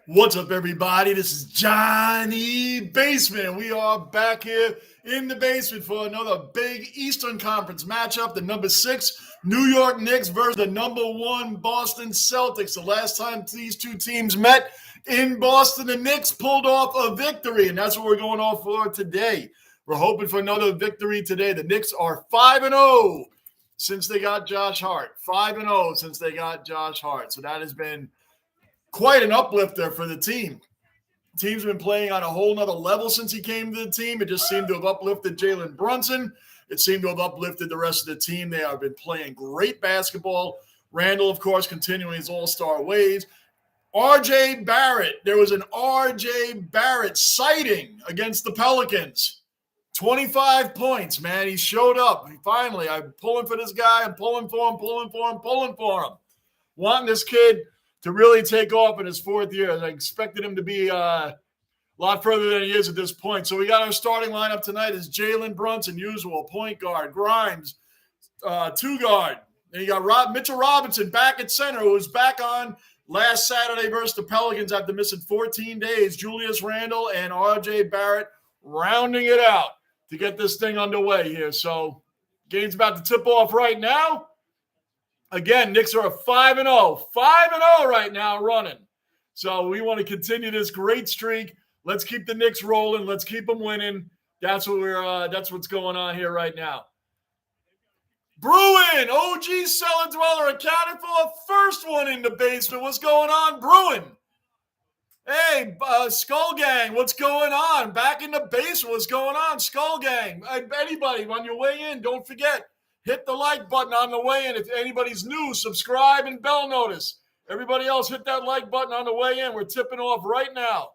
What's up, everybody? This is Johnny Basement. We are back here in the basement for another big Eastern Conference matchup. The number 6 New York Knicks versus the number 1 Boston Celtics. The last time these two teams met in Boston, the Knicks pulled off a victory, and that's what we're going off for today. We're hoping for another victory today. The Knicks are 5-0 since they got Josh Hart. 5-0 since they got Josh Hart. So that has been quite an uplifter for the team. The team's been playing on a whole nother level since he came to the team. It just seemed to have uplifted Jalen Brunson. It seemed to have uplifted the rest of the team. They have been playing great basketball. Randall, of course, continuing his all-star ways. R.J. Barrett. There was an R.J. Barrett sighting against the Pelicans. 25 points, man. He showed up. Finally, I'm pulling for this guy. I'm pulling for him. Wanting this kid to really take off in his 4th year. I expected him to be a lot further than he is at this point. So we got our starting lineup tonight is Jalen Brunson, usual, point guard, Grimes, 2 guard. Then you got Mitchell Robinson back at center, who was back on last Saturday versus the Pelicans after missing 14 days. Julius Randle and R.J. Barrett rounding it out to get this thing underway here. So game's about to tip off right now. Again, Knicks are 5-0. 5-0 right now running. So we want to continue this great streak. Let's keep the Knicks rolling. Let's keep them winning. That's what's going on here right now. Bruin, OG Cellar Dweller accounted for a first one in the basement. What's going on, Bruin? Hey, Skull Gang, what's going on? Back in the basement, what's going on, Skull Gang? Anybody, on your way in, don't forget, hit the like button on the way in. If anybody's new, subscribe and bell notice. Everybody else, hit that like button on the way in. We're tipping off right now.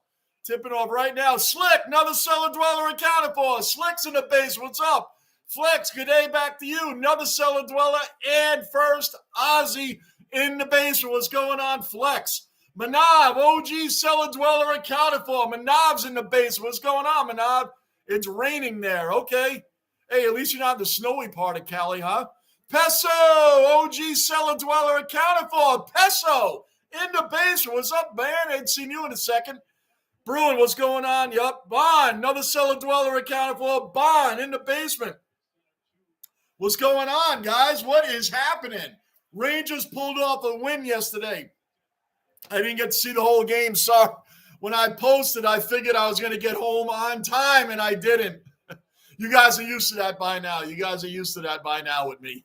Slick, another Cellar Dweller accounted for. Slick's in the base. What's up? Flex, good day back to you. Another Cellar Dweller. And first, Ozzy in the basement. What's going on, Flex? Manav, OG Cellar Dweller accounted for. Manav's in the basement. What's going on, Manav? It's raining there. Okay. Hey, at least you're not in the snowy part of Cali, huh? Peso, OG Cellar Dweller accounted for. Peso in the basement. What's up, man? I ain't seen you in a second. Bruin, what's going on? Yup. Bond, another Cellar Dweller accounted for. Bond in the basement. What's going on, guys? What is happening? Rangers pulled off a win yesterday. I didn't get to see the whole game. Sorry. When I posted, I figured I was going to get home on time, and I didn't. You guys are used to that by now. With me.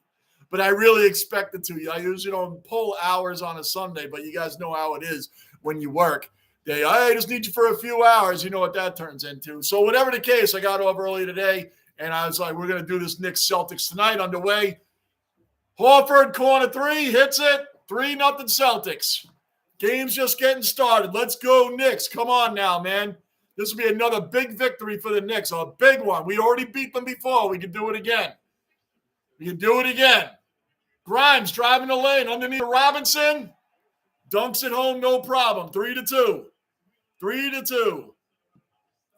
But I really expected to. I usually don't pull hours on a Sunday, but you guys know how it is when you work. I just need you for a few hours. You know what that turns into. So whatever the case, I got off early today, and I was like, we're going to do this Knicks Celtics tonight underway. Horford, corner 3, hits it. 3-0 Celtics. Game's just getting started. Let's go, Knicks. Come on now, man. This will be another big victory for the Knicks, a big one. We already beat them before. We can do it again. Grimes driving the lane underneath Robinson. Dunks it home, no problem. 3-2.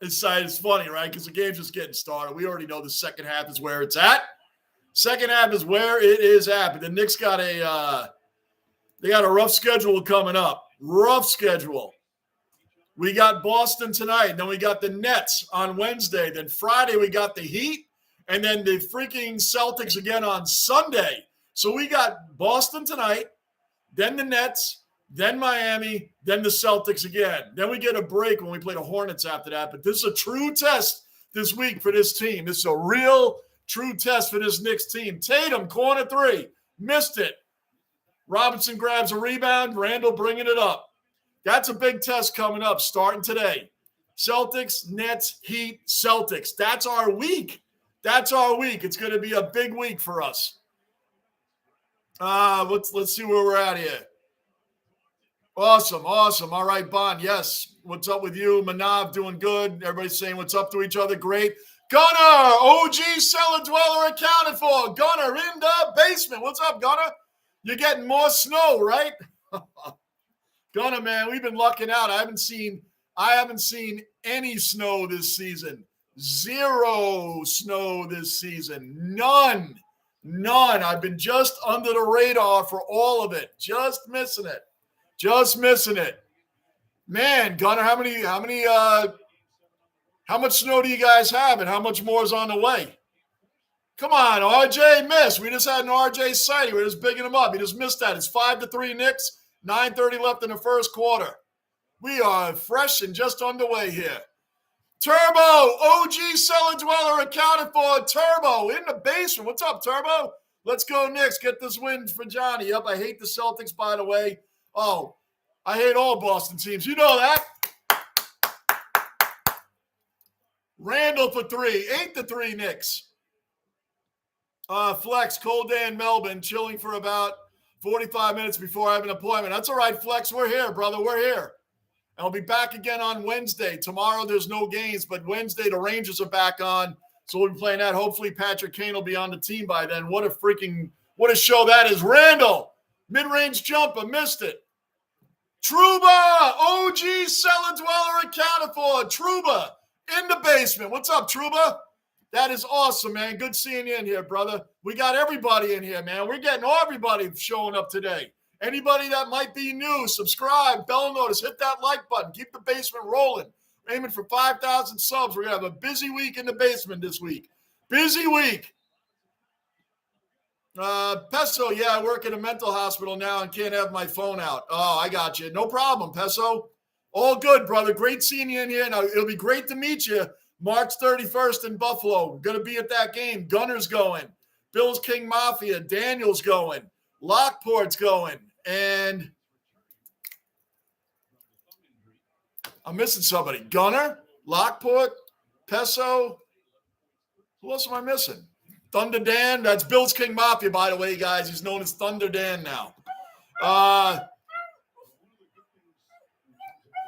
It's funny, right? Because the game's just getting started. We already know the second half is where it's at. But the Knicks got a rough schedule coming up. We got Boston tonight. Then we got the Nets on Wednesday. Then Friday we got the Heat. And then the freaking Celtics again on Sunday. So we got Boston tonight, then the Nets, then Miami, then the Celtics again. Then we get a break when we play the Hornets after that. But this is a true test this week for this team. This is a real true test for this Knicks team. Tatum, corner 3, missed it. Robinson grabs a rebound. Randall bringing it up. That's a big test coming up starting today. Celtics, Nets, Heat, Celtics. That's our week. It's going to be a big week for us. Let's see where we're at here. Awesome. All right, Bond. Yes. What's up with you? Manav doing good. Everybody's saying what's up to each other. Great. Gunner, OG Cellar Dweller accounted for. Gunner in the basement. What's up, Gunner? You're getting more snow, right? Gunner, man, we've been lucking out. I haven't seen any snow this season. 0 snow this season. None. I've been just under the radar for all of it. Just missing it. Man, Gunner, how much snow do you guys have, and how much more is on the way? Come on, RJ missed. We just had an RJ sighting. We're just bigging him up. He just missed that. It's 5-3 Knicks, 9:30 left in the first quarter. We are fresh and just underway here. Turbo, OG Cellar Dweller accounted for. Turbo in the basement. What's up, Turbo? Let's go, Knicks. Get this win for Johnny. Yep, I hate the Celtics, by the way. Oh, I hate all Boston teams. You know that. Randall for 3. 8-3 Knicks. Flex, cold day in Melbourne, chilling for about 45 minutes before I have an appointment. That's all right, Flex. We're here, brother. We're here. And I'll be back again on Wednesday. Tomorrow there's no games, but Wednesday the Rangers are back on, so we'll be playing that. Hopefully Patrick Kane will be on the team by then. What a show that is. Randall, mid-range jumper, missed it. Truba, OG Cellar Dweller accounted for. Truba in the basement. What's up, Truba? That is awesome, man. Good seeing you in here, brother. We got everybody in here, man. We're getting everybody showing up today. Anybody that might be new, subscribe, bell notice, hit that like button. Keep the basement rolling. We're aiming for 5,000 subs. We're going to have a busy week in the basement this week. Busy week. Peso, yeah, I work at a mental hospital now and can't have my phone out. Oh, I got you. No problem, Peso. All good, brother. Great seeing you in here. Now, it'll be great to meet you March 31st in Buffalo. We're going to be at that game. Gunner's going. Bills King Mafia. Daniel's going. Lockport's going. And I'm missing somebody. Gunner, Lockport, Peso. Who else am I missing? Thunder Dan. That's Bills King Mafia, by the way, guys. He's known as Thunder Dan now.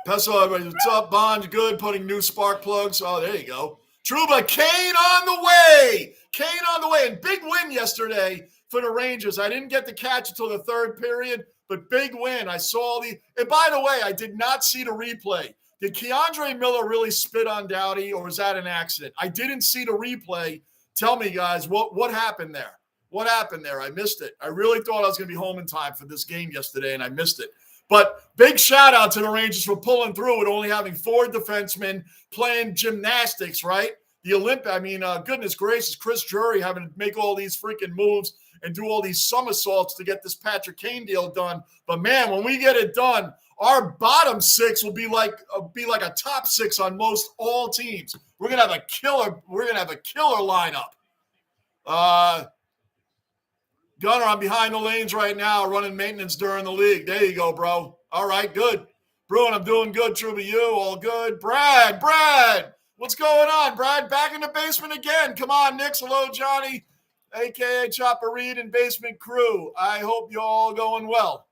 Peso, everybody, what's up? Bond, good. Putting new spark plugs. Oh, there you go. Truba, Kane on the way. Kane on the way. And big win yesterday for the Rangers. I didn't get to catch until the third period, but big win. I saw and by the way, I did not see the replay. Did Keandre Miller really spit on Doughty, or was that an accident? I didn't see the replay. Tell me, guys, what happened there? What happened there? I missed it. I really thought I was going to be home in time for this game yesterday, and I missed it. But big shout out to the Rangers for pulling through it, only having 4 defensemen playing gymnastics, right? The goodness gracious, Chris Drury having to make all these freaking moves and do all these somersaults to get this Patrick Kane deal done. But man, when we get it done, our bottom 6 will be like a top 6 on most all teams. We're gonna have a killer lineup. Gunner, I'm behind the lanes right now, running maintenance during the league. There you go, bro. All right, good. Bruin, I'm doing good. True to you, all good. Brad, what's going on, Brad? Back in the basement again. Come on, Knicks. Hello, Johnny, a.k.a. Chopper Reed and Basement Crew. I hope you're all going well.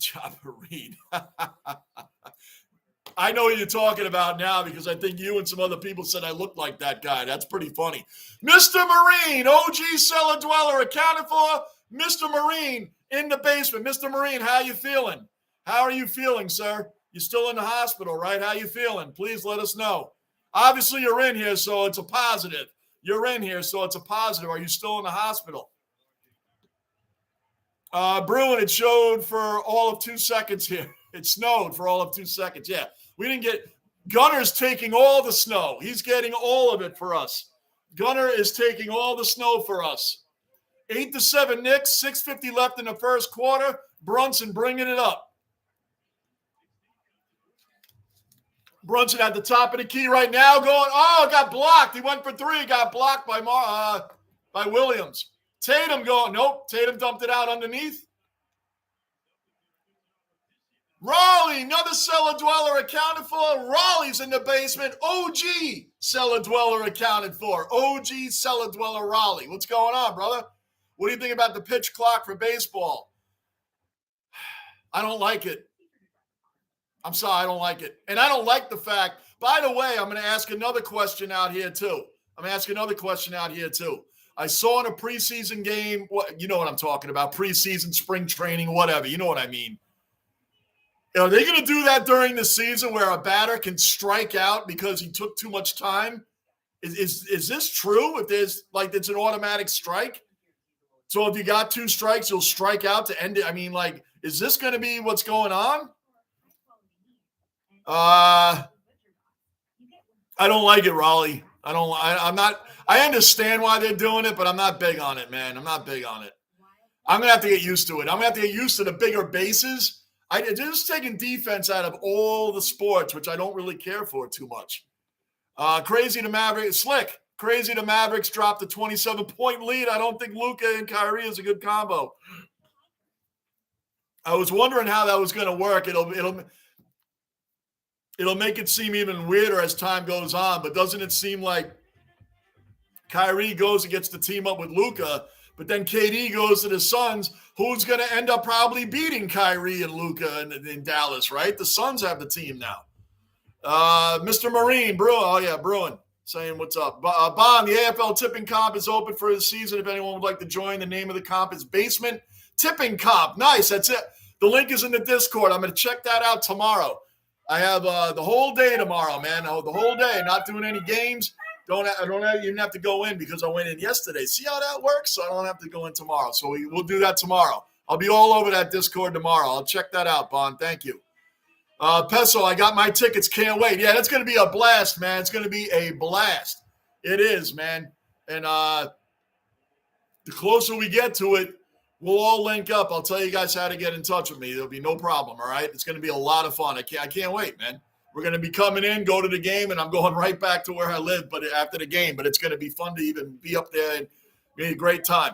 Chopper Reed. I know what you're talking about now because I think you and some other people said I look like that guy. That's pretty funny. Mr. Marine, OG Cellar Dweller accounted for. Mr. Marine in the basement. Mr. Marine, how you feeling? How are you feeling, sir? You're still in the hospital, right? How you feeling? Please let us know. Obviously, you're in here, so it's a positive. You're in here, so it's a positive. Are you still in the hospital? Bruin, it showed for all of 2 seconds here. It snowed for all of 2 seconds. Yeah, we didn't get – Gunner's taking all the snow. He's getting all of it for us. Gunner is taking all the snow for us. 8-7 Knicks, 6:50 left in the first quarter. Brunson bringing it up. Brunson at the top of the key right now going, got blocked. He went for 3, got blocked by Williams. Tatum going, nope, Tatum dumped it out underneath. Raleigh, another Cellar Dweller accounted for. Raleigh's in the basement. OG Cellar Dweller accounted for. OG Cellar Dweller Raleigh. What's going on, brother? What do you think about the pitch clock for baseball? I don't like it. I'm sorry, I don't like it. And I don't like the fact, by the way, I'm going to ask another question out here too. I saw in a preseason game, you know what I'm talking about, preseason, spring training, whatever. You know what I mean. Are they going to do that during the season where a batter can strike out because he took too much time? Is this true? If there's it's an automatic strike? So if you got 2 strikes, you'll strike out to end it. I mean, is this going to be what's going on? I don't like it, Raleigh. I'm not. I understand why they're doing it, but I'm not big on it, man. I'm not big on it. I'm gonna have to get used to it. I'm gonna have to get used to the bigger bases. Just taking defense out of all the sports, which I don't really care for too much. Crazy the Mavericks, slick. Crazy the Mavericks dropped a 27-point lead. I don't think Luka and Kyrie is a good combo. I was wondering how that was going to work. It'll make it seem even weirder as time goes on. But doesn't it seem like Kyrie goes and gets the team up with Luka, but then KD goes to the Suns, who's going to end up probably beating Kyrie and Luka in Dallas, right? The Suns have the team now. Mr. Marine, Bruin, saying what's up. Bond, the AFL tipping comp is open for the season. If anyone would like to join, the name of the comp is Basement Tipping Comp. Nice, that's it. The link is in the Discord. I'm going to check that out tomorrow. I have the whole day tomorrow, man. The whole day, not doing any games. I don't even have to go in because I went in yesterday. See how that works? So I don't have to go in tomorrow. So we'll do that tomorrow. I'll be all over that Discord tomorrow. I'll check that out, Bond. Thank you. Peso, I got my tickets. Can't wait. Yeah, that's going to be a blast, man. It's going to be a blast. It is, man. And the closer we get to it, we'll all link up. I'll tell you guys how to get in touch with me. There'll be no problem, all right? It's going to be a lot of fun. I can't wait, man. We're going to be coming in, go to the game, and I'm going right back to where I live but after the game. But it's going to be fun to even be up there and be a great time.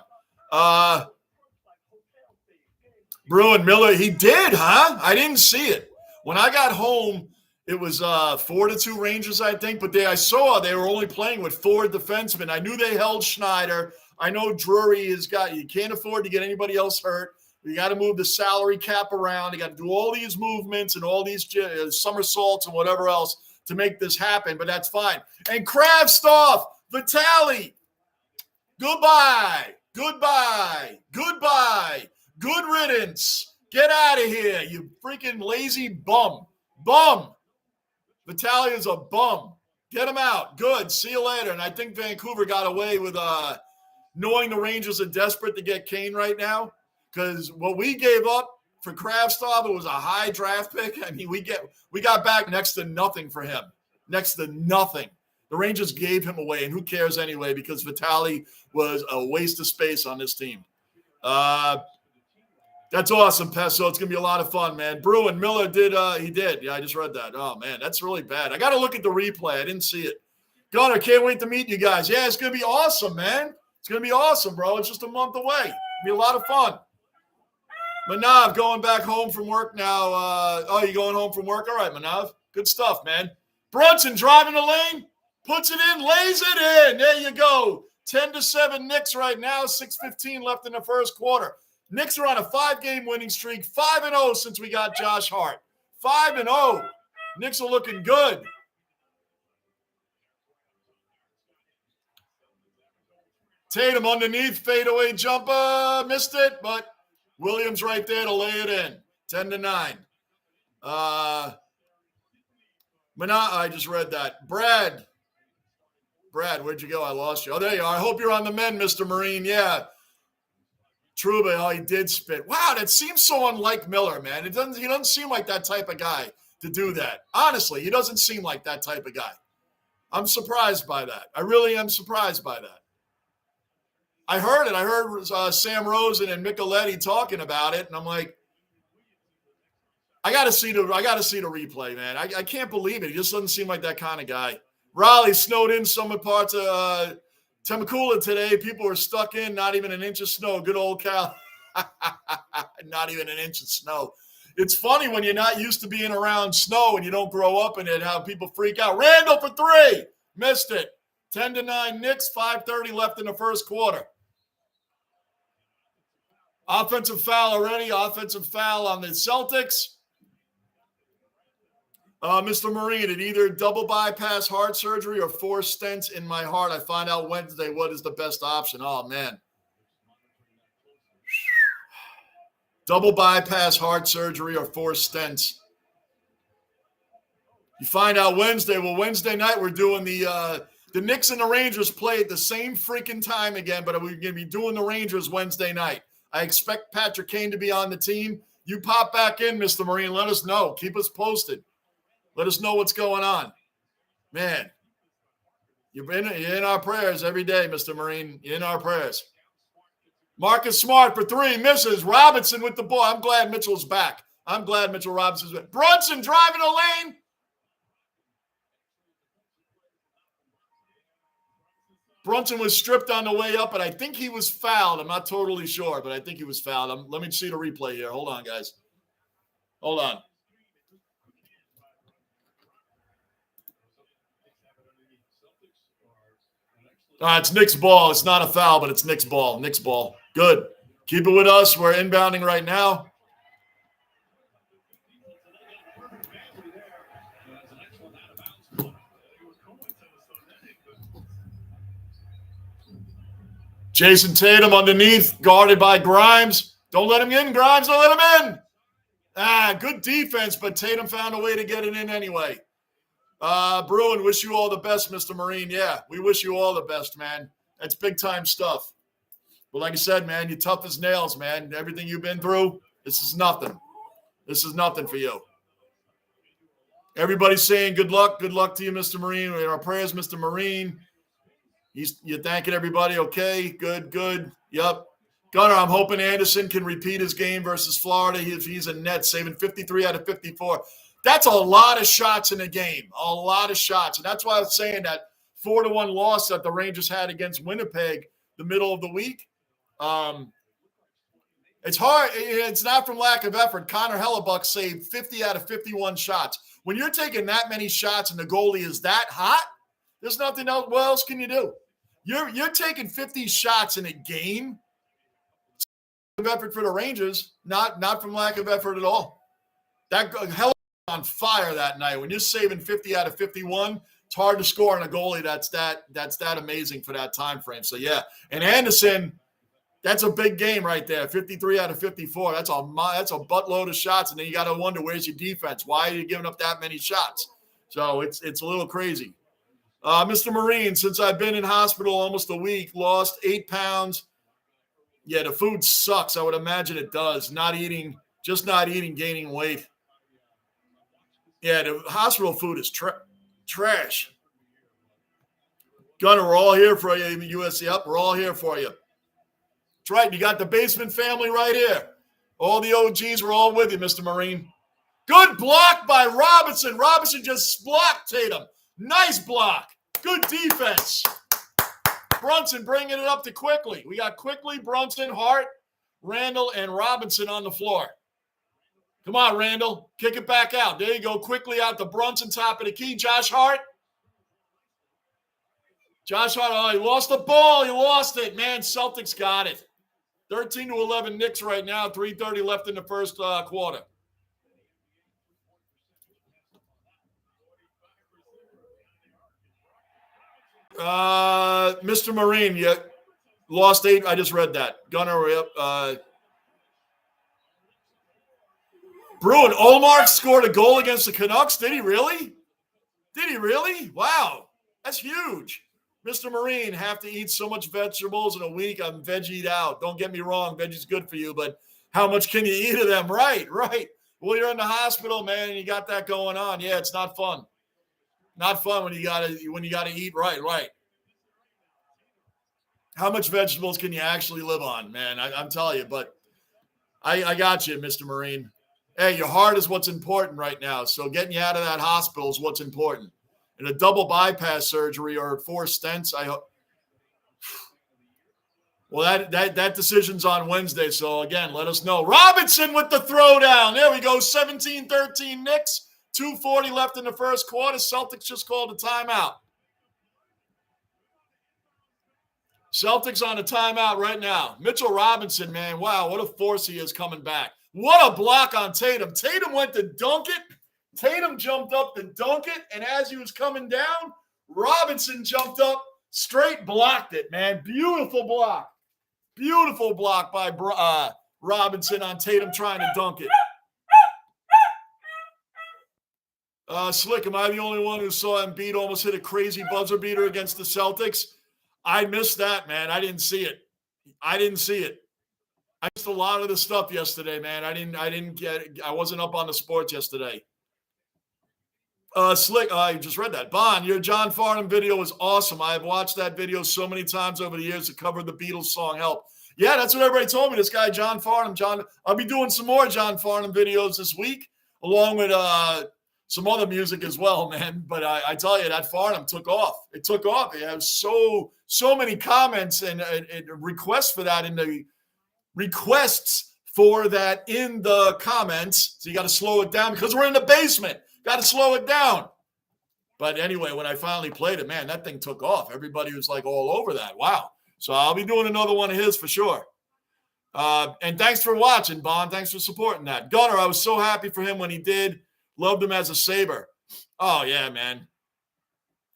Bruin Miller, he did, huh? I didn't see it. When I got home, it was 4-2 Rangers, I think. But I saw they were only playing with 4 defensemen. I knew they held Schneider. I know Drury you can't afford to get anybody else hurt. You got to move the salary cap around. You got to do all these movements and all these somersaults and whatever else to make this happen. But that's fine. And Kravtsov, Vitali, goodbye. Good riddance. Get out of here, you freaking lazy bum. Vitali is a bum. Get him out. Good. See you later. And I think Vancouver got away with knowing the Rangers are desperate to get Kane right now. Because what we gave up for Kravtsov, it was a high draft pick. I mean, we got back next to nothing for him. Next to nothing. The Rangers gave him away, and who cares anyway, because Vitali was a waste of space on this team. That's awesome, Peso. It's going to be a lot of fun, man. Bruin Miller did. He did. Yeah, I just read that. Oh, man, that's really bad. I got to look at the replay. I didn't see it. Gunnar, can't wait to meet you guys. Yeah, it's going to be awesome, man. It's going to be awesome, bro. It's just a month away. It'll be a lot of fun. Manav, going back home from work now. You going home from work? All right, Manav. Good stuff, man. Brunson driving the lane, puts it in, lays it in. There you go. 10-7 Knicks right now, 6:15 left in the first quarter. Knicks are on a 5-game winning streak, 5-0 since we got Josh Hart. 5-0. Knicks are looking good. Tatum underneath, fadeaway jumper, missed it, but Williams right there to lay it in. 10-9. I just read that. Brad, where'd you go? I lost you. Oh, there you are. I hope you're on the men, Mr. Marine. Yeah. Trouba, he did spit. Wow, that seems so unlike Miller, man. He doesn't seem like that type of guy to do that. Honestly, he doesn't seem like that type of guy. I'm surprised by that. I really am surprised by that. I heard it. I heard Sam Rosen and Micheletti talking about it, and I'm like, I got to see the replay, man. I can't believe it. He just doesn't seem like that kind of guy. Raleigh snowed in some parts of Temecula today. People were stuck in, not even an inch of snow. Good old Cal. Not even an inch of snow. It's funny when you're not used to being around snow and you don't grow up in it, how people freak out. Randall for 3. Missed it. 10-9 Knicks, 5:30 left in the first quarter. Offensive foul already. Offensive foul on the Celtics. Mr. Marine, it either double bypass heart surgery or 4 stents in my heart. I find out Wednesday what is the best option. Oh, man. Double bypass heart surgery or 4 stents. You find out Wednesday. Well, Wednesday night we're doing the Knicks and the Rangers play at the same freaking time again, but we're going to be doing the Rangers Wednesday night. I expect Patrick Kane to be on the team. You pop back in, Mr. Marine. Let us know. Keep us posted. Let us know what's going on. Man, you're in our prayers every day, Mr. Marine. You're in our prayers. Marcus Smart for 3, misses. Robinson with the ball. I'm glad Mitchell's back. I'm glad Mitchell Robinson's back. Brunson driving a lane. Brunson was stripped on the way up, and I think he was fouled. I'm not totally sure, but I think he was fouled. Let me see the replay here. Hold on, guys. Hold on. It's Knicks ball. It's not a foul, but it's Knicks ball. Knicks ball. Good. Keep it with us. We're inbounding right now. Jason Tatum underneath, guarded by Grimes. Don't let him in, Grimes. Don't let him in. Good defense, but Tatum found a way to get it in anyway. Bruin, wish you all the best, Mr. Marine. Yeah, we wish you all the best, man. That's big-time stuff. But like I said, man, you're tough as nails, man. Everything you've been through, this is nothing. This is nothing for you. Everybody's saying good luck. Good luck to you, Mr. Marine. Our prayers, Mr. Marine. You're thanking everybody. Okay, good. Yep. Gunnar, I'm hoping Anderson can repeat his game versus Florida. He's a net, saving 53 out of 54. That's a lot of shots in a game. A lot of shots. And that's why I was saying that 4-1 loss that the Rangers had against Winnipeg the middle of the week. It's hard. It's not from lack of effort. Connor Hellebuck saved 50 out of 51 shots. When you're taking that many shots and the goalie is that hot, there's nothing else. What else can you do? You're taking 50 shots in a game. Of effort for the Rangers, not from lack of effort at all. That hell on fire that night. When you're saving 50 out of 51, it's hard to score on a goalie that's that amazing for that time frame. So yeah, and Anderson, that's a big game right there. 53 out of 54. That's a buttload of shots, and then you got to wonder, where's your defense? Why are you giving up that many shots? So it's a little crazy. Mr. Marine, since I've been in hospital almost a week, lost 8 pounds. Yeah, the food sucks. I would imagine it does. Not eating, gaining weight. Yeah, the hospital food is trash. Gunnar, we're all here for you, USC. Yep, we're all here for you. That's right. You got the basement family right here. All the OGs were all with you, Mr. Marine. Good block by Robinson. Robinson just blocked Tatum. Nice block. Good defense. Brunson bringing it up to Quickly. We got Quickly, Brunson, Hart, Randall, and Robinson on the floor. Come on, Randall. Kick it back out. There you go. Quickly out to Brunson, top of the key. Josh Hart. Oh, he lost the ball. He lost it. Man, Celtics got it. 13-11 Knicks right now. 3:30 left in the first quarter. Mr. Marine, you lost 8. I just read that. Gunnar, Bruin, Olmark scored a goal against the Canucks. Did he really? Wow. That's huge. Mr. Marine, have to eat so much vegetables in a week. I'm veggie'd out. Don't get me wrong. Veggie's good for you, but how much can you eat of them? Right. Well, you're in the hospital, man, and you got that going on. Yeah, it's not fun. Not fun when you gotta eat right. How much vegetables can you actually live on, man? I'm telling you, but I got you, Mr. Marine. Hey, your heart is what's important right now. So getting you out of that hospital is what's important. And a double bypass surgery or 4 stents, I hope. Well, that decision's on Wednesday. So again, let us know. Robinson with the throwdown. There we go. 17-13 Knicks. 2:40 left in the first quarter. Celtics just called a timeout. Celtics on a timeout right now. Mitchell Robinson, man, wow, what a force he is coming back. What a block on Tatum. Tatum went to dunk it. Tatum jumped up to dunk it, and as he was coming down, Robinson jumped up, straight blocked it, man. Beautiful block. Beautiful block by Robinson on Tatum trying to dunk it. Slick, am I the only one who saw Embiid almost hit a crazy buzzer beater against the Celtics? I missed that, man. I didn't see it. I missed a lot of the stuff yesterday, man. I wasn't up on the sports yesterday. Slick, I just read that. Bond, your John Farnham video was awesome. I've watched that video so many times over the years to cover the Beatles song Help. Yeah, that's what everybody told me. This guy, John Farnham. I'll be doing some more John Farnham videos this week, along with some other music as well, man. But I tell you, that Farnham took off. It took off. It has so many comments and requests for that in the requests for that in the comments. So you got to slow it down because we're in the basement. Got to slow it down. But anyway, when I finally played it, man, that thing took off. Everybody was like all over that. Wow. So I'll be doing another one of his for sure. And thanks for watching, Bond. Thanks for supporting that. Gunner, I was so happy for him when he did. Loved him as a Sabre. Oh, yeah, man.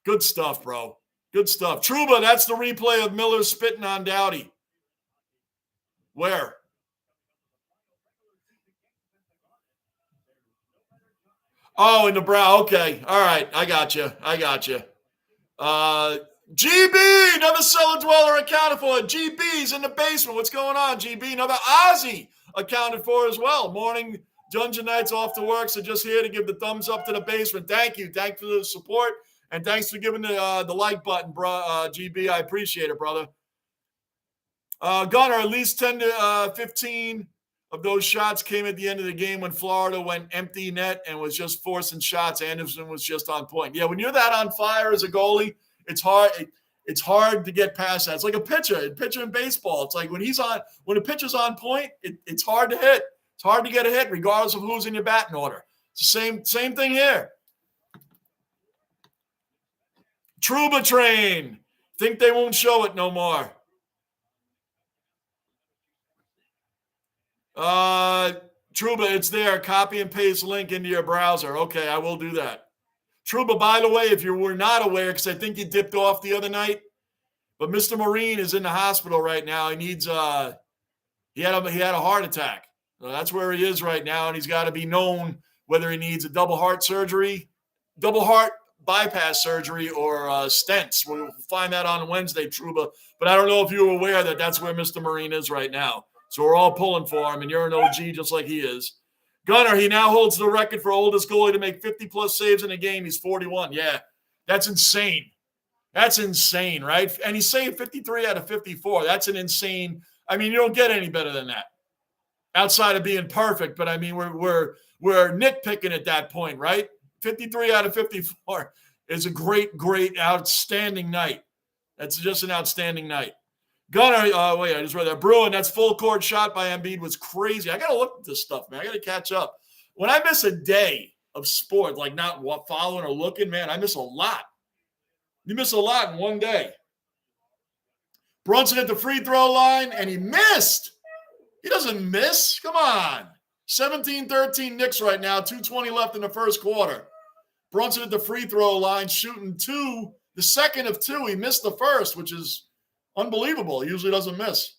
Good stuff, bro. Good stuff. Truba, that's the replay of Miller spitting on Dowdy. Where? Oh, in the brow. Okay. All right. I got you. GB, another Cellar Dweller accounted for. GB's in the basement. What's going on, GB? Another Ozzy accounted for as well. Morning Dungeon Nights off to work, so just here to give the thumbs up to the basement. Thank you. Thanks for the support, and thanks for giving the like button, bro. GB, I appreciate it, brother. Gunner, at least 10 to 15 of those shots came at the end of the game when Florida went empty net and was just forcing shots. Anderson was just on point. Yeah, when you're that on fire as a goalie, it's hard. It's hard to get past that. It's like a pitcher in baseball. It's like when a pitcher's on point, it's hard to hit. It's hard to get a hit, regardless of who's in your batting order. It's the same thing here. Truba train. Think they won't show it no more. Truba, it's there. Copy and paste link into your browser. Okay, I will do that. Truba, by the way, if you were not aware, because I think you dipped off the other night, but Mr. Marine is in the hospital right now. He needs he had a heart attack. So that's where he is right now, and he's got to be known whether he needs a double heart bypass surgery, or stents. We'll find that on Wednesday, Truba. But I don't know if you were aware that that's where Mr. Marine is right now. So we're all pulling for him, and you're an OG just like he is. Gunner, he now holds the record for oldest goalie to make 50-plus saves in a game. He's 41. Yeah, that's insane. That's insane, right? And he's saved 53 out of 54. That's an insane. I mean, you don't get any better than that outside of being perfect. But, I mean, we're nitpicking at that point, right? 53 out of 54 is a great, outstanding night. That's just an outstanding night. Gunner, wait, I just read that. Bruin, that's full court shot by Embiid was crazy. I got to look at this stuff, man. I got to catch up. When I miss a day of sport, like not following or looking, man, I miss a lot. You miss a lot in one day. Brunson at the free throw line, and he missed. He doesn't miss. Come on. 17-13 Knicks right now, 2:20 left in the first quarter. Brunson at the free throw line, shooting the second of two. He missed the first, which is unbelievable. He usually doesn't miss.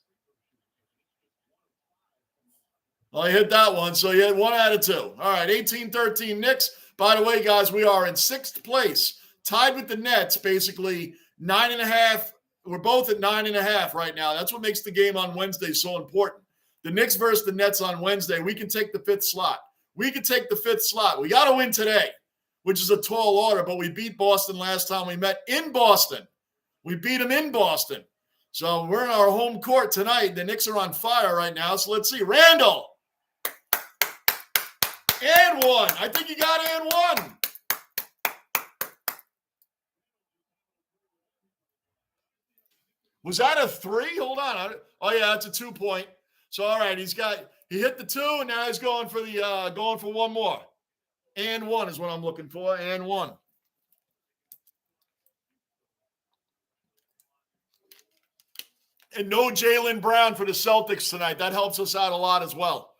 Well, he hit that one, so he had 1 out of 2. All right, 18-13 Knicks. By the way, guys, we are in 6th place, tied with the Nets, basically 9.5. We're both at 9.5 right now. That's what makes the game on Wednesday so important. The Knicks versus the Nets on Wednesday, we can take the 5th slot. We got to win today, which is a tall order, but we beat Boston last time we met in Boston. We beat them in Boston. So we're in our home court tonight. The Knicks are on fire right now. So let's see. Randall. And one. I think you got and one. Was that a 3? Hold on. Oh, yeah, that's a 2-point. So, all right, he hit the 2, and now he's going for one more. And one is what I'm looking for. And one. And no Jaylen Brown for the Celtics tonight. That helps us out a lot as well.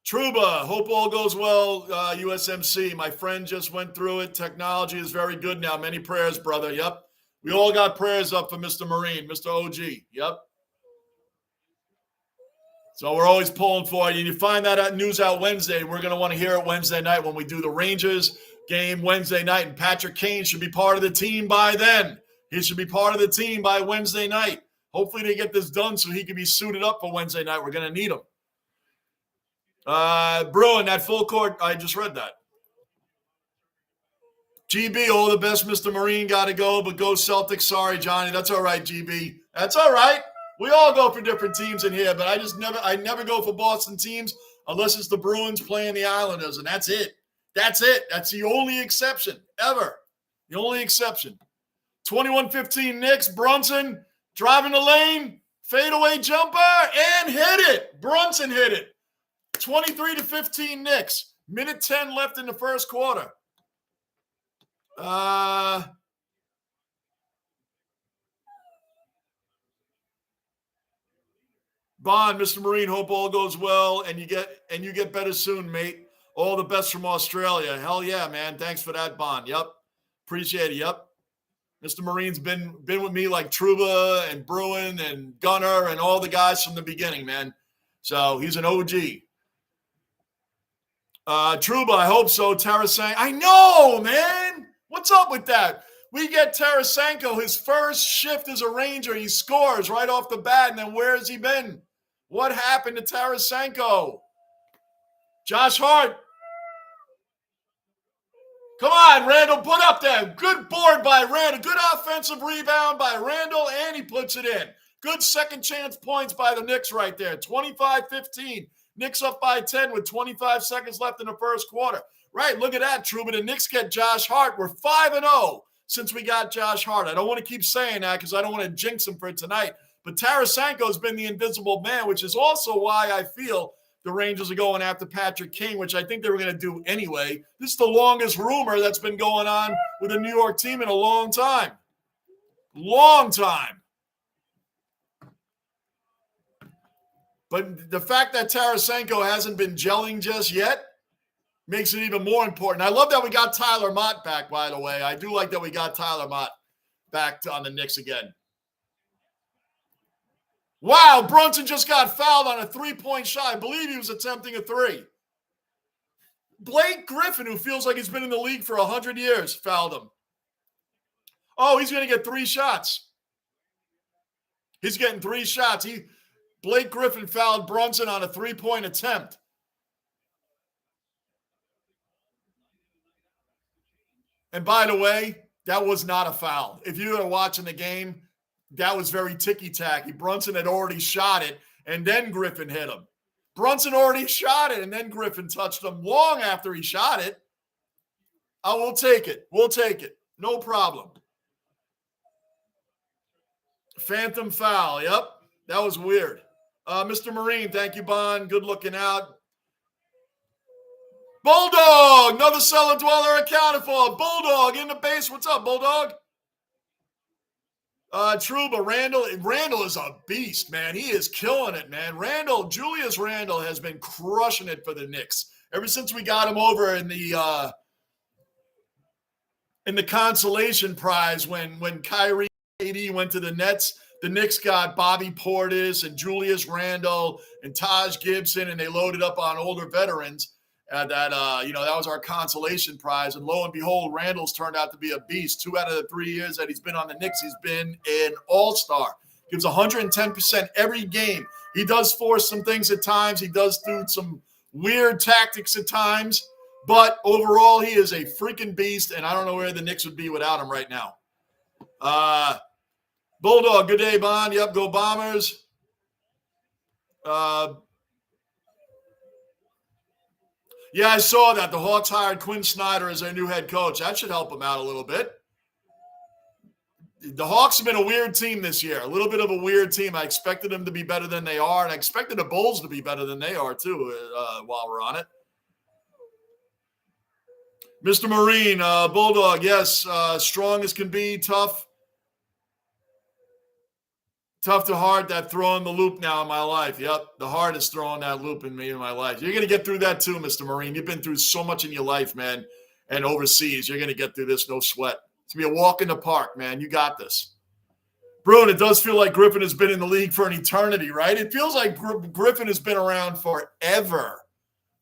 Truba, hope all goes well, USMC. My friend just went through it. Technology is very good now. Many prayers, brother. Yep. We all got prayers up for Mr. Marine, Mr. OG. Yep. So we're always pulling for you. You find that news out Wednesday. We're going to want to hear it Wednesday night when we do the Rangers game Wednesday night. And Patrick Kane should be part of the team by then. He should be part of the team by Wednesday night. Hopefully they get this done so he can be suited up for Wednesday night. We're going to need him. Bruin, that full court, I just read that. GB, all the best, Mr. Marine. Got to go, but go Celtics. Sorry, Johnny. That's all right, GB. That's all right. We all go for different teams in here, but I never go for Boston teams unless it's the Bruins playing the Islanders, and that's it. That's it. That's the only exception ever. The only exception. 21-15 Knicks. Brunson driving the lane, fadeaway jumper, and hit it. Brunson hit it. 23-15 Knicks. Minute 10 left in the first quarter. Bond, Mr. Marine, hope all goes well and you get better soon, mate. All the best from Australia. Hell yeah, man. Thanks for that, Bond. Yep. Appreciate it. Yep. Mr. Marine's been with me like Trouba and Bruin and Gunner and all the guys from the beginning, man. So he's an OG. Trouba, I hope so. Tarasenko. I know, man. What's up with that? We get Tarasenko, his first shift as a Ranger. He scores right off the bat, and then where has he been? What happened to Tarasenko? Josh Hart. Come on, Randall, put up there. Good board by Randall. Good offensive rebound by Randall, and he puts it in. Good second chance points by the Knicks right there. 25-15. Knicks up by 10 with 25 seconds left in the first quarter. Right, look at that, Truman. The Knicks get Josh Hart. We're 5-0 since we got Josh Hart. I don't want to keep saying that because I don't want to jinx him for tonight. But Tarasenko's been the invisible man, which is also why I feel the Rangers are going after Patrick King, which I think they were going to do anyway. This is the longest rumor that's been going on with a New York team in a long time. Long time. But the fact that Tarasenko hasn't been gelling just yet makes it even more important. I love that we got Tyler Mott back, by the way. I do like that we got Tyler Mott back on the Knicks again. Wow, Brunson just got fouled on a three-point shot. I believe he was attempting a three. Blake Griffin, who feels like he's been in the league for 100 years, fouled him. Oh, he's going to get 3 shots. He's getting 3 shots. Blake Griffin fouled Brunson on a three-point attempt. And by the way, that was not a foul. If you were watching the game, that was very ticky-tacky. Brunson had already shot it, and then Griffin hit him. Brunson already shot it, and then Griffin touched him long after he shot it. Oh, we'll take it. We'll take it. No problem. Phantom foul. Yep, that was weird. Mr. Marine, thank you, Bond. Good looking out. Bulldog, another Cellar Dweller accounted for. Bulldog in the base. What's up, Bulldog? Trouba, Randall is a beast, man. He is killing it, man. Julius Randall has been crushing it for the Knicks ever since we got him over in the consolation prize when Kyrie AD went to the Nets. The Knicks got Bobby Portis and Julius Randall and Taj Gibson, and they loaded up on older veterans. That was our consolation prize. And lo and behold, Randall's turned out to be a beast. 2 out of the 3 years that he's been on the Knicks, he's been an all-star. Gives 110% every game. He does force some things at times. He does do some weird tactics at times. But overall, he is a freaking beast, and I don't know where the Knicks would be without him right now. Bulldog, good day, Bond. Yep, go Bombers. Yeah, I saw that. The Hawks hired Quinn Snyder as their new head coach. That should help them out a little bit. The Hawks have been a weird team this year, a little bit of a weird team. I expected them to be better than they are, and I expected the Bulls to be better than they are, too, while we're on it. Mr. Marine, Bulldog, yes, strong as can be, tough. Tough to hard, that throwing the loop now in my life. Yep, the heart is throwing that loop in my life. You're going to get through that too, Mr. Marine. You've been through so much in your life, man, and overseas. You're going to get through this, no sweat. It's going to be a walk in the park, man. You got this. Bruin, it does feel like Griffin has been in the league for an eternity, right? It feels like Griffin has been around forever.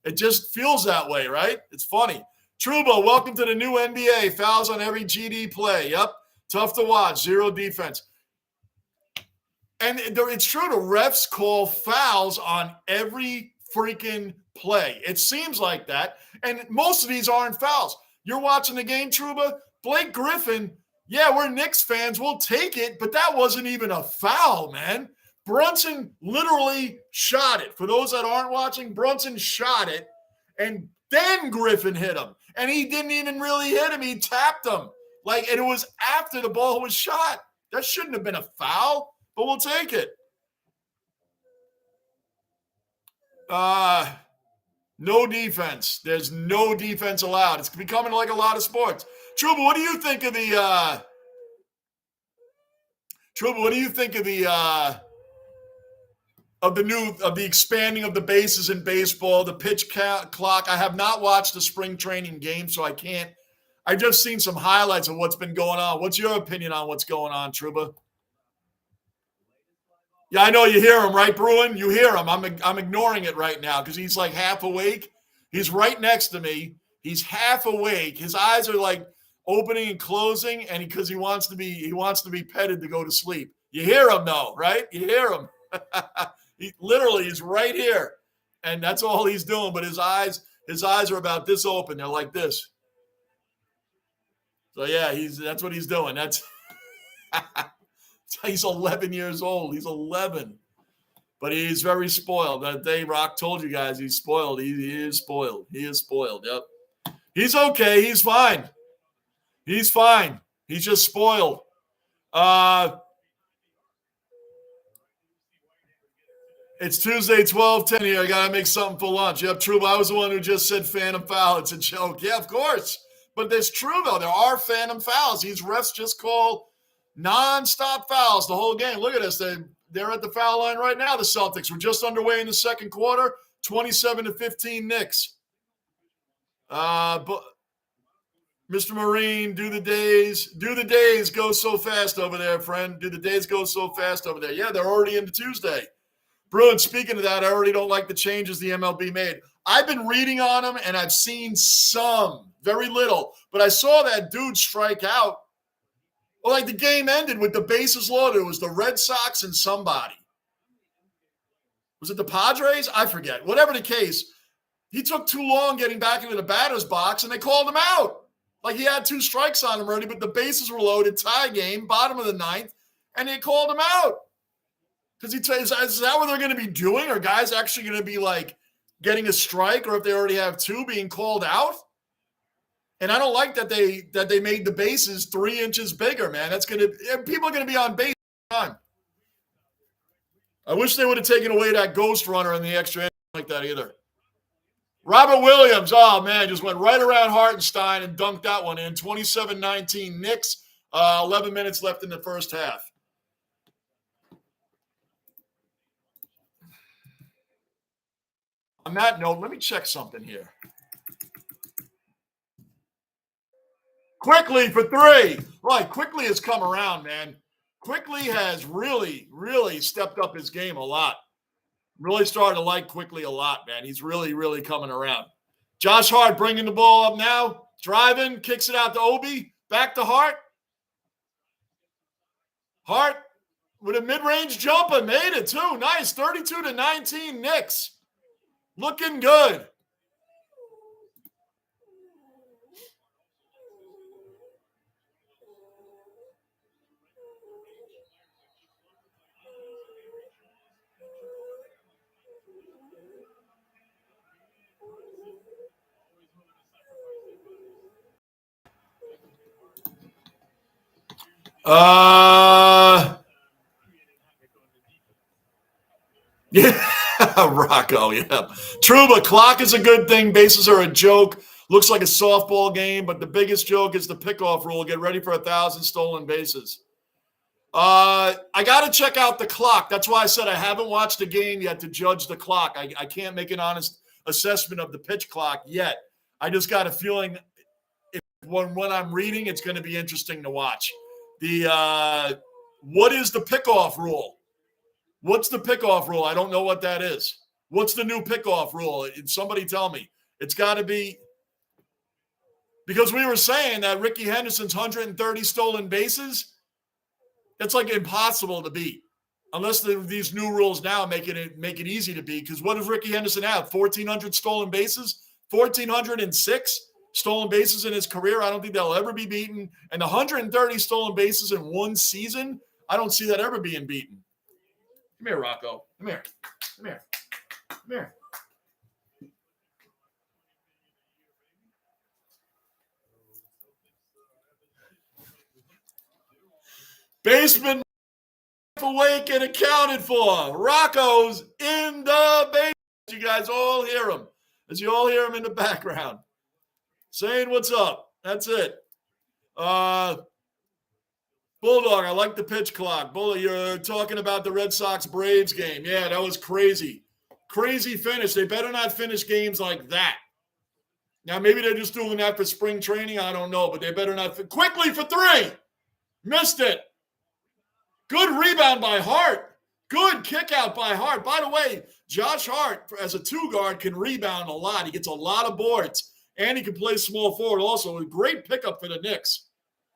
It just feels that way, right? It's funny. Trouba, welcome to the new NBA. Fouls on every GD play. Yep, tough to watch. Zero defense. And it's true, the refs call fouls on every freaking play. It seems like that. And most of these aren't fouls. You're watching the game, Trouba. Blake Griffin, yeah, we're Knicks fans. We'll take it, but that wasn't even a foul, man. Brunson literally shot it. For those that aren't watching, Brunson shot it, and then Griffin hit him. And he didn't even really hit him. He tapped him. And it was after the ball was shot. That shouldn't have been a foul, but we'll take it. No defense. There's no defense allowed. It's becoming like a lot of sports. Trouba, what do you think of the the expanding of the bases in baseball, the pitch clock? I have not watched the spring training game, so I can't. I've just seen some highlights of what's been going on. What's your opinion on what's going on, Trouba? Yeah, I know you hear him, right, Bruin? You hear him. I'm ignoring it right now because he's like half awake. He's right next to me. He's half awake. His eyes are like opening and closing, and because he wants to be petted to go to sleep. You hear him though, right? You hear him. He literally is right here, and that's all he's doing. But his eyes are about this open. They're like this. So yeah, that's what he's doing. That's he's 11 years old. He's 11. But he's very spoiled. That day Rock told you guys he's spoiled. He is spoiled. He is spoiled. Yep. He's okay. He's fine. He's fine. He's just spoiled. It's Tuesday, 12:10 here. I got to make something for lunch. Yep, true. I was the one who just said phantom foul. It's a joke. Yeah, of course. But that's true, though. There are phantom fouls. These refs just call nonstop fouls the whole game. Look at this. They're at the foul line right now, the Celtics. We're just underway in the second quarter, 27-15 Knicks. But Mr. Marine, do the days go so fast over there, friend. Do the days go so fast over there? Yeah, they're already into Tuesday. Bruin, speaking of that, I already don't like the changes the MLB made. I've been reading on them, and I've seen some, very little. But I saw that dude strike out. Well, the game ended with the bases loaded. It was the Red Sox and somebody. Was it the Padres? I forget. Whatever the case, he took too long getting back into the batter's box, and they called him out. He had 2 strikes on him already, but the bases were loaded, tie game, bottom of the 9th, and they called him out. Because is that what they're going to be doing? Are guys actually going to be getting a strike, or if they already have 2, being called out? And I don't like that they made the bases 3 inches bigger, man. People are going to be on base all the time. I wish they would have taken away that ghost runner in the extra inning like that either. Robert Williams, oh man, just went right around Hartenstein and dunked that one in. 27-19 Knicks. 11 minutes left in the first half. On that note, let me check something here. Quickly for 3. Right, Quickly has come around, man. Quickly has really, really stepped up his game a lot. Really started to like Quickly a lot, man. He's really, really coming around. Josh Hart bringing the ball up now. Driving, kicks it out to Obi. Back to Hart. Hart with a mid-range jumper. Made it, too. Nice. 32-19 Knicks. Looking good. Yeah. Rocco, yeah. Trouba, clock is a good thing. Bases are a joke. Looks like a softball game, but the biggest joke is the pickoff rule. Get ready for 1,000 stolen bases. I got to check out the clock. That's why I said I haven't watched the game yet to judge the clock. I can't make an honest assessment of the pitch clock yet. I just got a feeling when I'm reading, it's going to be interesting to watch. What is the pickoff rule? What's the pickoff rule? I don't know what that is. What's the new pickoff rule? Somebody tell me. It's got to be because we were saying that Ricky Henderson's 130 stolen bases, that's impossible to beat. Unless these new rules now make it easy to be. Because what does Ricky Henderson have? 1,400 stolen bases? 1,406 stolen bases in his career? I don't think they'll ever be beaten. And 130 stolen bases in one season? I don't see that ever being beaten. Come here, Rocco. Come here. Come here. Come here. Basement awake and accounted for. Rocco's in the basement. You guys all hear him. As you all hear him in the background. Saying what's up. That's it. Bulldog, I like the pitch clock. Bulldog, you're talking about the Red Sox-Braves game. Yeah, that was crazy. Crazy finish. They better not finish games like that. Now, maybe they're just doing that for spring training. I don't know, but they better not. Quickly for three. Missed it. Good rebound by Hart. Good kick out by Hart. By the way, Josh Hart, as a two-guard, can rebound a lot. He gets a lot of boards, and he can play small forward also. A great pickup for the Knicks.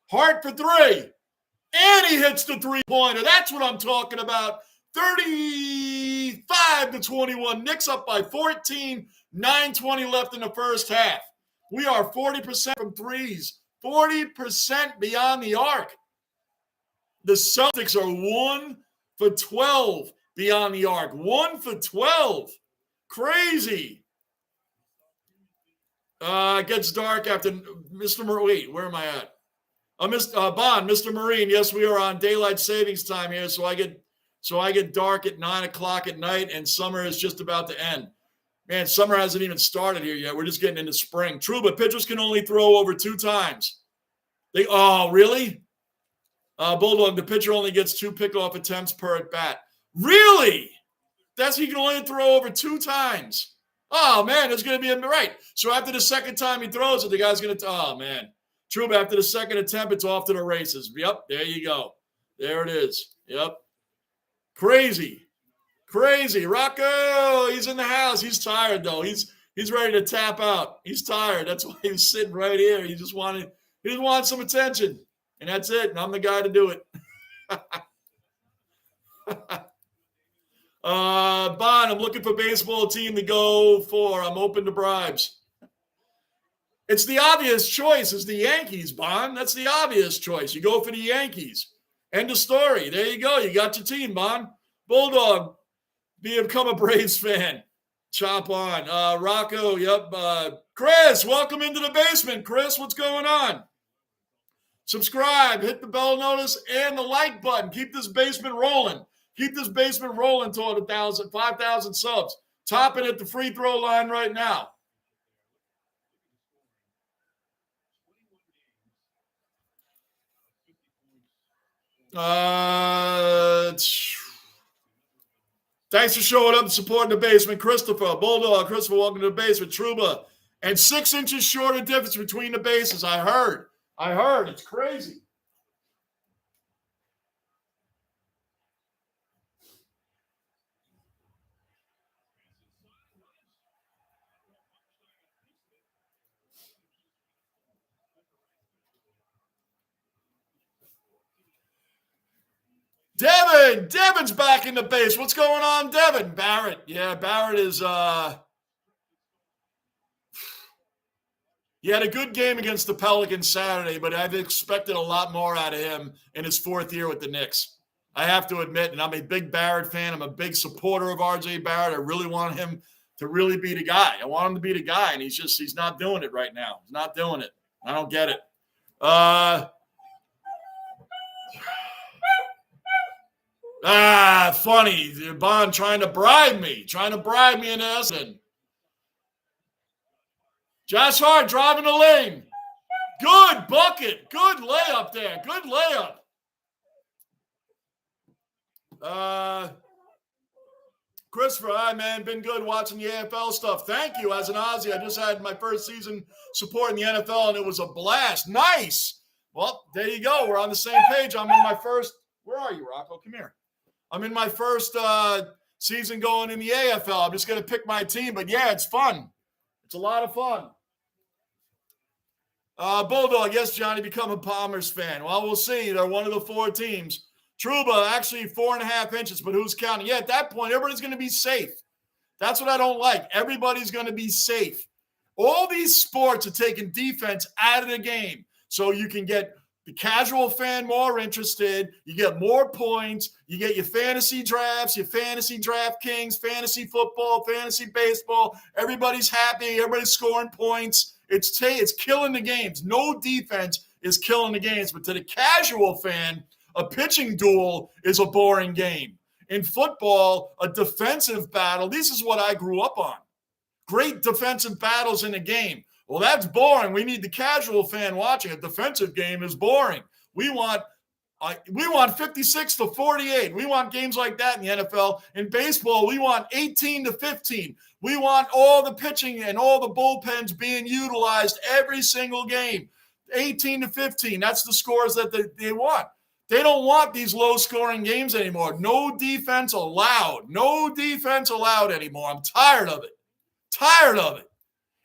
Hart for three. And he hits the three-pointer. That's what I'm talking about. 35-21. Knicks up by 14. 9:20 left in the first half. We are 40% from threes. 40% beyond the arc. The Celtics are 1 for 12 beyond the arc. 1 for 12. Crazy. It gets dark after Mr. Wait, where am I at? Bond, Mr. Marine. Yes, we are on daylight savings time here, so I get dark at 9 o'clock at night, and summer is just about to end. Man, summer hasn't even started here yet. We're just getting into spring. True, but pitchers can only throw over 2 times. Really? Bulldog, the pitcher only gets 2 pickoff attempts per at bat. Really? He can only throw over 2 times. Oh, man, there's going to be right. So after the second time he throws it, the guy's going to, oh, man. True, but after the second attempt, it's off to the races. Yep, there you go. There it is. Yep. Crazy. Rocco, he's in the house. He's tired, though. He's ready to tap out. He's tired. That's why he was sitting right here. He just wanted some attention. And that's it. And I'm the guy to do it. Bond, I'm looking for baseball team to go for. I'm open to bribes. It's the obvious choice is the Yankees, Bond. That's the obvious choice. You go for the Yankees. End of story. There you go. You got your team, Bond. Bulldog, become a Braves fan. Chop on. Rocco, yep. Chris, welcome into the basement. Chris, what's going on? Subscribe, hit the bell notice, and the like button. Keep this basement rolling. Keep this basement rolling toward 5,000 subs. Topping at the free throw line right now. Thanks for showing up and supporting the basement. Christopher, Bulldog, Christopher, welcome to the basement. Truba, and 6 inches shorter difference between the bases. I heard. It's crazy. Devin's back in the base. What's going on, Devin? Barrett. Yeah, Barrett is he had a good game against the Pelicans Saturday, but I've expected a lot more out of him in his 4th year with the Knicks. I have to admit, and I'm a big Barrett fan. I'm a big supporter of RJ Barrett. I really want him to really be the guy. I want him to be the guy, and he's not doing it right now. He's not doing it. I don't get it. Funny. Bond trying to bribe me in this. Josh Hart driving the lane. Good bucket. Good layup there. Good layup. Christopher, hi, man. Been good watching the AFL stuff. Thank you. As an Aussie, I just had my first season supporting the NFL, and it was a blast. Nice. Well, there you go. We're on the same page. I'm in my first. Where are you, Rocco? Come here. I'm in my first season going in the AFL. I'm just going to pick my team. But, yeah, it's fun. It's a lot of fun. Bulldog, yes, Johnny, become a Palmers fan. Well, we'll see. They're one of the 4 teams. Trouba, actually 4.5 inches, but who's counting? Yeah, at that point, everybody's going to be safe. That's what I don't like. Everybody's going to be safe. All these sports are taking defense out of the game so you can get the casual fan more interested. You get more points. You get your fantasy drafts, your fantasy DraftKings, fantasy football, fantasy baseball. Everybody's happy. Everybody's scoring points. It's killing the games. No defense is killing the games. But to the casual fan, a pitching duel is a boring game. In football, a defensive battle, this is what I grew up on. Great defensive battles in a game. Well, that's boring. We need the casual fan watching. A defensive game is boring. We want 56-48. We want games like that in the NFL. In baseball, we want 18-15. We want all the pitching and all the bullpens being utilized every single game. 18-15. That's the scores that they want. They don't want these low-scoring games anymore. No defense allowed. No defense allowed anymore. I'm tired of it. Tired of it.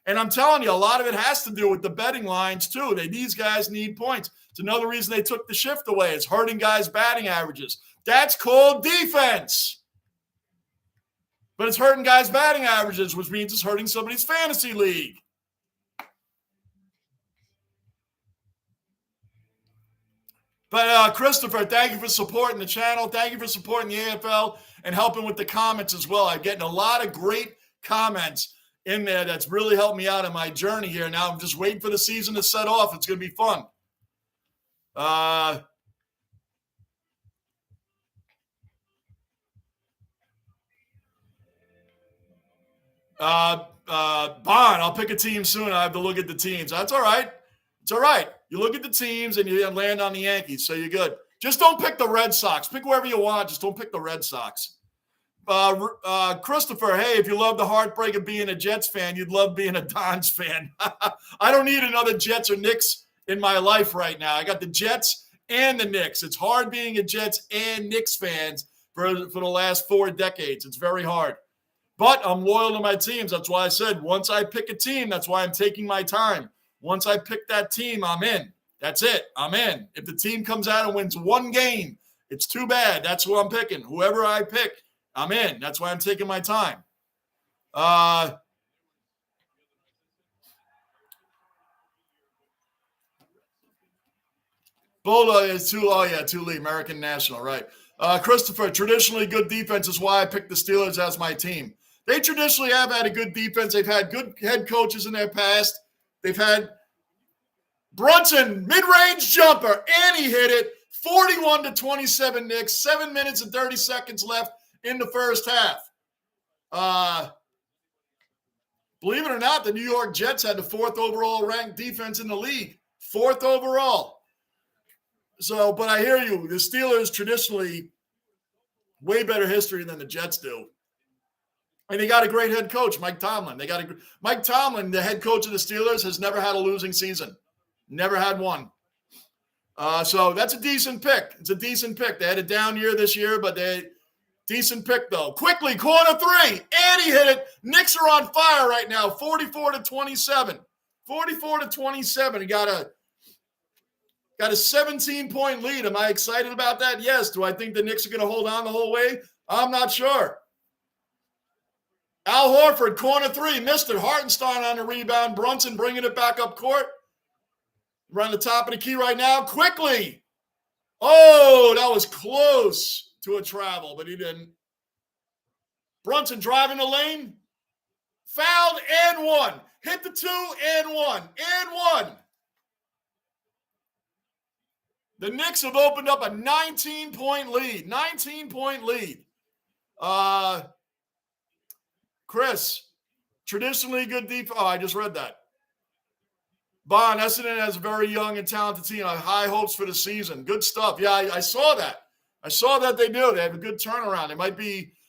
And I'm telling you, a lot of it has to do with the betting lines, too. These guys need points. It's another reason they took the shift away. It's hurting guys' batting averages. That's called defense. But it's hurting guys' batting averages, which means it's hurting somebody's fantasy league. But Christopher, thank you for supporting the channel. Thank you for supporting the AFL and helping with the comments as well. I'm getting a lot of great comments in there that's really helped me out in my journey here. Now I'm just waiting for the season to set off. It's going to be fun. Bond, I'll pick a team soon. I have to look at the teams. That's all right. It's all right. You look at the teams and you land on the Yankees, so you're good. Just don't pick the Red Sox. Pick whoever you want. Just don't pick the Red Sox. Christopher, hey, if you love the heartbreak of being a Jets fan, you'd love being a Dons fan. I don't need another Jets or Knicks in my life right now. I got the Jets and the Knicks. It's hard being a Jets and Knicks fans for the last 4 decades. It's very hard. But I'm loyal to my teams. That's why I said once I pick a team, that's why I'm taking my time. Once I pick that team, I'm in. That's it. I'm in. If the team comes out and wins 1 game, it's too bad. That's who I'm picking. Whoever I pick, I'm in. That's why I'm taking my time. Bola is too late. American National, right. Christopher, traditionally good defense is why I picked the Steelers as my team. They traditionally have had a good defense. They've had good head coaches in their past. They've had Brunson, mid-range jumper, and he hit it. 41-27 Knicks, 7 minutes and 30 seconds left in the first half. Believe it or not, the New York Jets had the 4th overall ranked defense in the league. 4th overall. So, but I hear you. The Steelers traditionally way better history than the Jets do. And they got a great head coach, Mike Tomlin. Mike Tomlin, the head coach of the Steelers, has never had a losing season. Never had one. So that's a decent pick. It's a decent pick. They had a down year this year, but decent pick, though. Quickly, corner 3. And he hit it. Knicks are on fire right now, 44-27. 44-27. He got a 17-point lead. Am I excited about that? Yes. Do I think the Knicks are going to hold on the whole way? I'm not sure. Al Horford, corner 3, missed it. Hartenstein on the rebound. Brunson bringing it back up court. We're on the top of the key right now. Quickly. Oh, that was close to a travel, but he didn't. Brunson driving the lane. Fouled and 1. Hit the 2 and 1. And 1. The Knicks have opened up a 19-point lead. 19-point lead. Chris, traditionally good defense. Oh, I just read that. Bond, Essendon has a very young and talented team. High hopes for the season. Good stuff. Yeah, I saw that. I saw that they do. They have a good turnaround.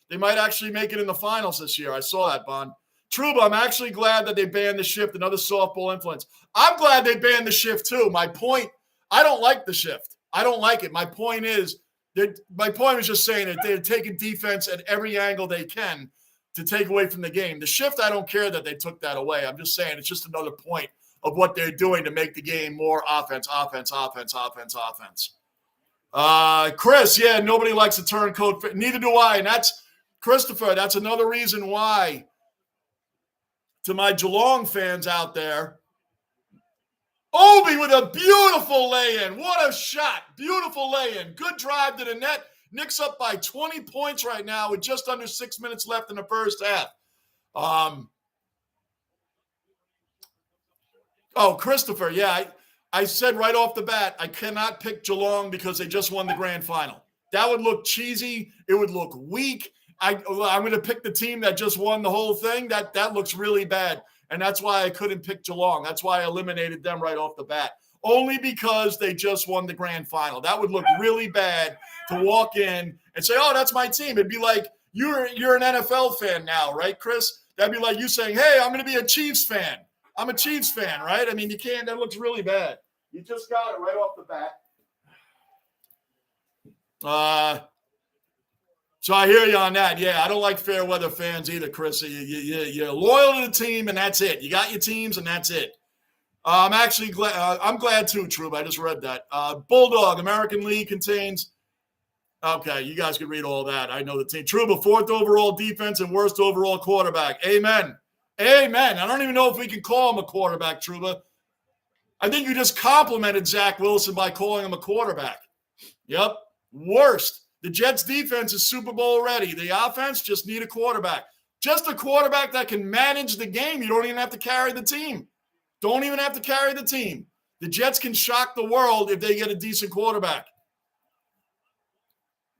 They might actually make it in the finals this year. I saw that, Bond. Trouba, I'm actually glad that they banned the shift, another softball influence. I'm glad they banned the shift too. My point, I don't like the shift. I don't like it. My point was just saying that they're taking defense at every angle they can to take away from the game. The shift, I don't care that they took that away. I'm just saying it's just another point of what they're doing to make the game more offense. Chris, yeah, nobody likes a turncoat. Neither do I. And that's, Christopher, that's another reason why, to my Geelong fans out there, Obi with a beautiful lay-in. What a shot. Beautiful lay-in. Good drive to the net. Knicks up by 20 points right now with just under 6 minutes left in the first half. Christopher, yeah, I said right off the bat, I cannot pick Geelong because they just won the grand final. That would look cheesy. It would look weak. I'm going to pick the team that just won the whole thing. That looks really bad. And that's why I couldn't pick Geelong. That's why I eliminated them right off the bat. Only because they just won the grand final. That would look really bad to walk in and say, oh, that's my team. It'd be like you're an NFL fan now, right, Chris? That'd be like you saying, hey, I'm going to be a Chiefs fan. I'm a Chiefs fan, right? I mean, you can't. That looks really bad. You just got it right off the bat. So I hear you on that. Yeah, I don't like fair weather fans either, Chris. You're loyal to the team, and that's it. You got your teams, and that's it. I'm actually glad. I'm glad too, Trube. I just read that. Bulldog, American League contains. Okay, you guys can read all that. I know the team. Truba, 4th overall defense and worst overall quarterback. Amen. Amen. I don't even know if we can call him a quarterback, Truba. I think you just complimented Zach Wilson by calling him a quarterback. Yep. Worst. The Jets' defense is Super Bowl ready. The offense just need a quarterback. Just a quarterback that can manage the game. You don't even have to carry the team. Don't even have to carry the team. The Jets can shock the world if they get a decent quarterback.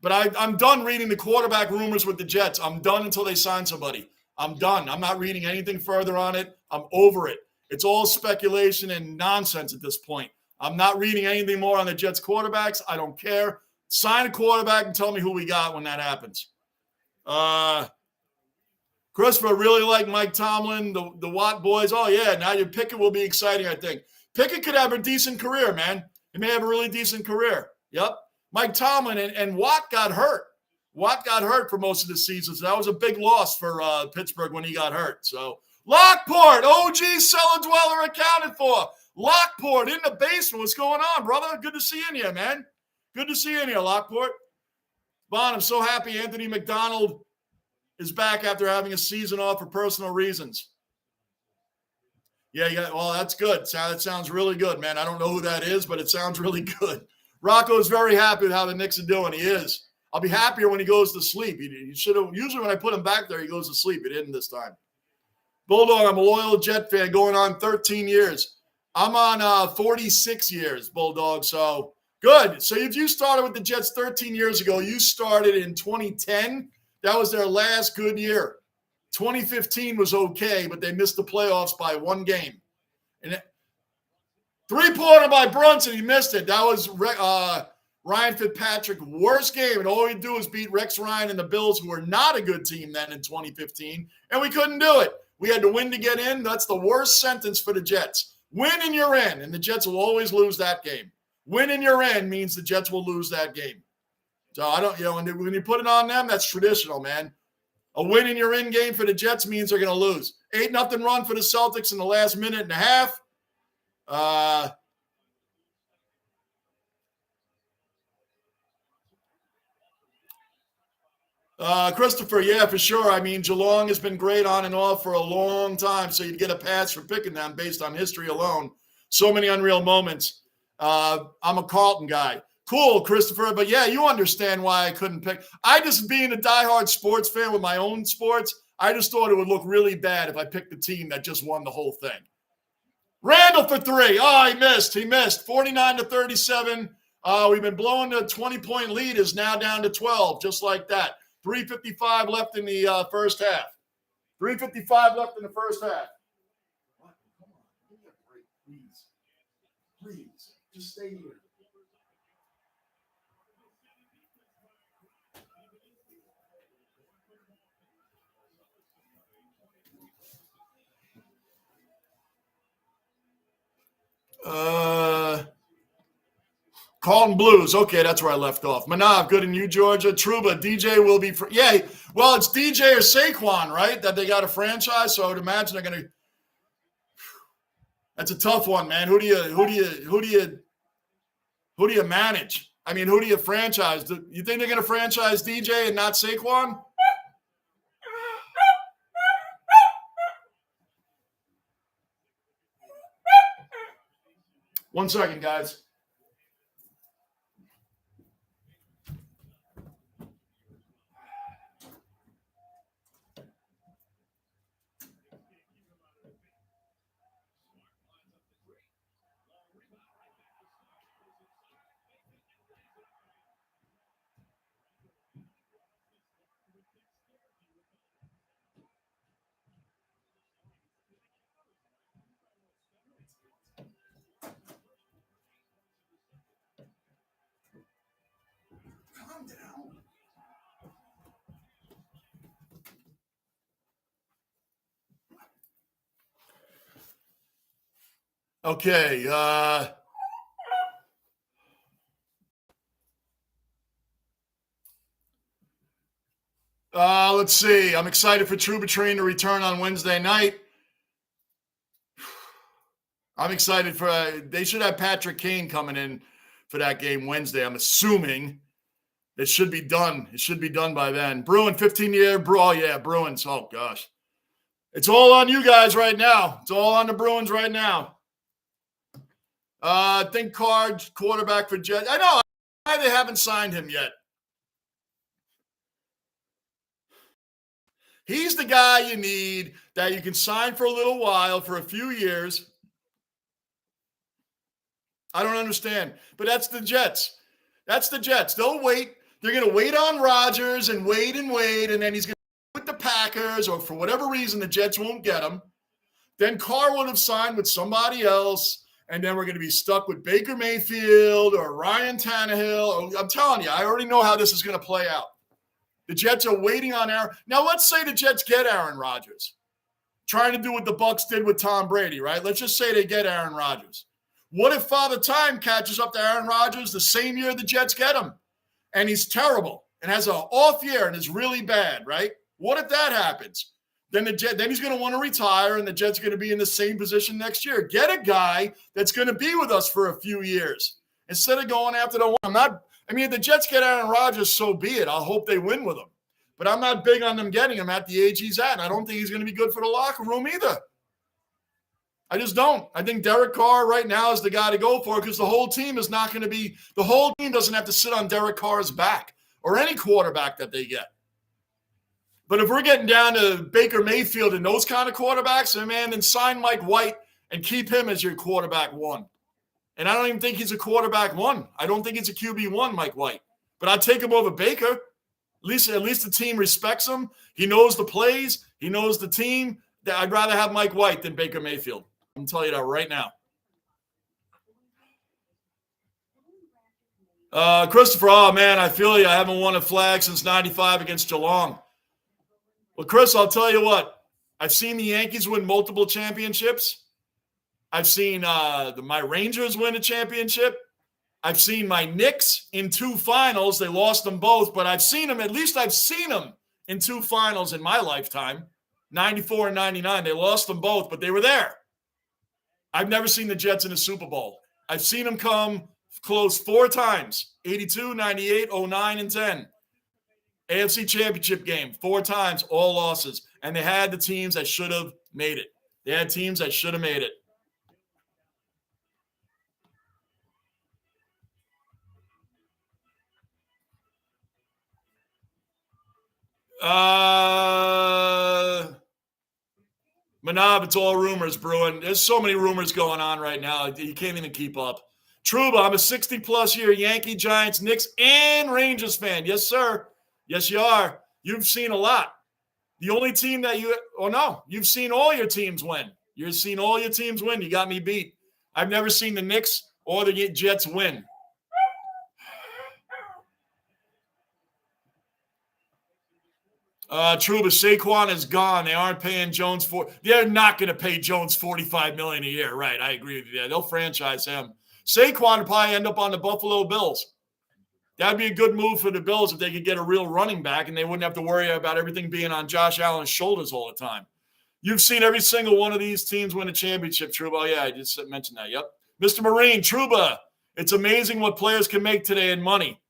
But I'm done reading the quarterback rumors with the Jets. I'm done until they sign somebody. I'm done. I'm not reading anything further on it. I'm over it. It's all speculation and nonsense at this point. I'm not reading anything more on the Jets quarterbacks. I don't care. Sign a quarterback and tell me who we got when that happens. Christopher, really like Mike Tomlin, the Watt boys. Oh, yeah, now your Pickett will be exciting, I think. Pickett could have a decent career, man. He may have a really decent career. Yep. Mike Tomlin and Watt got hurt. Watt got hurt for most of the season, so that was a big loss for Pittsburgh when he got hurt. So, Lockport, OG Cellar Dweller accounted for. Lockport in the basement. What's going on, brother? Good to see you in here, man. Good to see you in here, Lockport. Bon, I'm so happy Anthony McDonald is back after having a season off for personal reasons. Yeah, well, that's good. That sounds really good, man. I don't know who that is, but it sounds really good. Rocco's very happy with how the Knicks are doing. He is. I'll be happier when he goes to sleep. He should have. Usually when I put him back there, he goes to sleep. He didn't this time. Bulldog, I'm a loyal Jet fan going on 13 years. I'm on 46 years, Bulldog, so good. So if you started with the Jets 13 years ago, you started in 2010. That was their last good year. 2015 was okay, but they missed the playoffs by one game. And three-pointer by Brunson, he missed it. That was Ryan Fitzpatrick's worst game, and all he'd do is beat Rex Ryan and the Bills, who were not a good team then in 2015, and we couldn't do it. We had to win to get in. That's the worst sentence for the Jets. Win and you're in, and the Jets will always lose that game. Win and you're in means the Jets will lose that game. So I don't, when you put it on them, that's traditional, man. A win and you're in game for the Jets means they're going to lose. 8-0 run for the Celtics in the last minute and a half. Christopher, yeah, for sure. I mean, Geelong has been great on and off for a long time, so you'd get a pass for picking them based on history alone. So many unreal moments. I'm a Carlton guy. Cool, Christopher. But, yeah, you understand why I couldn't pick. I just, being a diehard sports fan with my own sports, I just thought it would look really bad if I picked the team that just won the whole thing. Randall for 3. Oh, he missed. 49-37. We've been blowing the 20-point lead is now down to 12, just like that. 3:55 left in the first half. 3:55 left in the first half. Come on, give me a break, please. Please, just stay here. Carlton Blues. Okay, that's where I left off. Manav, good in you, Georgia. Truba, DJ will be – yeah, well, it's DJ or Saquon, right, that they got a franchise, so I would imagine they're going to – that's a tough one, man. Who do you manage? I mean, who do you franchise? You think they're going to franchise DJ and not Saquon? One second, guys. Calm down. Okay. Let's see. I'm excited for Trouba Train to return on Wednesday night. I'm excited for they should have Patrick Kane coming in for that game Wednesday. I'm assuming it should be done. It should be done by then. Bruin 15-year. Oh, yeah, Bruins. Oh, gosh. It's all on you guys right now. It's all on the Bruins right now. I think Card, quarterback for Jets. I know. Why they haven't signed him yet. He's the guy you need that you can sign for a little while, for a few years. I don't understand. But that's the Jets. That's the Jets. They'll wait. They're going to wait on Rodgers and wait, and then he's going to with the Packers, or for whatever reason, the Jets won't get him. Then Carr would have signed with somebody else, and then we're going to be stuck with Baker Mayfield or Ryan Tannehill. I'm telling you, I already know how this is going to play out. The Jets are waiting on Aaron. Now, let's say the Jets get Aaron Rodgers, trying to do what the Bucs did with Tom Brady, right? Let's just say they get Aaron Rodgers. What if Father Time catches up to Aaron Rodgers the same year the Jets get him, and he's terrible and has an off year and is really bad, right? What if that happens? Then he's going to want to retire, and the Jets are going to be in the same position next year. Get a guy that's going to be with us for a few years instead of going after the one. If the Jets get Aaron Rodgers, so be it. I'll hope they win with him. But I'm not big on them getting him at the age he's at, and I don't think he's going to be good for the locker room either. I just don't. I think Derek Carr right now is the guy to go for, because the whole team is not going to be – the whole team doesn't have to sit on Derek Carr's back or any quarterback that they get. But if we're getting down to Baker Mayfield and those kind of quarterbacks, then sign Mike White and keep him as your quarterback one. And I don't even think he's a quarterback one. I don't think he's a QB1, Mike White. But I'd take him over Baker. At least the team respects him. He knows the plays. He knows the team. I'd rather have Mike White than Baker Mayfield. I'm telling you that right now. Christopher, oh, man, I feel you. I haven't won a flag since 95 against Geelong. Well, Chris, I'll tell you what. I've seen the Yankees win multiple championships. I've seen my Rangers win a championship. I've seen my Knicks in 2 finals. They lost them both, but I've seen them. At least I've seen them in 2 finals in my lifetime, 94 and 99. They lost them both, but they were there. I've never seen the Jets in a Super Bowl. I've seen them come close 4 times, 82, 98, 09, and 10. AFC Championship game, 4 times, all losses. And they had the teams that should have made it. They had teams that should have made it. Manab, it's all rumors, Bruin. There's so many rumors going on right now. You can't even keep up. Trouba, I'm a 60-plus year Yankee, Giants, Knicks, and Rangers fan. Yes, sir. Yes, you are. You've seen a lot. The only team that you've seen all your teams win. You've seen all your teams win. You got me beat. I've never seen the Knicks or the Jets win. Trouba, Saquon is gone. They aren't paying Jones they're not going to pay Jones $45 million a year. Right. I agree with you there. They'll franchise him. Saquon will probably end up on the Buffalo Bills. That'd be a good move for the Bills if they could get a real running back and they wouldn't have to worry about everything being on Josh Allen's shoulders all the time. You've seen every single one of these teams win a championship, Trouba. Oh, yeah, I just mentioned that. Yep. Mr. Marine, Trouba, It's amazing what players can make today in money.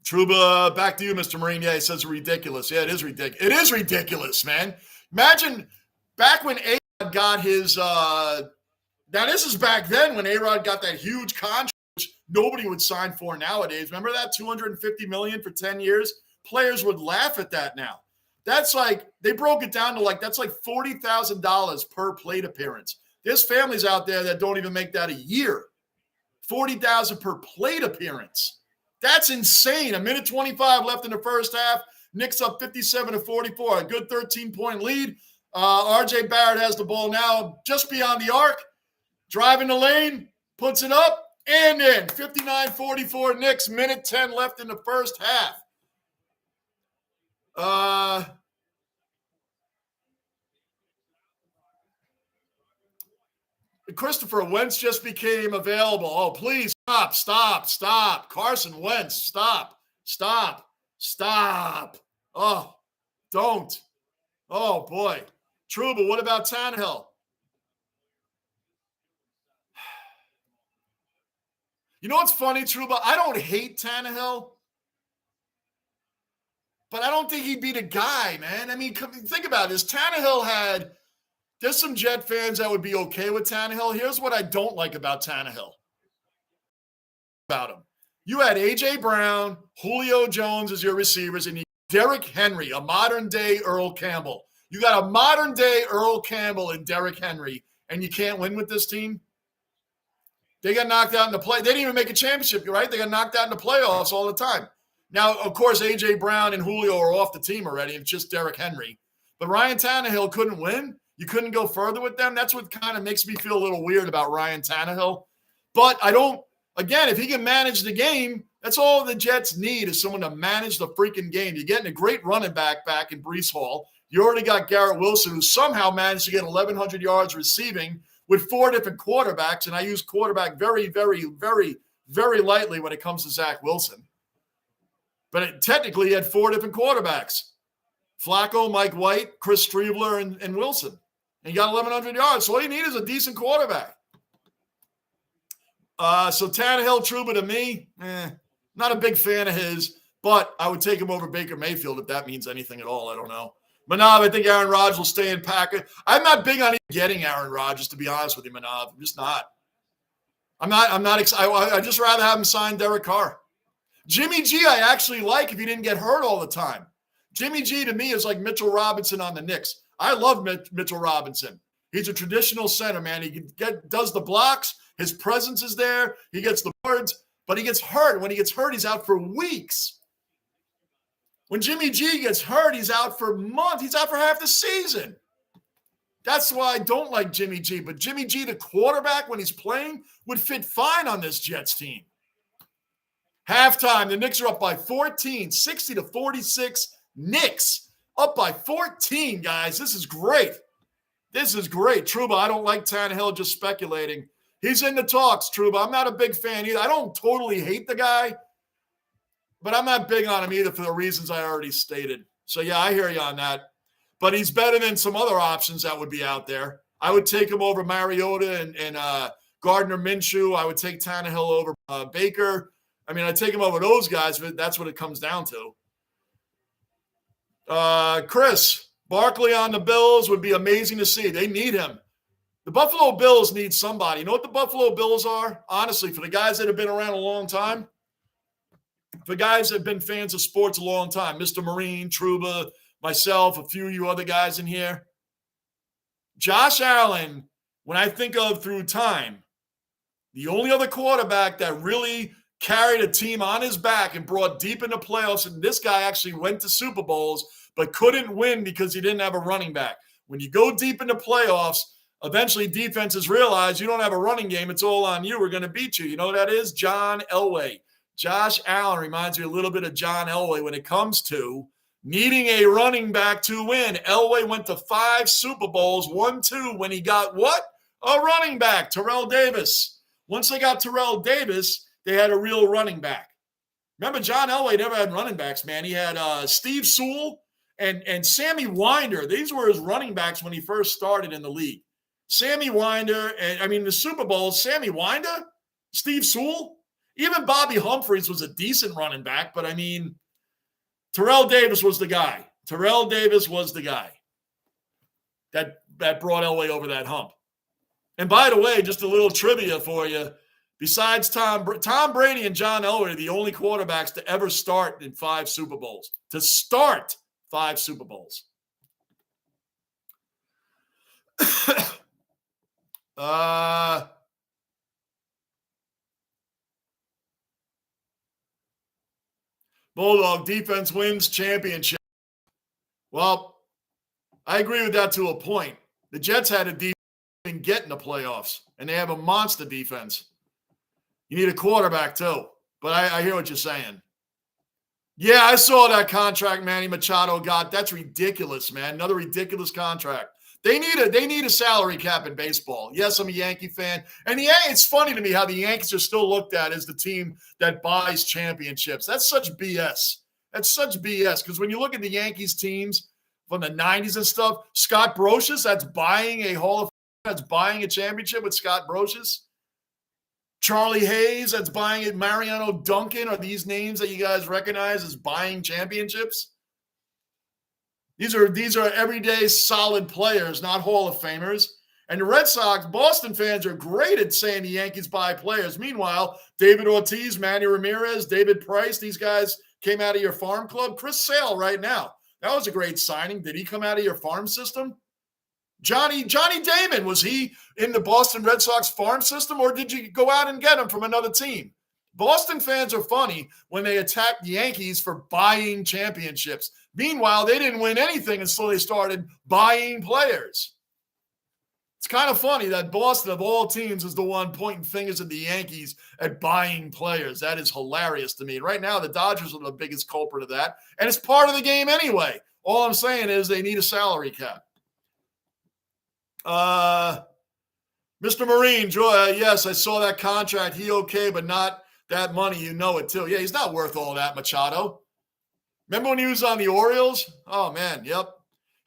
Trouba, back to you, Mr. Marine. Yeah, he says ridiculous. Yeah, it is ridiculous. It is ridiculous, man. Imagine back when A-Rod got his now this is back then when A-Rod got that huge contract, which nobody would sign for nowadays. Remember that $250 million for 10 years? Players would laugh at that now. That's like, they broke it down to like, that's like $40,000 per plate appearance. There's families out there that don't even make that a year. $40,000 per plate appearance. That's insane. A minute 25 left in the first half. Knicks up 57-44. A good 13-point lead. RJ Barrett has the ball now just beyond the arc. Driving the lane. Puts it up and in. 59-44 Knicks. Minute 10 left in the first half. Christopher Wentz just became available. Oh, please stop. Carson Wentz, stop. Oh, don't. Oh, boy. Trouba, what about Tannehill? You know what's funny, Trouba? I don't hate Tannehill, but I don't think he'd be the guy, man. I mean, think about this. There's some Jet fans that would be okay with Tannehill. Here's what I don't like about Tannehill. You had A.J. Brown, Julio Jones as your receivers, and Derrick Henry, a modern-day Earl Campbell. You got a modern-day Earl Campbell and Derrick Henry, and you can't win with this team? They got knocked out in the play. They didn't even make a championship, right? They got knocked out in the playoffs all the time. Now, of course, A.J. Brown and Julio are off the team already. It's just Derrick Henry. But Ryan Tannehill couldn't win. You couldn't go further with them. That's what kind of makes me feel a little weird about Ryan Tannehill. But again, if he can manage the game, that's all the Jets need is someone to manage the freaking game. You're getting a great running back in Breece Hall. You already got Garrett Wilson, who somehow managed to get 1,100 yards receiving with 4 different quarterbacks. And I use quarterback very, very, very, very lightly when it comes to Zach Wilson. But technically, he had 4 different quarterbacks. Flacco, Mike White, Chris Streveler, and Wilson. And he got 1,100 yards. So all you need is a decent quarterback. So Tannehill, Trouba to me, not a big fan of his, but I would take him over Baker Mayfield if that means anything at all. I don't know. Manav, I think Aaron Rodgers will stay in Packers. I'm not big on getting Aaron Rodgers, to be honest with you, Manav. I'm just not. I'm not excited. I'd just rather have him sign Derek Carr. Jimmy G, I actually like if he didn't get hurt all the time. Jimmy G to me is like Mitchell Robinson on the Knicks. I love Mitchell Robinson. He's a traditional center, man. He does the blocks. His presence is there. He gets the boards, but he gets hurt. When he gets hurt, he's out for weeks. When Jimmy G gets hurt, he's out for months. He's out for half the season. That's why I don't like Jimmy G. But Jimmy G, the quarterback, when he's playing, would fit fine on this Jets team. Halftime, the Knicks are up by 14, 60-46. Knicks up by 14, guys. This is great. Trouba, I don't like Tannehill, just speculating. He's in the talks, Trouba. I'm not a big fan either. I don't totally hate the guy, but I'm not big on him either for the reasons I already stated. So, yeah, I hear you on that. But he's better than some other options that would be out there. I would take him over Mariota and Gardner Minshew. I would take Tannehill over Baker. I mean, I'd take him over those guys, but that's what it comes down to. Chris, Barkley on the Bills would be amazing to see. They need him. The Buffalo Bills need somebody. You know what the Buffalo Bills are? Honestly, for the guys that have been around a long time, for guys that have been fans of sports a long time, Mr. Marine, Trouba, myself, a few of you other guys in here. Josh Allen, when I think of through time, the only other quarterback that really carried a team on his back and brought deep into playoffs, and this guy actually went to Super Bowls but couldn't win because he didn't have a running back. When you go deep into playoffs, eventually defenses realize you don't have a running game. It's all on you. We're going to beat you. You know what that is? John Elway. Josh Allen reminds me a little bit of John Elway when it comes to needing a running back to win. Elway went to 5 Super Bowls, 1-2 when he got what? A running back, Terrell Davis. Once they got Terrell Davis, they had a real running back. Remember, John Elway never had running backs, man. He had Steve Sewell and Sammy Winder. These were his running backs when he first started in the league. Sammy Winder, and I mean, the Super Bowl, Sammy Winder, Steve Sewell, even Bobby Humphries was a decent running back, but I mean, Terrell Davis was the guy. Terrell Davis was the guy that brought Elway over that hump. And by the way, just a little trivia for you. Besides Tom Brady and John Elway are the only quarterbacks to ever start in 5 Super Bowls. To start 5 Super Bowls. Bulldog defense wins championship. Well, I agree with that to a point. The Jets had a defense and get in the playoffs, and they have a monster defense. You need a quarterback too, but I hear what you're saying. Yeah, I saw that contract Manny Machado got. That's ridiculous, man. Another ridiculous contract. They need a salary cap in baseball. Yes, I'm a Yankee fan. And it's funny to me how the Yankees are still looked at as the team that buys championships. That's such BS. That's such BS. Because when you look at the Yankees teams from the 90s and stuff, Scott Brosius, that's buying a Hall of Fame, that's buying a championship with Scott Brosius. Charlie Hayes, that's buying it. Mariano Duncan, are these names that you guys recognize as buying championships? These are everyday solid players, not Hall of Famers. And the Red Sox, Boston fans are great at saying the Yankees buy players. Meanwhile, David Ortiz, Manny Ramirez, David Price, these guys came out of your farm club. Chris Sale right now. That was a great signing. Did he come out of your farm system? Johnny Damon, was he in the Boston Red Sox farm system, or did you go out and get him from another team? Boston fans are funny when they attack the Yankees for buying championships. Meanwhile, they didn't win anything until they started buying players. It's kind of funny that Boston, of all teams, is the one pointing fingers at the Yankees at buying players. That is hilarious to me. Right now, the Dodgers are the biggest culprit of that, and it's part of the game anyway. All I'm saying is they need a salary cap. Mr. Marine, yes, I saw that contract. He okay, but not that money. You know it too. Yeah, he's not worth all that, Machado. Remember when he was on the Orioles? Oh, man, yep.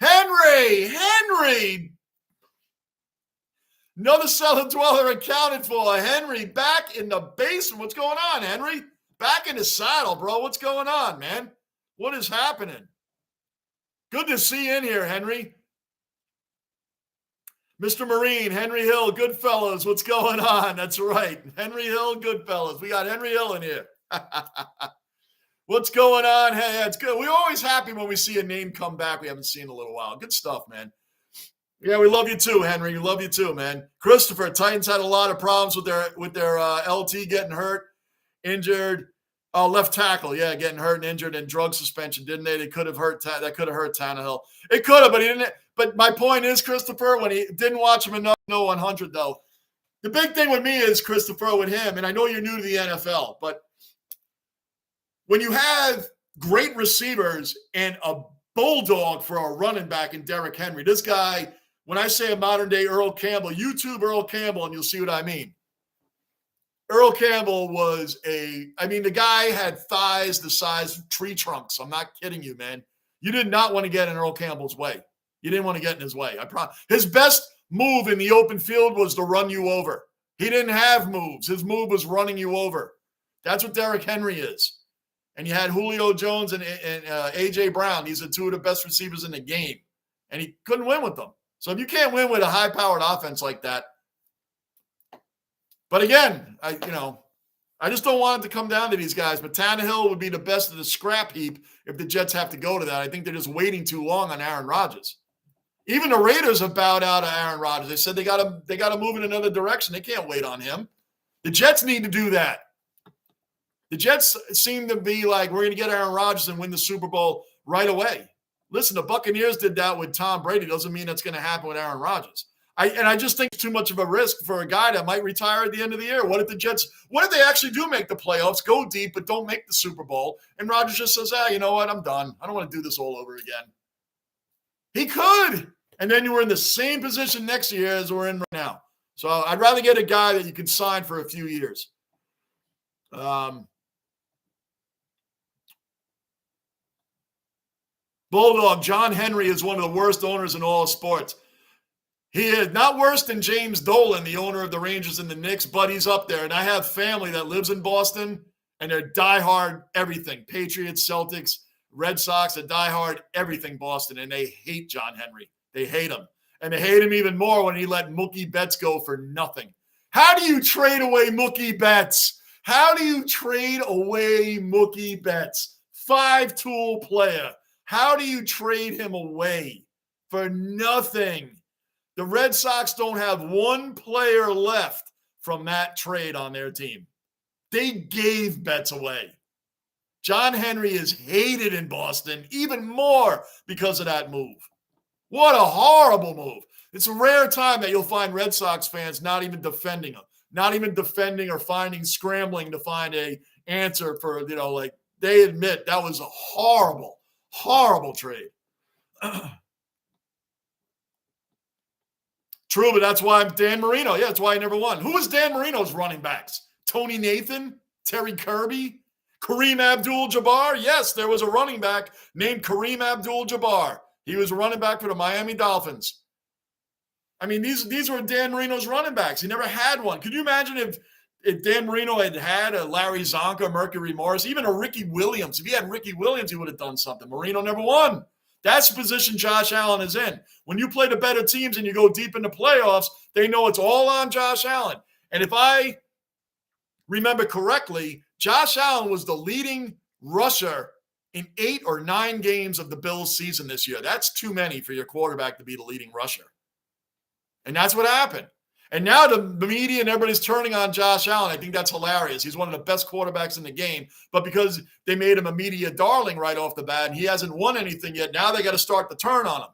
Henry! Another Cellar Dweller accounted for. Henry back in the basement. What's going on, Henry? Back in the saddle, bro. What's going on, man? What is happening? Good to see you in here, Henry. Mr. Marine, Henry Hill, Goodfellas, what's going on? That's right. Henry Hill, Goodfellas. We got Henry Hill in here. What's going on? Hey, it's good. We're always happy when we see a name come back we haven't seen in a little while. Good stuff, man. Yeah, we love you too, Henry. We love you too, man. Christopher, Titans had a lot of problems with their LT getting hurt, injured. Left tackle, yeah, getting hurt and injured and drug suspension, didn't they? That could have hurt Tannehill. It could have, but he didn't. But my point is, Christopher, when he didn't watch him enough, no 100 though. The big thing with me is, Christopher, with him, and I know you're new to the NFL, but when you have great receivers and a bulldog for a running back in Derrick Henry, this guy, when I say a modern day Earl Campbell, YouTube Earl Campbell, and you'll see what I mean. Earl Campbell was the guy had thighs the size of tree trunks. I'm not kidding you, man. You did not want to get in Earl Campbell's way. You didn't want to get in his way. I promise. His best move in the open field was to run you over. He didn't have moves. His move was running you over. That's what Derrick Henry is. And you had Julio Jones and A.J. Brown. These are two of the best receivers in the game. And he couldn't win with them. So if you can't win with a high-powered offense like that, but again, I just don't want it to come down to these guys. But Tannehill would be the best of the scrap heap if the Jets have to go to that. I think they're just waiting too long on Aaron Rodgers. Even the Raiders have bowed out of Aaron Rodgers. They said they got to move in another direction. They can't wait on him. The Jets need to do that. The Jets seem to be like, we're going to get Aaron Rodgers and win the Super Bowl right away. Listen, the Buccaneers did that with Tom Brady. Doesn't mean that's going to happen with Aaron Rodgers. I just think it's too much of a risk for a guy that might retire at the end of the year. What if they actually do make the playoffs, go deep, but don't make the Super Bowl? And Rodgers just says, you know what? I'm done. I don't want to do this all over again. He could. And then you were in the same position next year as we're in right now. So I'd rather get a guy that you can sign for a few years. Bulldog, John Henry is one of the worst owners in all of sports. He is not worse than James Dolan, the owner of the Rangers and the Knicks, but he's up there. And I have family that lives in Boston, and they're diehard everything. Patriots, Celtics, Red Sox, a diehard everything Boston, and they hate John Henry. They hate him. And they hate him even more when he let Mookie Betts go for nothing. How do you trade away Mookie Betts? How do you trade away Mookie Betts? 5-tool player. How do you trade him away for nothing? The Red Sox don't have one player left from that trade on their team. They gave Betts away. John Henry is hated in Boston even more because of that move. What a horrible move. It's a rare time that you'll find Red Sox fans not even defending him, not even defending or scrambling to find a answer for, like they admit that was a horrible, horrible trade. True, but that's why I'm Dan Marino. Yeah, that's why I never won. Who was Dan Marino's running backs? Tony Nathan? Terry Kirby? Kareem Abdul-Jabbar? Yes, there was a running back named Kareem Abdul-Jabbar. He was a running back for the Miami Dolphins. I mean, these were Dan Marino's running backs. He never had one. Could you imagine if Dan Marino had a Larry Zonka, Mercury Morris, even a Ricky Williams? If he had Ricky Williams, he would have done something. Marino never won. That's the position Josh Allen is in. When you play the better teams and you go deep in the playoffs, they know it's all on Josh Allen. And if I remember correctly, Josh Allen was the leading rusher in 8 or 9 games of the Bills season this year. That's too many for your quarterback to be the leading rusher. And that's what happened. And now the media and everybody's turning on Josh Allen. I think that's hilarious. He's one of the best quarterbacks in the game. But because they made him a media darling right off the bat, and he hasn't won anything yet, now they got to start the turn on him.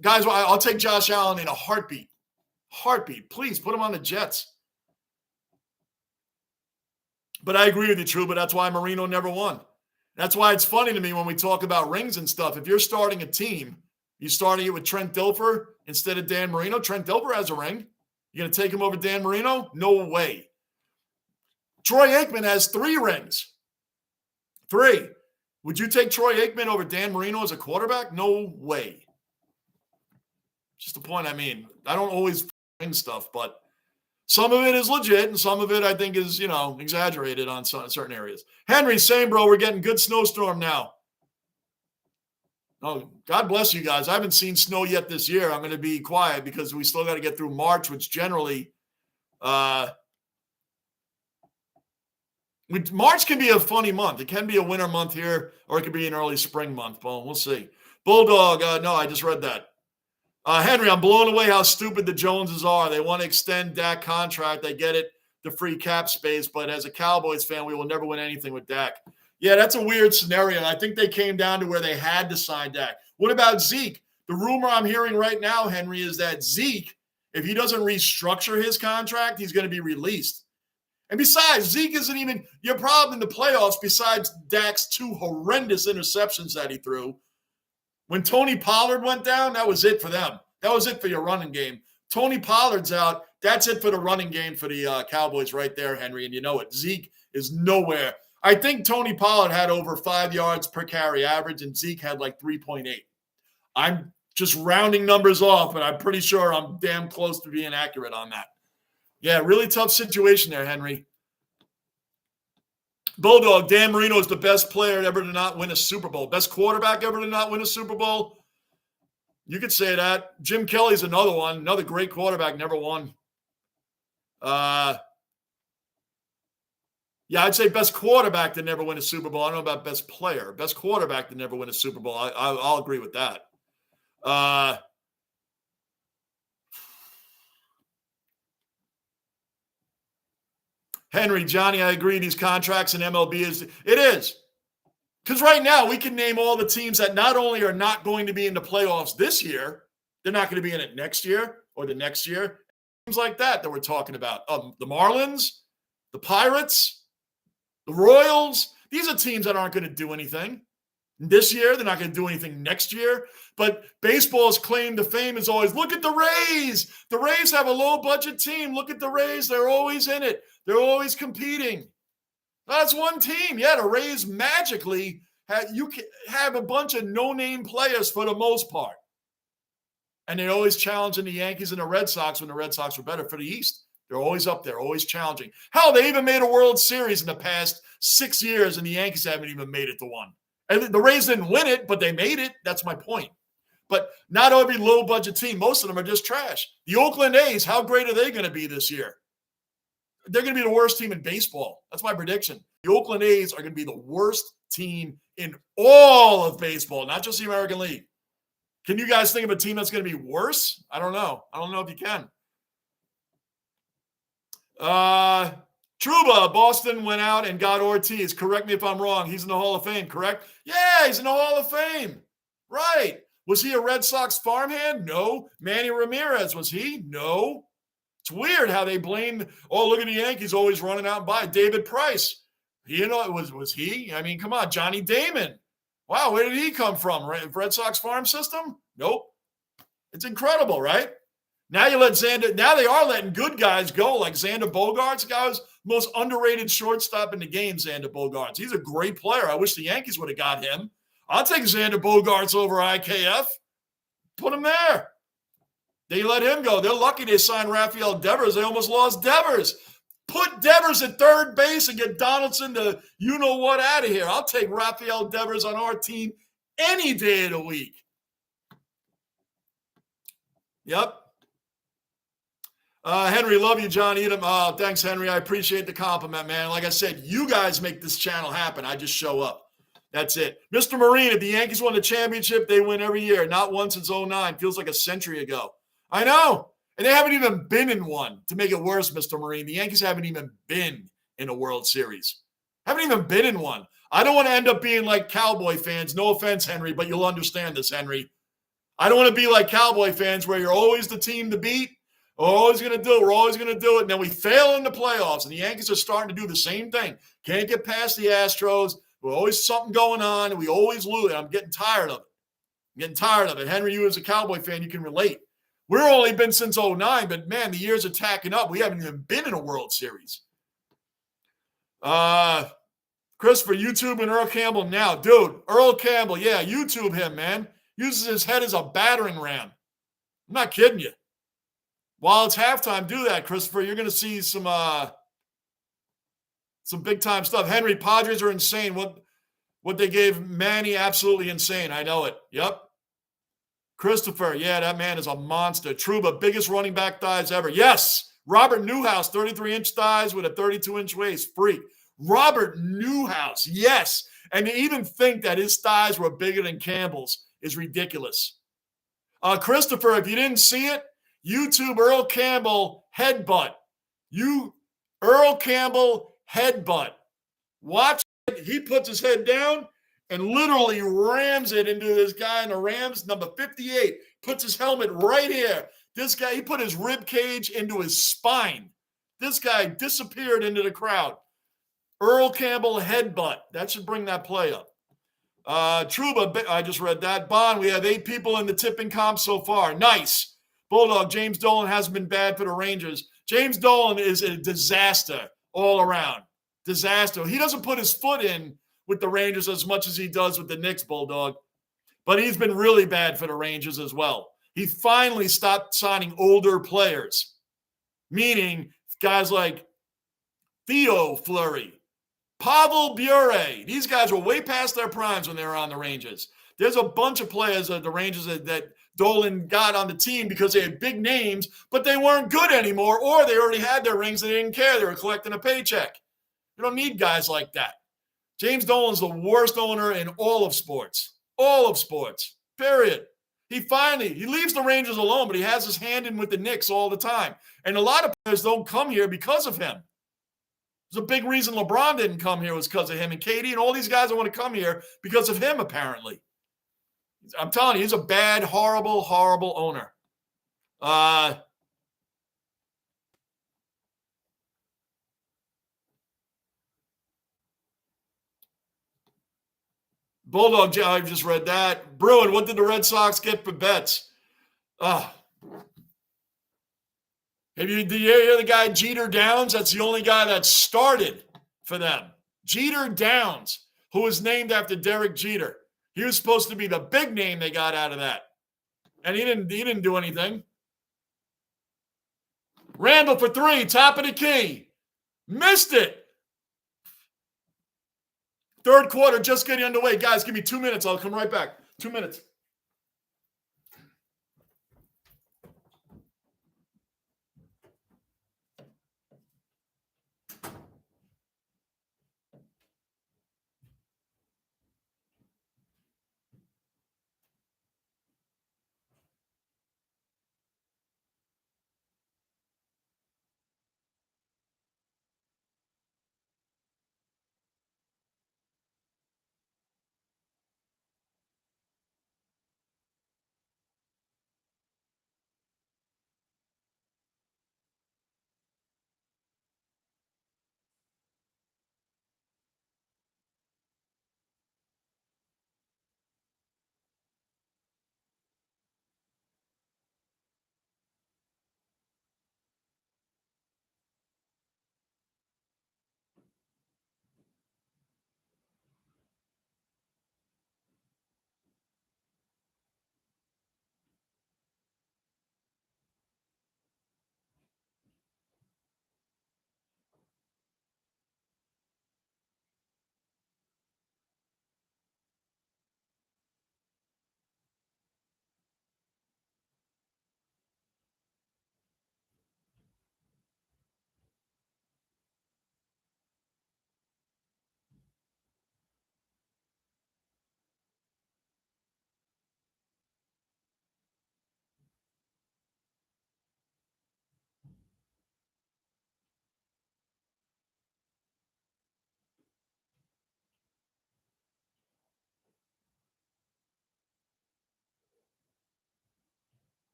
Guys, I'll take Josh Allen in a heartbeat. Heartbeat. Please put him on the Jets. But I agree with you, True, but that's why Marino never won. That's why it's funny to me when we talk about rings and stuff. If you're starting a team, you're starting it with Trent Dilfer instead of Dan Marino. Trent Dilfer has a ring. You're going to take him over Dan Marino? No way. Troy Aikman has 3 rings. 3. Would you take Troy Aikman over Dan Marino as a quarterback? No way. Just the point I mean. I don't always ring stuff, but some of it is legit, and some of it I think is, exaggerated on certain areas. Henry, same, bro. We're getting good snowstorm now. Oh, God bless you guys. I haven't seen snow yet this year. I'm going to be quiet because we still got to get through March, which generally March can be a funny month. It can be a winter month here, or it could be an early spring month. Well, we'll see. Bulldog, no, I just read that. Henry, I'm blown away how stupid the Joneses are. They want to extend Dak contract. They get it, the free cap space, but as a Cowboys fan, we will never win anything with Dak. Yeah, that's a weird scenario. I think they came down to where they had to sign Dak. What about Zeke? The rumor I'm hearing right now, Henry, is that Zeke, if he doesn't restructure his contract, he's going to be released. And besides, Zeke isn't even your problem in the playoffs besides Dak's 2 horrendous interceptions that he threw. When Tony Pollard went down, that was it for them. That was it for your running game. Tony Pollard's out. That's it for the running game for the Cowboys right there, Henry. And you know it. Zeke is nowhere. I think Tony Pollard had over 5 yards per carry average, and Zeke had like 3.8. I'm just rounding numbers off, but I'm pretty sure I'm damn close to being accurate on that. Yeah, really tough situation there, Henry. Bulldog, Dan Marino is the best player ever to not win a Super Bowl. Best quarterback ever to not win a Super Bowl. You could say that. Jim Kelly's another one. Another great quarterback, never won. Yeah, I'd say best quarterback to never win a Super Bowl. I don't know about best player. Best quarterback to never win a Super Bowl. I'll agree with that. Henry, Johnny, I agree. These contracts in MLB it is. Because right now we can name all the teams that not only are not going to be in the playoffs this year, they're not going to be in it next year or the next year. Teams like that we're talking about. The Marlins, the Pirates, the Royals. These are teams that aren't going to do anything this year. They're not going to do anything next year. But baseball's claim to fame is always, look at the Rays. The Rays have a low-budget team. Look at the Rays. They're always in it. They're always competing. That's one team. Yeah, the Rays magically have a bunch of no-name players for the most part. And they're always challenging the Yankees and the Red Sox when the Red Sox were better for the East. They're always up there, always challenging. Hell, they even made a World Series in the past 6 years, and the Yankees haven't even made it to one. And the Rays didn't win it, but they made it. That's my point. But not every low-budget team, most of them are just trash. The Oakland A's, how great are they going to be this year? They're going to be the worst team in baseball. That's my prediction. The Oakland A's are going to be the worst team in all of baseball, not just the American League. Can you guys think of a team that's going to be worse? I don't know. I don't know if you can. Trouba, Boston went out and got Ortiz. Correct me if I'm wrong. He's in the Hall of Fame, correct? Yeah, he's in the Hall of Fame. Right. Was he a Red Sox farmhand? No. Manny Ramirez, was he? No. It's weird how they blame, oh, look at the Yankees always running out and by. David Price. You know, was he? I mean, come on. Johnny Damon. Wow, where did he come from? Red Sox farm system? Nope. It's incredible, right? Now you let Xander, now they are letting good guys go, like Xander Bogaerts. Guy's most underrated shortstop in the game, Xander Bogaerts. He's a great player. I wish the Yankees would have got him. I'll take Xander Bogaerts over IKF. Put him there. They let him go. They're lucky they signed Rafael Devers. They almost lost Devers. Put Devers at third base and get Donaldson to you-know-what out of here. I'll take Rafael Devers on our team any day of the week. Yep. Henry, love you, John Edom. Thanks, Henry. I appreciate the compliment, man. Like I said, you guys make this channel happen. I just show up. That's it. Mr. Marine, if the Yankees won the championship, they win every year. Not once since 09. Feels like a century ago. I know. And they haven't even been in one. To make it worse, Mr. Marine, the Yankees haven't even been in a World Series. Haven't even been in one. I don't want to end up being like Cowboy fans. No offense, Henry, but you'll understand this, Henry. I don't want to be like Cowboy fans where you're always the team to beat. We're always going to do it. We're always going to do it. And then we fail in the playoffs. And the Yankees are starting to do the same thing. Can't get past the Astros. We're always something going on. And we always lose. I'm getting tired of it. I'm getting tired of it. Henry, you as a Cowboy fan, you can relate. We're only been since 09, but man, the years are tacking up. We haven't even been in a World Series. Christopher, YouTube and Earl Campbell now. Dude, Earl Campbell, yeah, YouTube him, man. Uses his head as a battering ram. I'm not kidding you. While it's halftime, do that, Christopher. You're going to see some big-time stuff. Henry, Padres are insane. What they gave Manny, absolutely insane. I know it. Yep. Christopher, yeah, that man is a monster. Trouba, biggest running back thighs ever. Yes. Robert Newhouse, 33-inch thighs with a 32-inch waist. Freak. Robert Newhouse, yes. And to even think that his thighs were bigger than Campbell's is ridiculous. Christopher, if you didn't see it, YouTube Earl Campbell headbutt. Earl Campbell headbutt. Watch it. He puts his head down and literally rams it into this guy in the Rams, number 58. Puts his helmet right here. This guy, he put his rib cage into his spine. This guy disappeared into the crowd. Earl Campbell headbutt. That should bring that play up. Trouba, I just read that. Bond, we have 8 people in the tipping comp so far. Nice. Bulldog, James Dolan hasn't been bad for the Rangers. James Dolan is a disaster all around. Disaster. He doesn't put his foot in with the Rangers as much as he does with the Knicks, Bulldog. But he's been really bad for the Rangers as well. He finally stopped signing older players, meaning guys like Theo Fleury, Pavel Bure. These guys were way past their primes when they were on the Rangers. There's a bunch of players at the Rangers that Dolan got on the team because they had big names, but they weren't good anymore, or they already had their rings and they didn't care. They were collecting a paycheck. You don't need guys like that. James Dolan's the worst owner in all of sports. All of sports. Period. He leaves the Rangers alone, but he has his hand in with the Knicks all the time. And a lot of players don't come here because of him. There's a big reason LeBron didn't come here was because of him. And KD and all these guys that want to come here because of him, apparently. I'm telling you, he's a bad, horrible, horrible owner. Bulldog, I just read that. Bruin, what did the Red Sox get for bets? Did you hear the guy Jeter Downs? That's the only guy that started for them. Jeter Downs, who was named after Derek Jeter. He was supposed to be the big name they got out of that. And he didn't do anything. Randall for 3, top of the key. Missed it. Third quarter just getting underway. Guys, give me 2 minutes. I'll come right back. 2 minutes.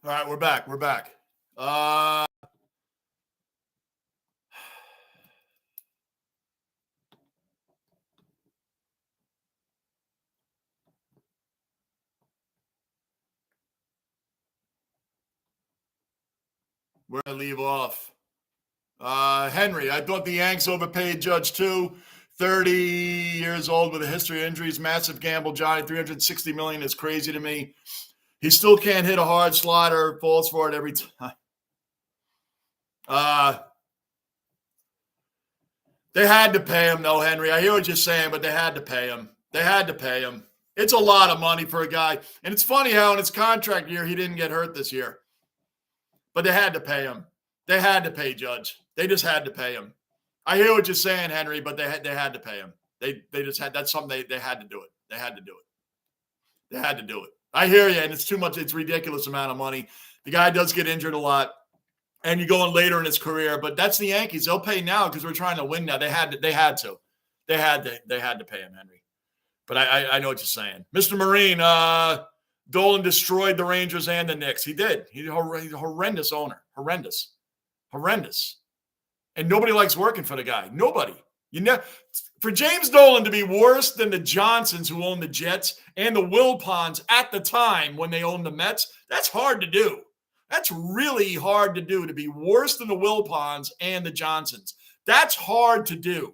All right, we're back. We're back. Where I leave off. Henry, I thought the Yanks overpaid Judge too. 30 years old with a history of injuries, massive gamble. Johnny, $360 million is crazy to me. He still can't hit a hard slider, falls for it every time. They had to pay him, though, Henry. I hear what you're saying, but they had to pay him. They had to pay him. It's a lot of money for a guy. And it's funny how in his contract year, he didn't get hurt this year. But they had to pay him. They had to pay Judge. They just had to pay him. I hear what you're saying, Henry, but they had to pay him. They just had – that's something they had to do it. They had to do it. They had to do it. I hear you, and it's too much. It's a ridiculous amount of money. The guy does get injured a lot, and you're going later in his career. But that's the Yankees. They'll pay now because we're trying to win now. They had to pay him, Henry. But I know what you're saying. Mr. Marine, Dolan destroyed the Rangers and the Knicks. He did. He's a horrendous owner. Horrendous. And nobody likes working for the guy. Nobody. For James Dolan to be worse than the Johnsons who owned the Jets and the Wilpons at the time when they owned the Mets, that's hard to do. That's really hard to do, to be worse than the Wilpons and the Johnsons. That's hard to do.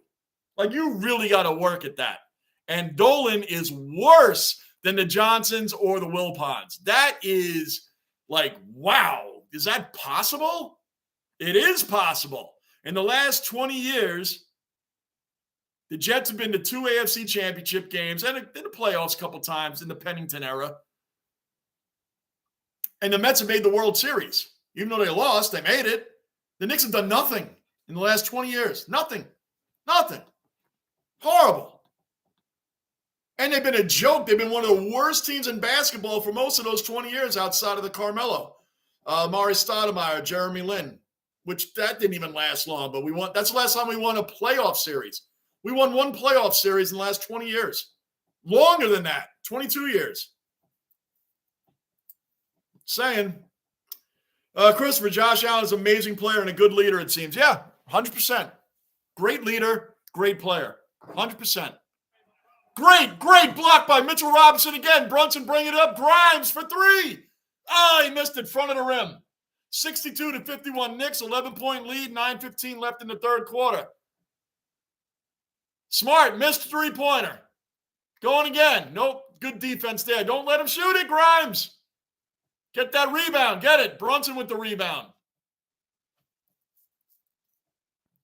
Like, you really got to work at that. And Dolan is worse than the Johnsons or the Wilpons. That is like, wow. Is that possible? It is possible. In the last 20 years, the Jets have been to 2 AFC championship games and in the playoffs a couple times in the Pennington era. And the Mets have made the World Series. Even though they lost, they made it. The Knicks have done nothing in the last 20 years. Nothing. Horrible. And they've been a joke. They've been one of the worst teams in basketball for most of those 20 years outside of the Carmelo. Mari Stoudemire, Jeremy Lin, which that didn't even last long, but we won. That's the last time we won a playoff series. We won one playoff series in the last 20 years. Longer than that, 22 years. Saying. Christopher, Josh Allen is an amazing player and a good leader, it seems. Yeah, 100%. Great leader, great player. 100%. Great block by Mitchell Robinson again. Brunson bringing it up. Grimes for 3. Oh, he missed it, front of the rim. 62-51 Knicks, 11-point lead, 9:15 left in the third quarter. Smart, missed three-pointer. Going again. Nope, good defense there. Don't let him shoot it, Grimes. Get that rebound. Get it. Brunson with the rebound.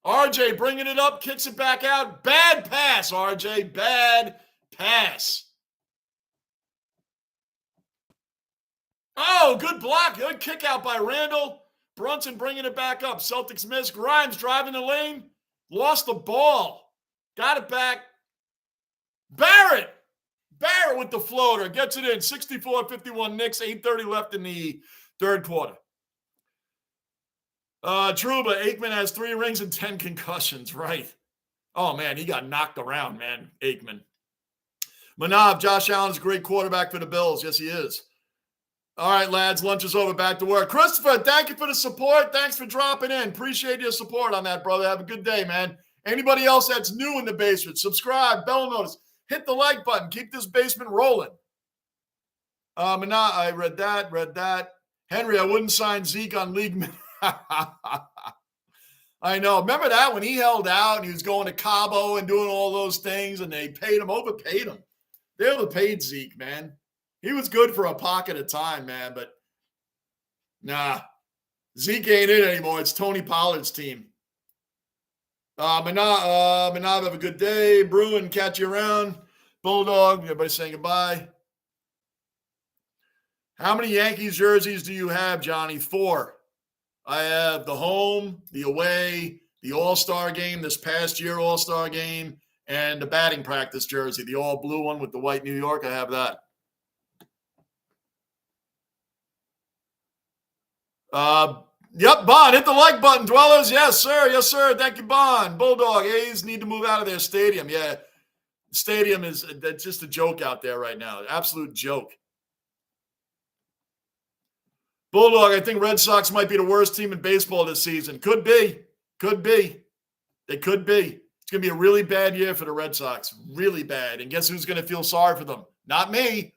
RJ bringing it up, kicks it back out. Bad pass, RJ. Bad pass. Oh, good block. Good kick out by Randall. Brunson bringing it back up. Celtics miss. Grimes driving the lane. Lost the ball. Got it back. Barrett with the floater. Gets it in. 64-51 Knicks. 8:30 left in the third quarter. Truba, Aikman has 3 rings and 10 concussions. Right. Oh, man, he got knocked around, man, Aikman. Manav, Josh Allen is a great quarterback for the Bills. Yes, he is. All right, lads, lunch is over. Back to work. Christopher, thank you for the support. Thanks for dropping in. Appreciate your support on that, brother. Have a good day, man. Anybody else that's new in the basement, subscribe, bell notice, hit the like button. Keep this basement rolling. I read that. Henry, I wouldn't sign Zeke on league minutes. I know. Remember that when he held out and he was going to Cabo and doing all those things and they overpaid him. They overpaid Zeke, man. He was good for a pocket of time, man, but nah. Zeke ain't it anymore. It's Tony Pollard's team. Manav, have a good day. Bruin, catch you around. Bulldog, everybody saying goodbye. How many Yankees jerseys do you have, Johnny? 4. I have the home, the away, the All-Star game, this past year All-Star game, and the batting practice jersey, the all-blue one with the white New York. I have that. Yep, Bond, hit the like button, Dwellers. Yes, sir. Yes, sir. Thank you, Bond. Bulldog, A's need to move out of their stadium. Yeah, stadium that's just a joke out there right now. Absolute joke. Bulldog, I think Red Sox might be the worst team in baseball this season. Could be. They could be. It's going to be a really bad year for the Red Sox. Really bad. And guess who's going to feel sorry for them? Not me.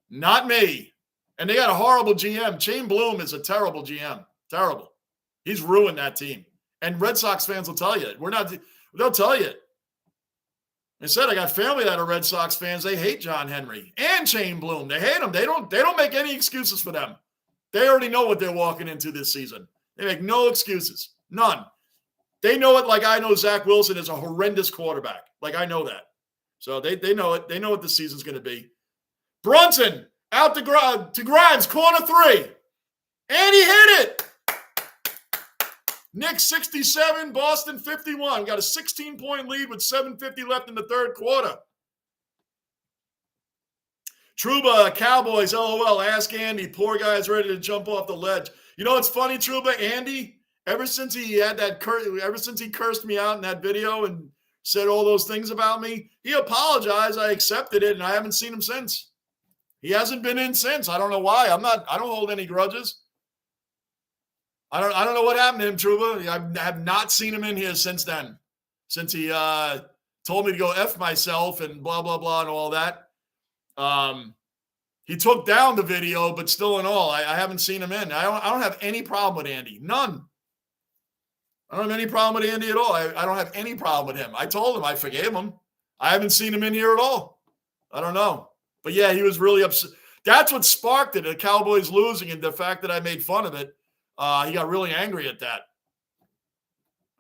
Not me. And they got a horrible GM. Shane Bloom is a terrible GM. Terrible. He's ruined that team. And Red Sox fans will tell you. They'll tell you. I said I got family that are Red Sox fans. They hate John Henry and Shane Bloom. They hate them. They don't make any excuses for them. They already know what they're walking into this season. They make no excuses. None. They know it like I know Zach Wilson is a horrendous quarterback. Like I know that. So they know it. They know what the season's going to be. Brunson out to Grimes, corner 3. And he hit it. Knicks 67, Boston 51. Got a 16-point lead with 7:50 left in the third quarter. Truba, Cowboys, LOL, ask Andy. Poor guy's ready to jump off the ledge. You know what's funny, Truba? Andy, ever since he cursed me out in that video and said all those things about me, he apologized. I accepted it, and I haven't seen him since. He hasn't been in since. I don't know why. I don't hold any grudges. I don't know what happened to him, Truba. I have not seen him in here since then. Since he told me to go F myself and blah, blah, blah, and all that. He took down the video, but still in all, I haven't seen him in. I don't have any problem with Andy. None. I don't have any problem with Andy at all. I don't have any problem with him. I told him I forgave him. I haven't seen him in here at all. I don't know. But yeah, he was really upset. That's what sparked it, the Cowboys losing and the fact that I made fun of it. He got really angry at that.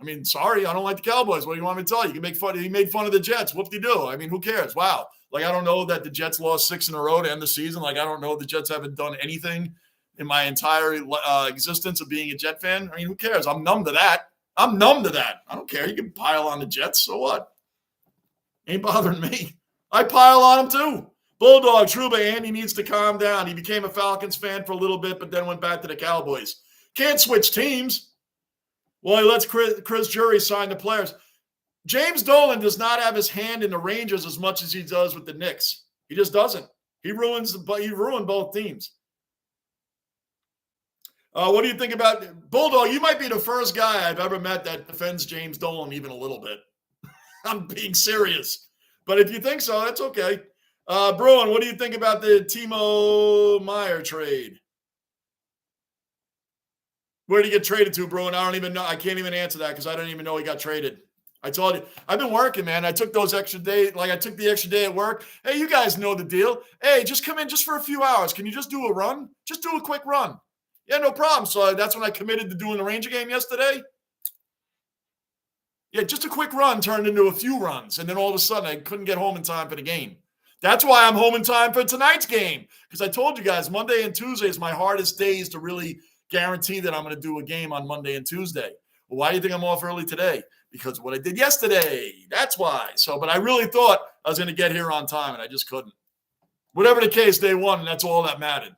I mean, sorry, I don't like the Cowboys. What do you want me to tell you? You can make fun. He made fun of the Jets. Whoop-de-doo. I mean, who cares? Wow. Like, I don't know that the Jets lost 6 in a row to end the season. Like, I don't know the Jets haven't done anything in my entire existence of being a Jet fan. I mean, who cares? I'm numb to that. I don't care. You can pile on the Jets. So what? Ain't bothering me. I pile on them too. Bulldog, Truba, Andy needs to calm down. He became a Falcons fan for a little bit, but then went back to the Cowboys. Can't switch teams. Well, he lets Chris Jury sign the players. James Dolan does not have his hand in the Rangers as much as he does with the Knicks. He just doesn't. He ruined both teams. What do you think about Bulldog? You might be the first guy I've ever met that defends James Dolan even a little bit. I'm being serious. But if you think so, that's okay. Bruin, what do you think about the Timo Meyer trade? Where did he get traded to, bro? And I don't even know. I can't even answer that because I don't even know he got traded. I told you, I've been working, man. I took those extra days. Like I took the extra day at work. Hey, you guys know the deal. Hey, just come in just for a few hours. Can you just do a run? Just do a quick run. Yeah, no problem. So that's when I committed to doing the Ranger game yesterday. Yeah, just a quick run turned into a few runs. And then all of a sudden, I couldn't get home in time for the game. That's why I'm home in time for tonight's game. Because I told you guys, Monday and Tuesday is my hardest days to really guarantee that I'm going to do a game on Monday and Tuesday. Well, why do you think I'm off early today? Because of what I did yesterday. That's why. So, but I really thought I was going to get here on time, and I just couldn't. Whatever the case, they won, and that's all that mattered.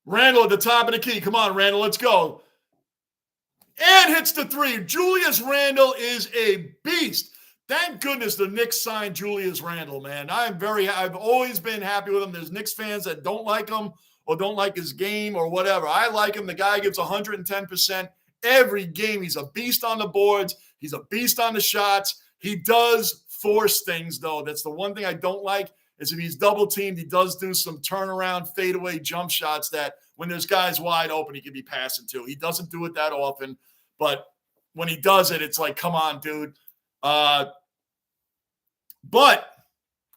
Randall at the top of the key. Come on, Randall, let's go. And hits the three. Julius Randle is a beast. Thank goodness the Knicks signed Julius Randle, man. I've always been happy with him. There's Knicks fans that don't like him or don't like his game or whatever. I like him. The guy gives 110% every game. He's a beast on the boards. He's a beast on the shots. He does force things, though. That's the one thing I don't like is if he's double teamed, he does do some turnaround, fadeaway jump shots that when there's guys wide open, he can be passing to. He doesn't do it that often, but when he does it, it's like, come on, dude. But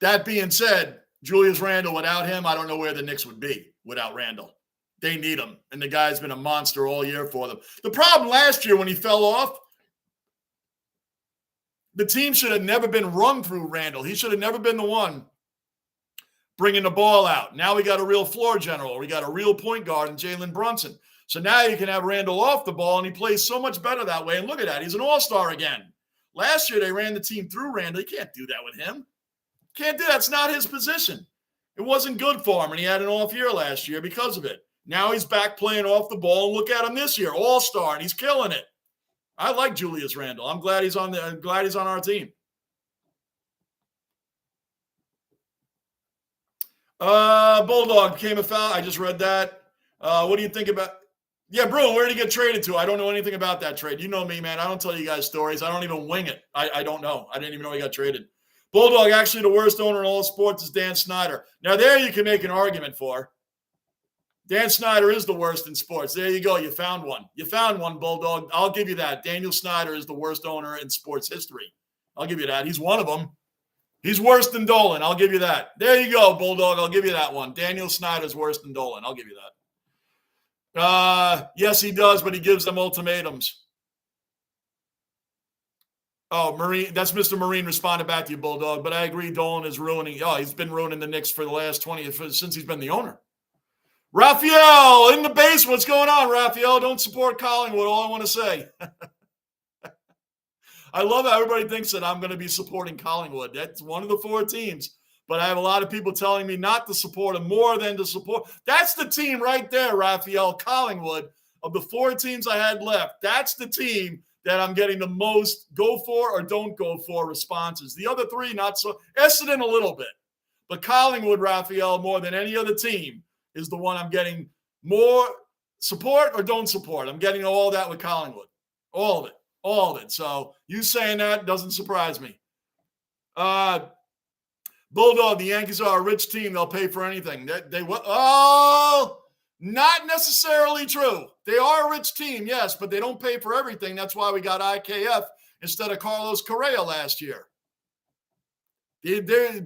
that being said, Julius Randle, without him, I don't know where the Knicks would be without Randle. They need him, and the guy's been a monster all year for them. The problem last year when he fell off, the team should have never been run through Randle. He should have never been the one bringing the ball out. Now we got a real floor general. We got a real point guard in Jalen Brunson. So now you can have Randle off the ball, and he plays so much better that way. And look at that. He's an all-star again. Last year, they ran the team through Randle. You can't do that with him. Can't do that. It's not his position. It wasn't good for him, and he had an off year last year because of it. Now he's back playing off the ball, and look at him this year, all-star, and he's killing it. I like Julius Randle. I'm glad he's on our team. Bulldog became a foul. I just read that. What do you think about? Yeah, bro, where did he get traded to? I don't know anything about that trade. You know me, man. I don't tell you guys stories. I don't even wing it. I don't know. I didn't even know he got traded. Bulldog, actually the worst owner in all sports is Dan Snyder. Now, there you can make an argument for. Dan Snyder is the worst in sports. There you go. You found one. You found one, Bulldog. I'll give you that. Daniel Snyder is the worst owner in sports history. I'll give you that. He's one of them. He's worse than Dolan. I'll give you that. There you go, Bulldog. I'll give you that one. Daniel Snyder's worse than Dolan. I'll give you that. Yes, he does, but he gives them ultimatums. Oh, Marine. That's Mr. Marine responded back to you, Bulldog. But I agree, Dolan is ruining. Oh, he's been ruining the Knicks for the last 20 since he's been the owner. Raphael in the base. What's going on, Raphael? Don't support Collingwood. All I want to say. I love how everybody thinks that I'm going to be supporting Collingwood. That's one of the four teams. But I have a lot of people telling me not to support them more than to support. That's the team right there, Raphael, Collingwood. Of the four teams I had left, that's the team that I'm getting the most go for or don't go for responses. The other three, not so. Essendon a little bit. But Collingwood, Raphael, more than any other team, is the one I'm getting more support or don't support. I'm getting all that with Collingwood. All of it. All of it. So you saying that doesn't surprise me. Bulldog, the Yankees are a rich team. They'll pay for anything. They will. Oh, not necessarily true. They are a rich team, yes, but they don't pay for everything. That's why we got IKF instead of Carlos Correa last year.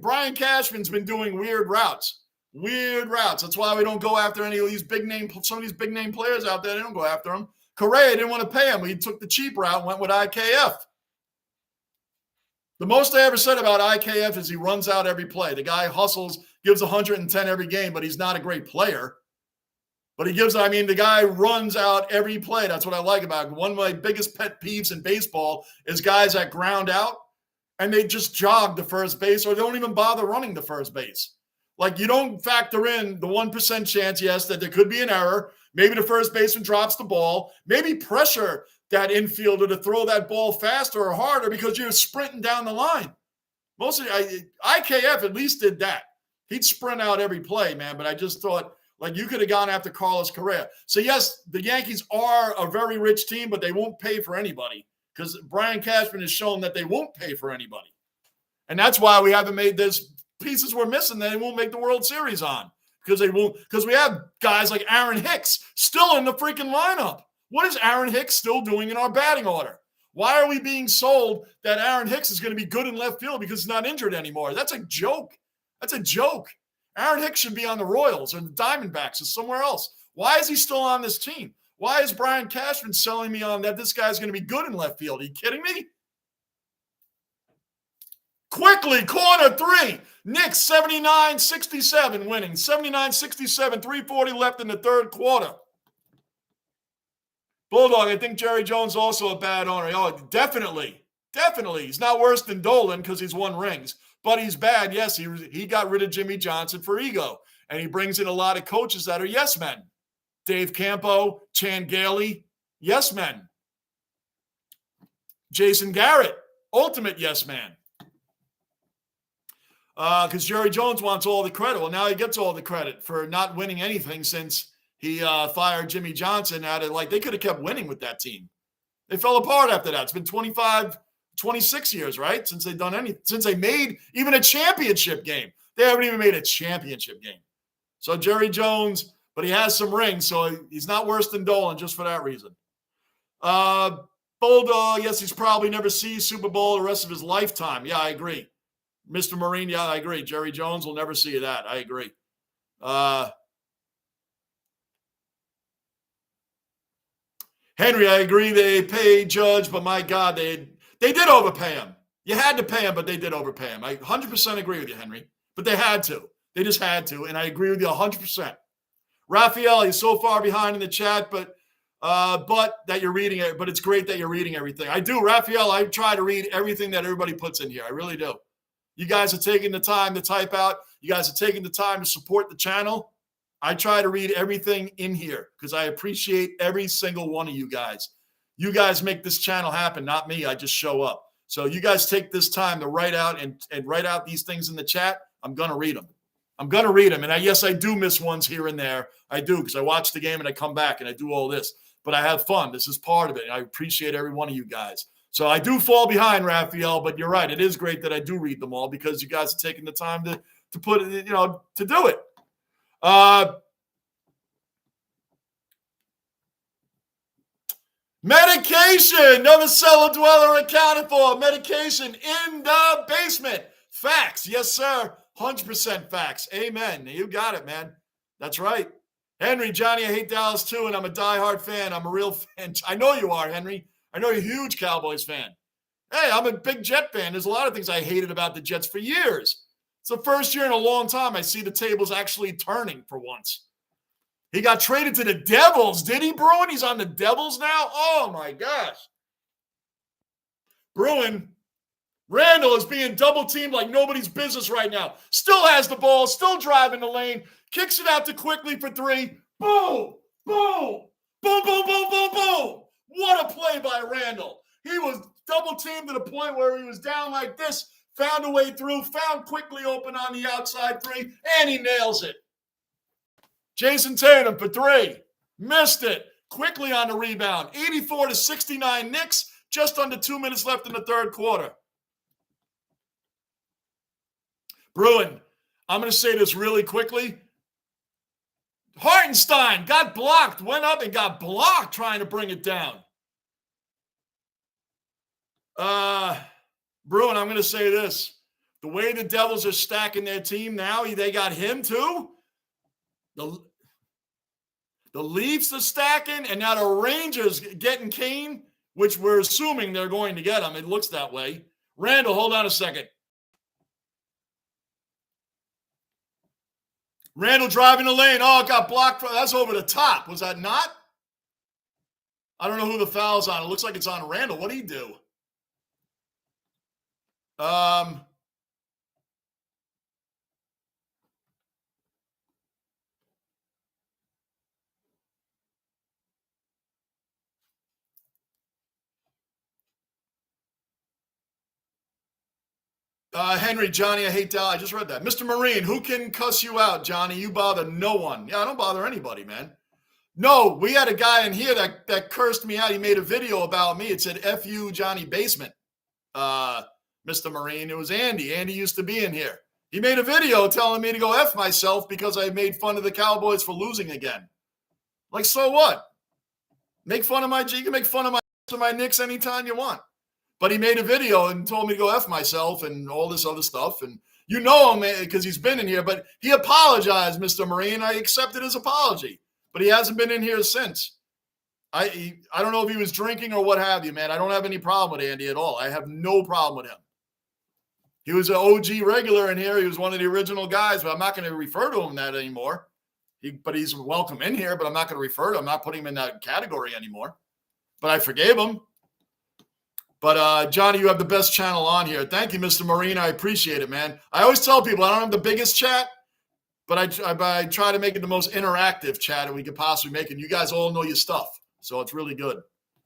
Brian Cashman's been doing weird routes. That's why we don't go after any of these big name. Some of these big name players out there, they don't go after them. Correa didn't want to pay him. He took the cheap route and went with IKF. The most I ever said about IKF is he runs out every play. The guy hustles, gives 110 every game, but he's not a great player. But the guy runs out every play. That's what I like about him. One of my biggest pet peeves in baseball is guys that ground out and they just jog to first base or they don't even bother running to first base. Like you don't factor in the 1% chance, yes, that there could be an error. Maybe the first baseman drops the ball. Maybe pressure that infielder to throw that ball faster or harder because you're sprinting down the line. Mostly, IKF at least did that. He'd sprint out every play, man, but I just thought, like, you could have gone after Carlos Correa. So, yes, the Yankees are a very rich team, but they won't pay for anybody because Brian Cashman has shown that they won't pay for anybody. And that's why we haven't made this pieces we're missing that they won't make the World Series on because we have guys like Aaron Hicks still in the freaking lineup. What is Aaron Hicks still doing in our batting order? Why are we being sold that Aaron Hicks is going to be good in left field because he's not injured anymore? That's a joke. That's a joke. Aaron Hicks should be on the Royals or the Diamondbacks or somewhere else. Why is he still on this team? Why is Brian Cashman selling me on that this guy's going to be good in left field? Are you kidding me? Quickly, corner 3. Knicks 79-67 winning. 79-67, 3:40 left in the third quarter. Bulldog, I think Jerry Jones also a bad owner. Oh, definitely. Definitely. He's not worse than Dolan because he's won rings. But he's bad. Yes, he got rid of Jimmy Johnson for ego. And he brings in a lot of coaches that are yes men. Dave Campo, Chan Gailey, yes men. Jason Garrett, ultimate yes man. Because Jerry Jones wants all the credit. Well, now he gets all the credit for not winning anything since he fired Jimmy Johnson out of, they could have kept winning with that team. They fell apart after that. It's been 25, 26 years, right? Since they made even a championship game. They haven't even made a championship game. So Jerry Jones, but he has some rings, so he's not worse than Dolan just for that reason. Bulldog, yes, he's probably never see Super Bowl the rest of his lifetime. Yeah, I agree. Mr. Marine, yeah, I agree. Jerry Jones will never see that. I agree. Henry, I agree they paid Judge, but my God, they did overpay him. You had to pay him, but they did overpay him. I 100% agree with you, Henry. But they had to. They just had to, and I agree with you 100%. Raphael, he's so far behind in the chat, but that you're reading it. But it's great that you're reading everything. I do, Raphael. I try to read everything that everybody puts in here. I really do. You guys are taking the time to type out. You guys are taking the time to support the channel. I try to read everything in here because I appreciate every single one of you guys. You guys make this channel happen, not me. I just show up. So you guys take this time to write out and write out these things in the chat. I'm going to read them. I'm going to read them. And yes, I do miss ones here and there. I do because I watch the game and I come back and I do all this. But I have fun. This is part of it. And I appreciate every one of you guys. So I do fall behind, Raphael, but you're right. It is great that I do read them all because you guys are taking the time to put it, to do it. Medication. Another cellar dweller accounted for. Medication in the basement. Facts. Yes, sir. 100% facts. Amen. You got it, man. That's right. Henry, Johnny, I hate Dallas too, and I'm a diehard fan. I'm a real fan. I know you are, Henry. I know you're a huge Cowboys fan. Hey, I'm a big Jet fan. There's a lot of things I hated about the Jets for years. It's the first year in a long time I see the tables actually turning for once. He got traded to the Devils. Did he, Bruin? He's on the Devils now? Oh, my gosh. Bruin, Randall is being double-teamed like nobody's business right now. Still has the ball, still driving the lane, kicks it out to Quickly for 3. Boom, boom, boom, boom, boom, boom, boom. What a play by Randall. He was double-teamed to the point where he was down like this, found a way through, found Quickly open on the outside 3, and he nails it. Jason Tatum for 3. Missed it. Quickly on the rebound. 84-69 Knicks. Just under 2 minutes left in the third quarter. Bruin, I'm going to say this really quickly. Hartenstein got blocked. Went up and got blocked trying to bring it down. Bruin, I'm going to say this. The way the Devils are stacking their team now, they got him too. The Leafs are stacking, and now the Rangers getting Kane, which we're assuming they're going to get him. It looks that way. Randall, hold on a second. Randall driving the lane. Oh, it got blocked. That's over the top. Was that not? I don't know who the foul's on. It looks like it's on Randall. What did he do? Henry, Johnny, I hate Dallas. I just read that. Mr. Marine, who can cuss you out, Johnny? You bother no one. Yeah, I don't bother anybody, man. No, we had a guy in here that cursed me out. He made a video about me. It said, F you, Johnny Basement, Mr. Marine. It was Andy. Andy used to be in here. He made a video telling me to go F myself because I made fun of the Cowboys for losing again. Like, so what? Make fun of you can make fun of my Knicks anytime you want. But he made a video and told me to go F myself and all this other stuff. And you know him because he's been in here, but he apologized, Mr. Marine. I accepted his apology, but he hasn't been in here since. I don't know if he was drinking or what have you, man. I don't have any problem with Andy at all. I have no problem with him. He was an OG regular in here. He was one of the original guys, but I'm not going to refer to him that anymore. But he's welcome in here, but I'm not going to refer to him. I'm not putting him in that category anymore. But I forgave him. But, Johnny, you have the best channel on here. Thank you, Mr. Marine. I appreciate it, man. I always tell people I don't have the biggest chat, but I try to make it the most interactive chat that we could possibly make. And you guys all know your stuff. So it's really good.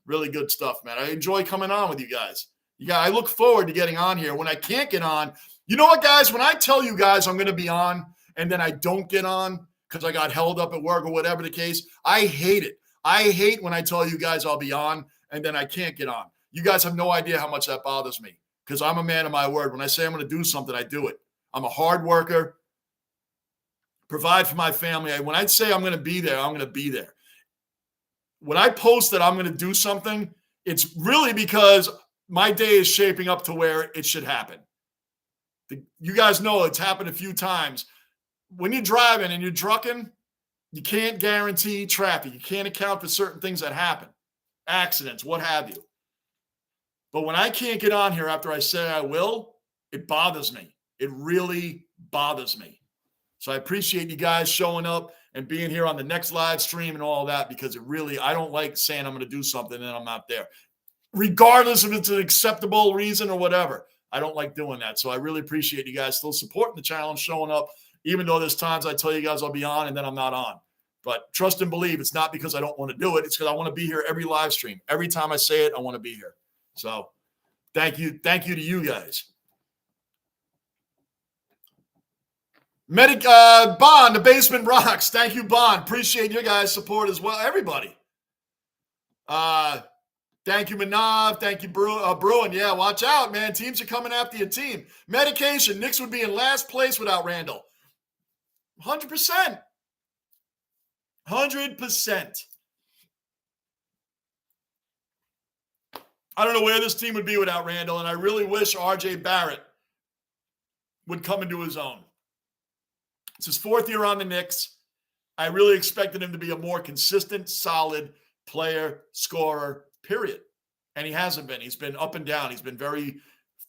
Really good stuff, man. I enjoy coming on with you guys. I look forward to getting on here. When I can't get on, you know what, guys? When I tell you guys I'm going to be on and then I don't get on because I got held up at work or whatever the case, I hate it. I hate when I tell you guys I'll be on and then I can't get on. You guys have no idea how much that bothers me because I'm a man of my word. When I say I'm going to do something, I do it. I'm a hard worker, provide for my family. When I say I'm going to be there, I'm going to be there. When I post that I'm going to do something, it's really because my day is shaping up to where it should happen. You guys know it's happened a few times. When you're driving and you're trucking, you can't guarantee traffic. You can't account for certain things that happen, accidents, what have you. But when I can't get on here after I say I will, it bothers me. It really bothers me. So I appreciate you guys showing up and being here on the next live stream and all that because I don't like saying I'm going to do something and I'm not there. Regardless if it's an acceptable reason or whatever. I don't like doing that. So I really appreciate you guys still supporting the channel and showing up, even though there's times I tell you guys I'll be on and then I'm not on. But trust and believe it's not because I don't want to do it. It's because I want to be here every live stream. Every time I say it, I want to be here. So thank you. Thank you to you guys. Bond, the basement rocks. Thank you, Bond. Appreciate your guys' support as well. Everybody. Thank you, Manav. Thank you, Bruin. Yeah, watch out, man. Teams are coming after your team. Medication. Knicks would be in last place without Randall. 100%. 100%. I don't know where this team would be without Randall, and I really wish R.J. Barrett would come into his own. It's his fourth year on the Knicks. I really expected him to be a more consistent, solid player, scorer, period. And he hasn't been. He's been up and down. He's been very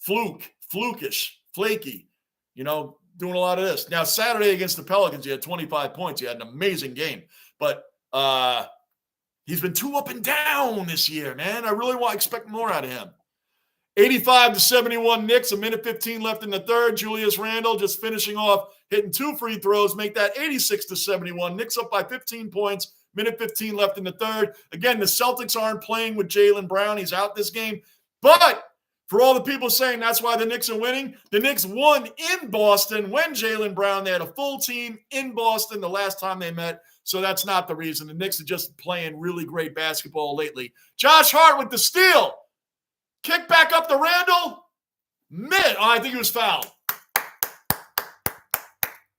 flukish, flaky, doing a lot of this. Now, Saturday against the Pelicans, he had 25 points. He had an amazing game. But he's been too up and down this year, man. I really expect more out of him. 85-71 Knicks, a minute 15 left in the third. Julius Randle just finishing off, hitting 2 free throws, make that 86-71. Knicks up by 15 points, minute 15 left in the third. Again, the Celtics aren't playing with Jaylen Brown. He's out this game. But for all the people saying that's why the Knicks are winning, the Knicks won in Boston when Jaylen Brown, they had a full team in Boston the last time they met. So that's not the reason. The Knicks are just playing really great basketball lately. Josh Hart with the steal. Kick back up to Randall. I think he was fouled.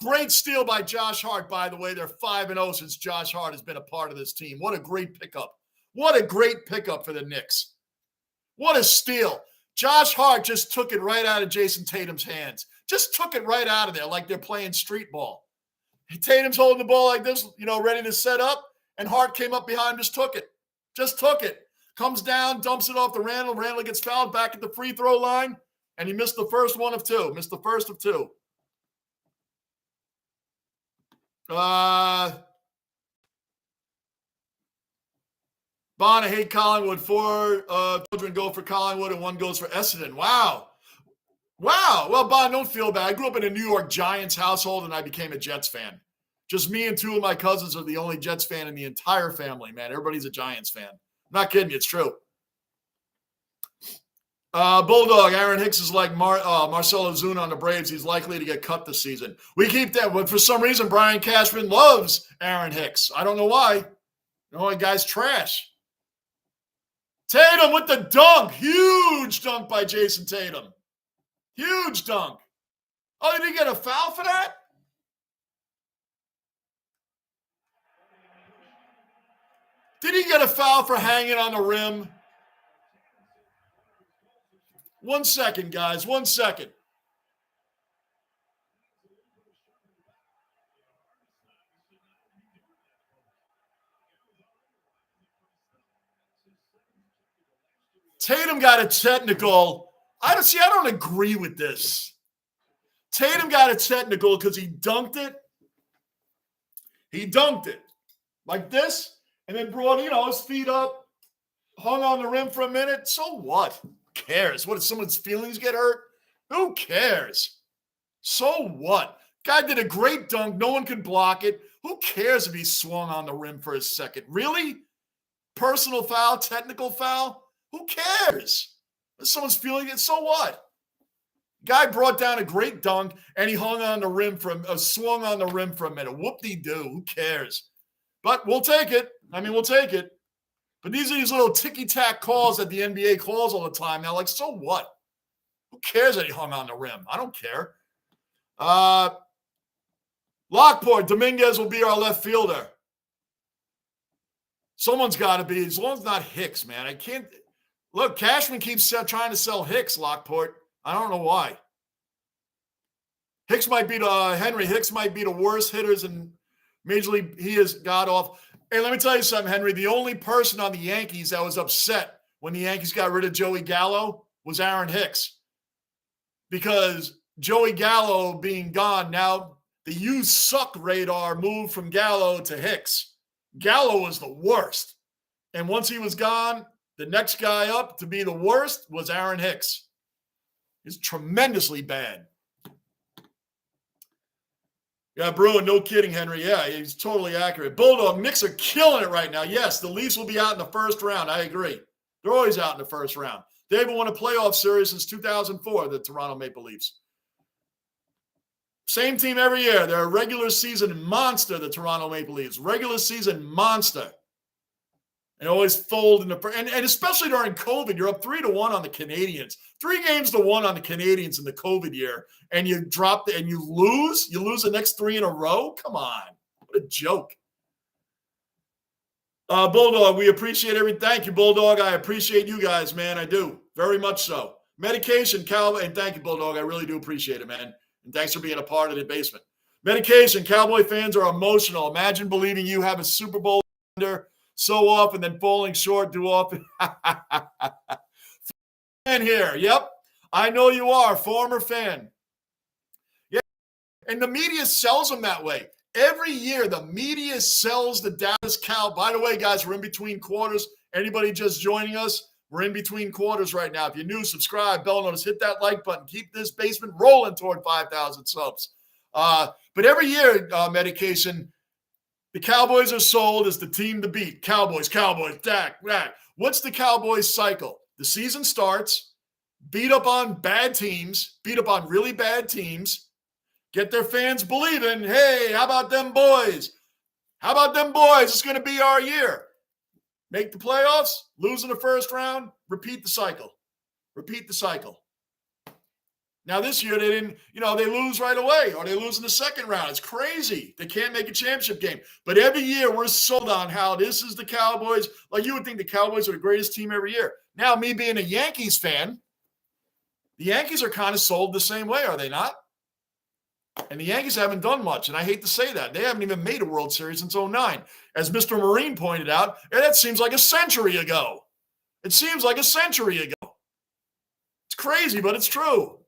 Great steal by Josh Hart, by the way. They're 5-0 since Josh Hart has been a part of this team. What a great pickup. What a great pickup for the Knicks. What a steal. Josh Hart just took it right out of Jason Tatum's hands. Just took it right out of there like they're playing street ball. Tatum's holding the ball like this, ready to set up, and Hart came up behind, just took it. Just took it. Comes down, dumps it off to Randall. Randall gets fouled back at the free throw line, and he missed the first one of two. Missed the first of two. Bond, I hate Collingwood. 4 children go for Collingwood and 1 goes for Essendon. Wow. Well, Bond, don't feel bad. I grew up in a New York Giants household, and I became a Jets fan. Just me and 2 of my cousins are the only Jets fan in the entire family, man. Everybody's a Giants fan. I'm not kidding you. It's true. Bulldog, Aaron Hicks is like Marcelo Zuna on the Braves. He's likely to get cut this season. We keep that, but for some reason, Brian Cashman loves Aaron Hicks. I don't know why. The guy's trash. Tatum with the dunk. Huge dunk by Jason Tatum. Huge dunk. Oh, did he get a foul for that? Did he get a foul for hanging on the rim? 1 second, guys. 1 second. Tatum got a technical. I don't agree with this. Tatum got a technical because he dunked it. He dunked it like this and then brought, his feet up, hung on the rim for a minute. So what? Who cares? What, if someone's feelings get hurt? Who cares? So what? Guy did a great dunk. No one could block it. Who cares if he swung on the rim for a second? Really? Personal foul, technical foul? Who cares? If someone's feeling it, so what? Guy brought down a great dunk, and he hung on the rim swung on the rim for a minute. Whoop-de-doo. Who cares? But we'll take it. We'll take it. But these are these little ticky-tack calls that the NBA calls all the time now. Like, so what? Who cares that he hung on the rim? I don't care. Lockport, Dominguez will be our left fielder. Someone's got to be, as long as it's not Hicks, man. I can't. Look, Cashman keeps trying to sell Hicks, Lockport. I don't know why. Henry Hicks might be the worst hitters in Major League. He has got off. Hey, let me tell you something, Henry. The only person on the Yankees that was upset when the Yankees got rid of Joey Gallo was Aaron Hicks. Because Joey Gallo being gone, now the "you suck" radar moved from Gallo to Hicks. Gallo was the worst. And once he was gone, the next guy up to be the worst was Aaron Hicks. He's tremendously bad. Yeah, Bruin, no kidding, Henry. Yeah, he's totally accurate. Bulldog, Knicks are killing it right now. Yes, the Leafs will be out in the first round. I agree. They're always out in the first round. They haven't won a playoff series since 2004, the Toronto Maple Leafs. Same team every year. They're a regular season monster, the Toronto Maple Leafs. Regular season monster. And always fold in the and especially during COVID, you're up 3-1 on the Canadians. 3-1 on the Canadians in the COVID year, and you drop and you lose. You lose the next 3 in a row. Come on, what a joke! Bulldog, we appreciate everything. Thank you, Bulldog. I appreciate you guys, man. I do very much so. Medication, Cowboy, and thank you, Bulldog. I really do appreciate it, man. And thanks for being a part of the basement. Medication, Cowboy fans are emotional. Imagine believing you have a Super Bowl under so often, then falling short too often. Fan here. Yep. I know you are. Former fan. Yeah. And the media sells them that way. Every year, the media sells the Dallas Cow. By the way, guys, we're in between quarters. Anybody just joining us? We're in between quarters right now. If you're new, subscribe, bell notice, hit that like button. Keep this basement rolling toward 5,000 subs. But every year, Medication, the Cowboys are sold as the team to beat. Cowboys, Dak. What's the Cowboys cycle? The season starts, beat up on bad teams, beat up on really bad teams, get their fans believing, hey, how about them boys? How about them boys? It's going to be our year. Make the playoffs, lose in the first round, repeat the cycle. Repeat the cycle. Now, this year, they didn't, they lose right away or they lose in the second round. It's crazy. They can't make a championship game. But every year, we're sold on how this is the Cowboys. Like, you would think the Cowboys are the greatest team every year. Now, me being a Yankees fan, the Yankees are kind of sold the same way, are they not? And the Yankees haven't done much, and I hate to say that. They haven't even made a World Series since 2009. As Mr. Marine pointed out, that seems like a century ago. It seems like a century ago. It's crazy, but it's true.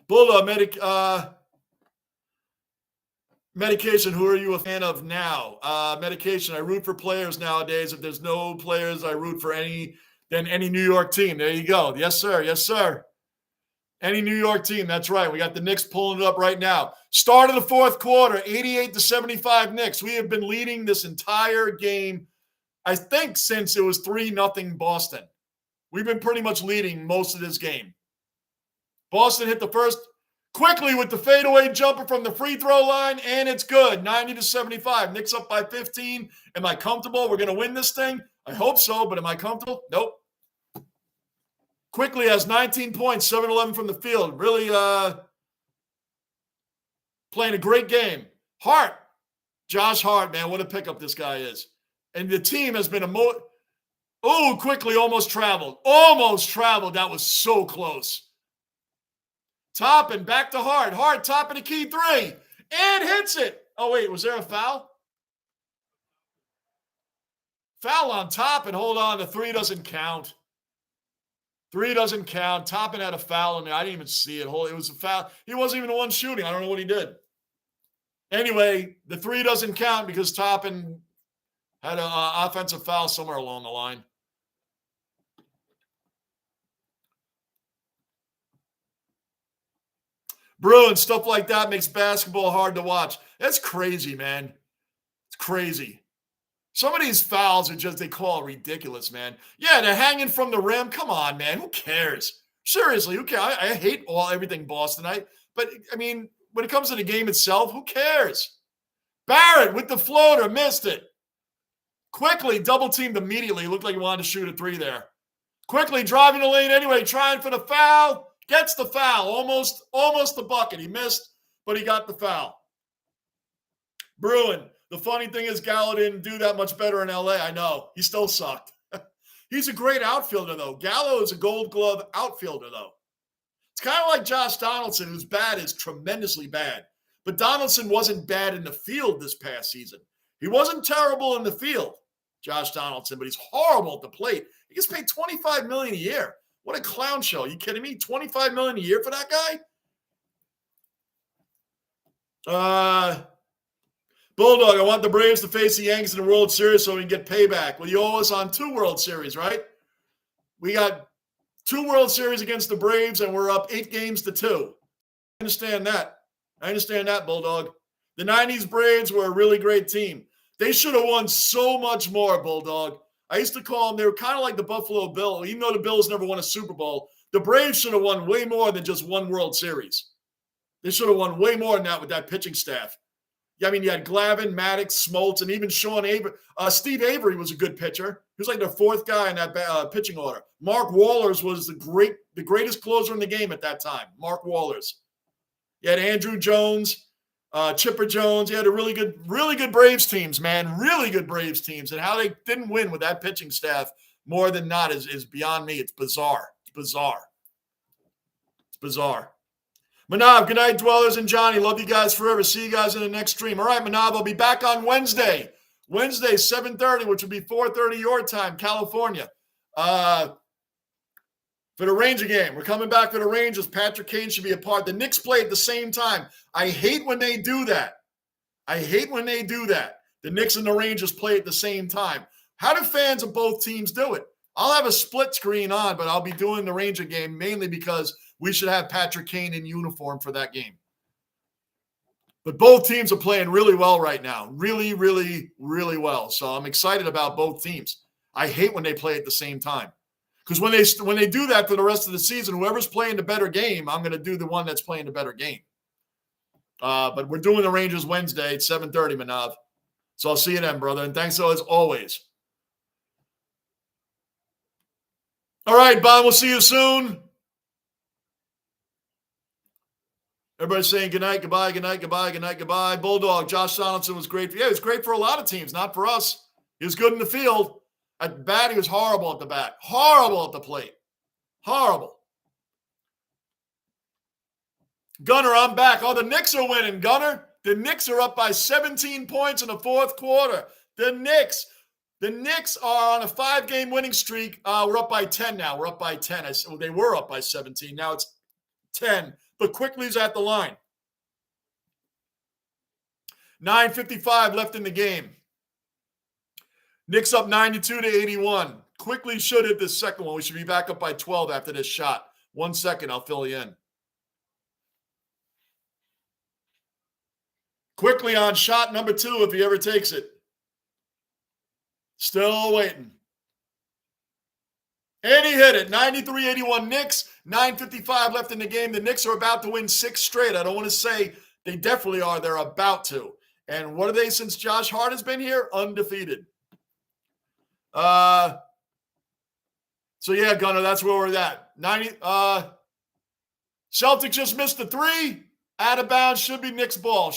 Bulldog, Medication, who are you a fan of now? Medication, I root for players nowadays. If there's no players, I root for any New York team. There you go. Yes, sir. Yes, sir. Any New York team. That's right. We got the Knicks pulling it up right now. Start of the fourth quarter, 88-75 Knicks. We have been leading this entire game, I think, since it was 3-0 Boston. We've been pretty much leading most of this game. Boston hit the first quickly with the fadeaway jumper from the free throw line, and it's good. 90-75. Knicks up by 15. Am I comfortable? We're going to win this thing? I hope so, but am I comfortable? Nope. Quickly has 19 points, 7-11 from the field. Really playing a great game. Hart. Josh Hart, man, what a pickup this guy is. And the team has been Quickly almost traveled. Almost traveled. That was so close. Toppin, back to Hart. Hart topping a key three. And hits it. Oh, wait, was there a foul? Foul on Toppin. Hold on, the three doesn't count. Three doesn't count. Toppin had a foul in there. I didn't even see it. It was a foul. He wasn't even the one shooting. I don't know what he did. Anyway, the three doesn't count because Toppin had an offensive foul somewhere along the line. Bruins, stuff like that makes basketball hard to watch. That's crazy, man. It's crazy. Some of these fouls are just, they call it ridiculous, man. Yeah, they're hanging from the rim. Come on, man. Who cares? Seriously, who cares? I hate everything Bostonite. But, I mean, when it comes to the game itself, who cares? Barrett with the floater, missed it. Quickly double-teamed immediately. Looked like he wanted to shoot a three there. Quickly driving the lane anyway, trying for the foul. Gets the foul. Almost the bucket. He missed, but he got the foul. Bruin. The funny thing is Gallo didn't do that much better in L.A. I know. He still sucked. He's a great outfielder, though. Gallo is a gold glove outfielder, though. It's kind of like Josh Donaldson, who's bad is tremendously bad. But Donaldson wasn't bad in the field this past season. He wasn't terrible in the field, Josh Donaldson, but he's horrible at the plate. He gets paid $25 million a year. What a clown show. Are you kidding me? $25 million a year for that guy? Bulldog, I want the Braves to face the Yankees in the World Series so we can get payback. Well, you owe us on 2 World Series, right? We got 2 World Series against the Braves, and we're up 8-2. I understand that, Bulldog. The 90s Braves were a really great team. They should have won so much more, Bulldog. I used to call them, they were kind of like the Buffalo Bills. Even though the Bills never won a Super Bowl, the Braves should have won way more than just 1 World Series. They should have won way more than that with that pitching staff. Yeah, I mean, you had Glavine, Maddox, Smoltz, and even Sean Avery. Steve Avery was a good pitcher. He was like the 4th guy in that pitching order. Mark Wohlers was the greatest closer in the game at that time. Mark Wohlers. You had Andrew Jones, Chipper Jones. You had a really good Braves teams, man. Really good Braves teams. And how they didn't win with that pitching staff more than not is beyond me. It's bizarre. It's bizarre. Manav, good night, Dwellers and Johnny. Love you guys forever. See you guys in the next stream. All right, Manav, I'll be back on Wednesday. Wednesday, 7:30, which will be 4:30 your time, California. For the Ranger game. We're coming back for the Rangers. Patrick Kane should be a part. The Knicks play at the same time. I hate when they do that. The Knicks and the Rangers play at the same time. How do fans of both teams do it? I'll have a split screen on, but I'll be doing the Ranger game mainly because we should have Patrick Kane in uniform for that game. But both teams are playing really well right now. Really, really, really well. So I'm excited about both teams. I hate when they play at the same time. Because when they do that for the rest of the season, whoever's playing the better game, I'm going to do the one that's playing the better game. But we're doing the Rangers Wednesday at 7:30, Manav. So I'll see you then, brother. And thanks as always. All right, Bob, we'll see you soon. Everybody's saying good night, goodbye, good night, goodbye, good night, goodbye. Bulldog, Josh Donaldson was great. Yeah, he was great for a lot of teams, not for us. He was good in the field. At the bat, he was horrible at the bat. Horrible at the plate. Horrible. Gunner, I'm back. Oh, the Knicks are winning, Gunner. The Knicks are up by 17 points in the 4th quarter. The Knicks are on a 5-game winning streak. We're up by 10 now. We're up by 10. They were up by 17. Now it's 10. But Quickly's at the line. 9:55 left in the game. Knicks up 92-81. Quickly should hit this second one. We should be back up by 12 after this shot. 1 second, I'll fill you in. Quickly on shot number 2 if he ever takes it. Still waiting. And he hit it. 93-81 Knicks. 9:55 left in the game. The Knicks are about to win 6 straight. I don't want to say they definitely are. They're about to. And what are they since Josh Hart has been here? Undefeated. So, yeah, Gunner, that's where we're at. 90. Celtics just missed the 3. Out of bounds. Should be Knicks ball.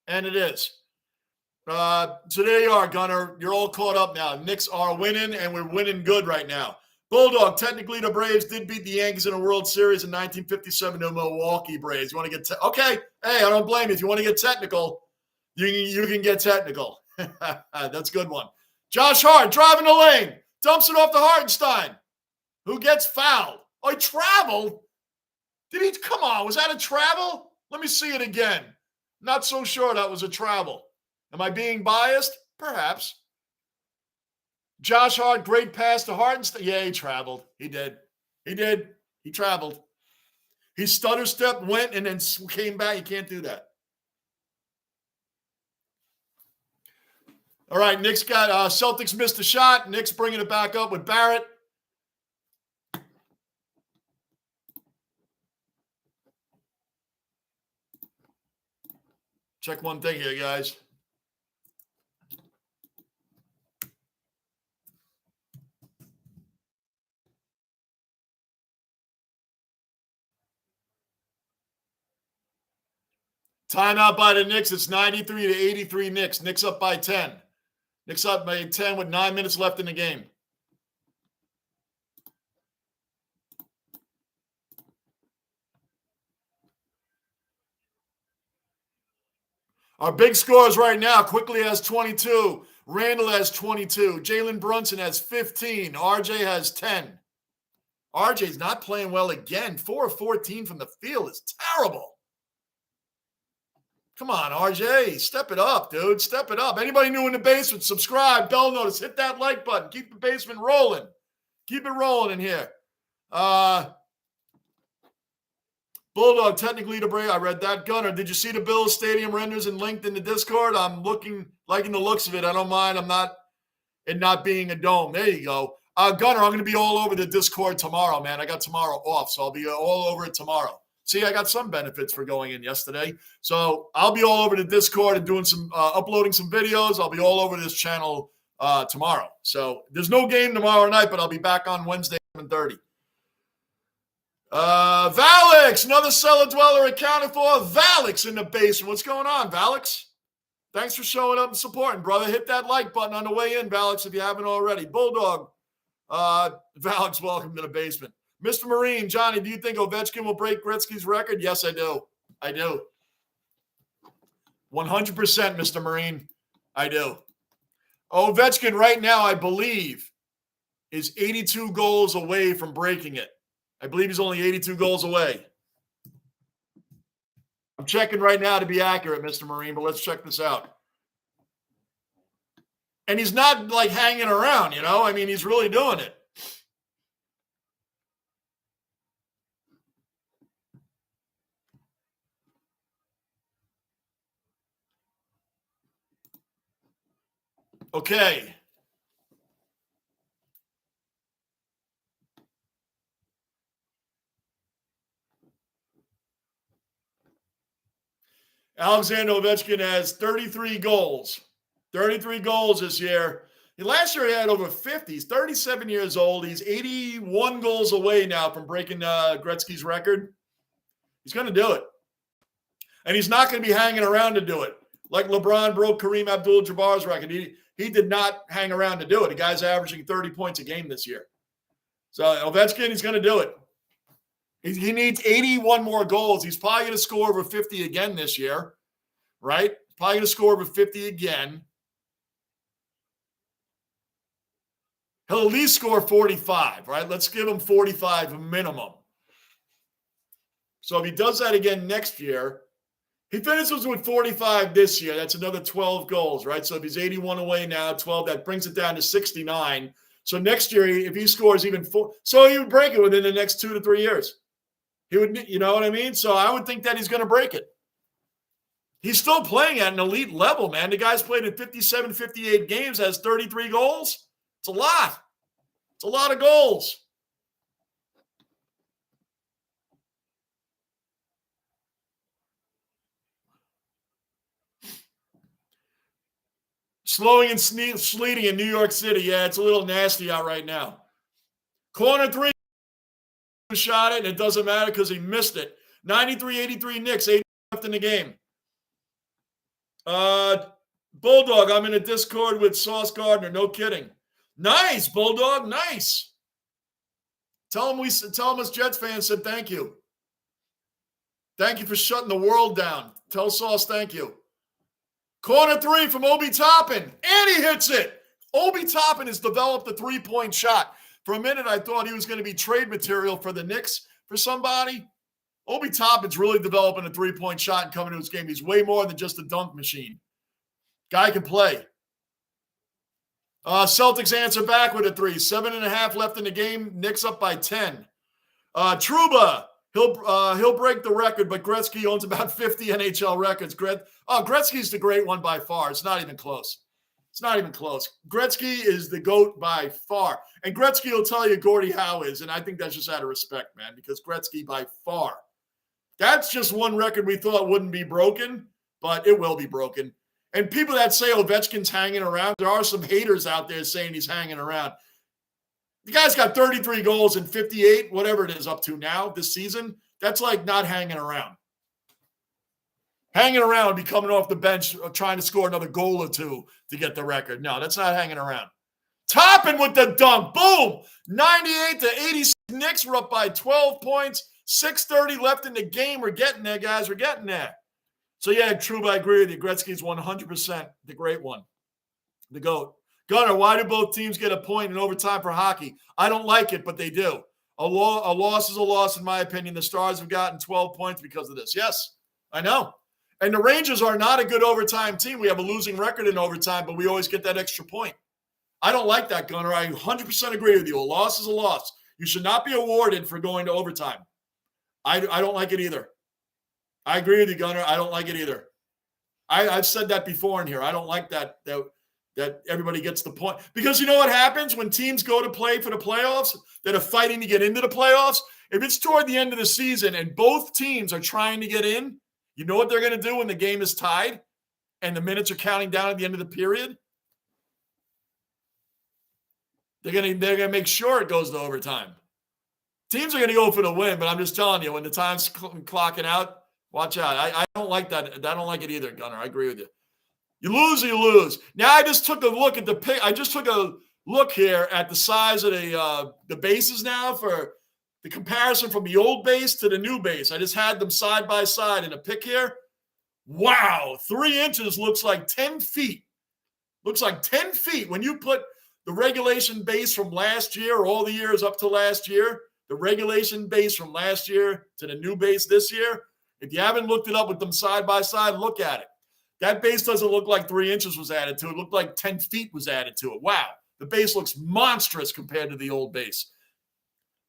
And it is. So there you are, Gunner. You're all caught up now. Knicks are winning, and we're winning good right now. Bulldog, technically the Braves did beat the Yankees in a World Series in 1957 to Milwaukee Braves. You want to get okay? Hey, I don't blame you. If you want to get technical, you can get technical. That's a good one. Josh Hart driving the lane, dumps it off to Hartenstein, who gets fouled. Oh, he traveled? Did he? Come on, was that a travel? Let me see it again. Not so sure that was a travel. Am I being biased? Perhaps. Josh Hart, great pass to Hartenstein. Yeah, he traveled. He did. He traveled. He stutter stepped, went, and then came back. You can't do that. All right, Knicks got Celtics missed a shot. Knicks bringing it back up with Barrett. Check one thing here, guys. Timeout by the Knicks. It's 93 to 83 Knicks. Knicks up by 10. Knicks up by 10 with 9 minutes left in the game. Our big scores right now. Quickly has 22. Randall has 22. Jalen Brunson has 15. RJ has 10. RJ's not playing well again. 4 of 14 from the field is terrible. Come on, RJ. Step it up, dude. Step it up. Anybody new in the basement, subscribe, bell notice, hit that like button. Keep the basement rolling. Keep it rolling in here. Bulldog, technically the Braves. I read that. Gunner, did you see the Bills stadium renders and linked in the Discord? I'm liking the looks of it. I don't mind. I'm not being a dome. There you go. Gunner, I'm going to be all over the Discord tomorrow, man. I got tomorrow off, so I'll be all over it tomorrow. See, I got some benefits for going in yesterday. So I'll be all over the Discord and doing some uploading some videos. I'll be all over this channel tomorrow. So there's no game tomorrow night, but I'll be back on Wednesday at 7:30. Valix, another Cellar Dweller accounted for. Valix in the basement. What's going on, Valix? Thanks for showing up and supporting, brother. Hit that like button on the way in, Valix, if you haven't already. Bulldog, Valix, welcome to the basement. Mr. Marine, Johnny, do you think Ovechkin will break Gretzky's record? Yes, I do. 100%, Mr. Marine. I do. Ovechkin right now, I believe, is 82 goals away from breaking it. I believe he's only 82 goals away. I'm checking right now to be accurate, Mr. Marine, but let's check this out. And he's not like hanging around, you know? I mean, he's really doing it. Okay. Alexander Ovechkin has 33 goals. 33 goals this year. Last year he had over 50. He's 37 years old. He's 81 goals away now from breaking Gretzky's record. He's going to do it. And he's not going to be hanging around to do it. Like LeBron broke Kareem Abdul-Jabbar's record. He did not hang around to do it. The guy's averaging 30 points a game this year. So Ovechkin, he's going to do it. He needs 81 more goals. He's probably going to score over 50 again this year, right? Probably going to score over 50 again. He'll at least score 45, right? Let's give him 45 minimum. So if he does that again next year, he finishes with 45 this year. That's another 12 goals, right? So if he's 81 away now, 12, that brings it down to 69. So next year, if he scores even 4, so he would break it within the next 2 to 3 years. He would, you know what I mean? So I would think that he's going to break it. He's still playing at an elite level, man. The guy's played in 57, 58 games, has 33 goals. It's a lot. It's a lot of goals. Slowing and sleeting in New York City. Yeah, it's a little nasty out right now. Corner three, shot it, and it doesn't matter because he missed it. 93-83 Knicks, 8 left in the game. Bulldog, I'm in a Discord with Sauce Gardner. No kidding. Nice, Bulldog. Nice. Tell him us Jets fans said thank you. Thank you for shutting the world down. Tell Sauce thank you. Corner three from Obi Toppin, and he hits it. Obi Toppin has developed a three-point shot. For a minute, I thought he was going to be trade material for the Knicks for somebody. Obi Toppin's really developing a three-point shot and coming to his game. He's way more than just a dunk machine. Guy can play. Celtics answer back with a three. 7.5 left in the game. Knicks up by 10. Trouba, he'll break the record, but Gretzky owns about 50 NHL records. Gretzky's the great one by far. It's not even close. It's not even close. Gretzky is the GOAT by far. And Gretzky will tell you Gordie Howe is, and I think that's just out of respect, man, because Gretzky by far. That's just one record we thought wouldn't be broken, but it will be broken. And people that say Ovechkin's hanging around, there are some haters out there saying he's hanging around. The guy's got 33 goals and 58, whatever it is up to now this season. That's like not hanging around. Hanging around would be coming off the bench trying to score another goal or two to get the record. No, that's not hanging around. Toppin with the dunk. Boom. 98-86. Knicks were up by 12 points. 6:30 left in the game. We're getting there, guys. We're getting there. So, yeah, Trouba, I agree with you. Gretzky's 100% the great one. The GOAT. Gunnar, why do both teams get a point in overtime for hockey? I don't like it, but they do. A loss is a loss, in my opinion. The Stars have gotten 12 points because of this. Yes, I know. And the Rangers are not a good overtime team. We have a losing record in overtime, but we always get that extra point. I don't like that, Gunnar. I 100% agree with you. A loss is a loss. You should not be awarded for going to overtime. I don't like it either. I agree with you, Gunnar. I don't like it either. I've said that before in here. I don't like that everybody gets the point. Because you know what happens when teams go to play for the playoffs that are fighting to get into the playoffs? If it's toward the end of the season and both teams are trying to get in, you know what they're going to do when the game is tied and the minutes are counting down at the end of the period? They're going to make sure it goes to overtime. Teams are going to go for the win, but I'm just telling you, when the time's clocking out, watch out. I don't like that. I don't like it either, Gunnar. I agree with you. You lose or you lose. Now I just took a look at the pick. I just took a look here at the size of the bases now for the comparison from the old base to the new base. I just had them side by side in a pick here. Wow, 3 inches looks like 10 feet. Looks like 10 feet. When you put the regulation base from last year, all the years up to last year, the regulation base from last year to the new base this year, if you haven't looked it up with them side by side, look at it. That base doesn't look like 3 inches was added to it. It looked like 10 feet was added to it. Wow. The base looks monstrous compared to the old base.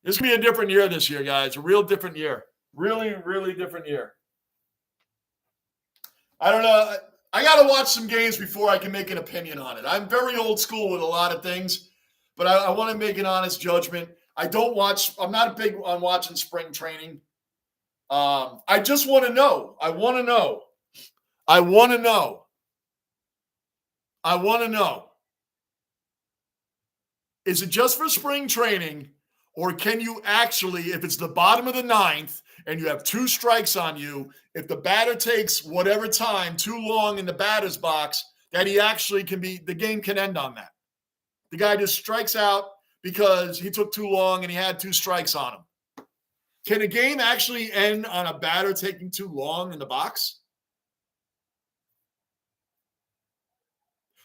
This is going to be a different year this year, guys. A real different year. Really, really different year. I don't know. I got to watch some games before I can make an opinion on it. I'm very old school with a lot of things, but I want to make an honest judgment. I'm not big on watching spring training. I just want to know. I want to know. Is it just for spring training, or can you actually, if it's the bottom of the ninth and you have 2 strikes on you, if the batter takes whatever time too long in the batter's box, that he actually the game can end on that? The guy just strikes out because he took too long and he had 2 strikes on him. Can a game actually end on a batter taking too long in the box?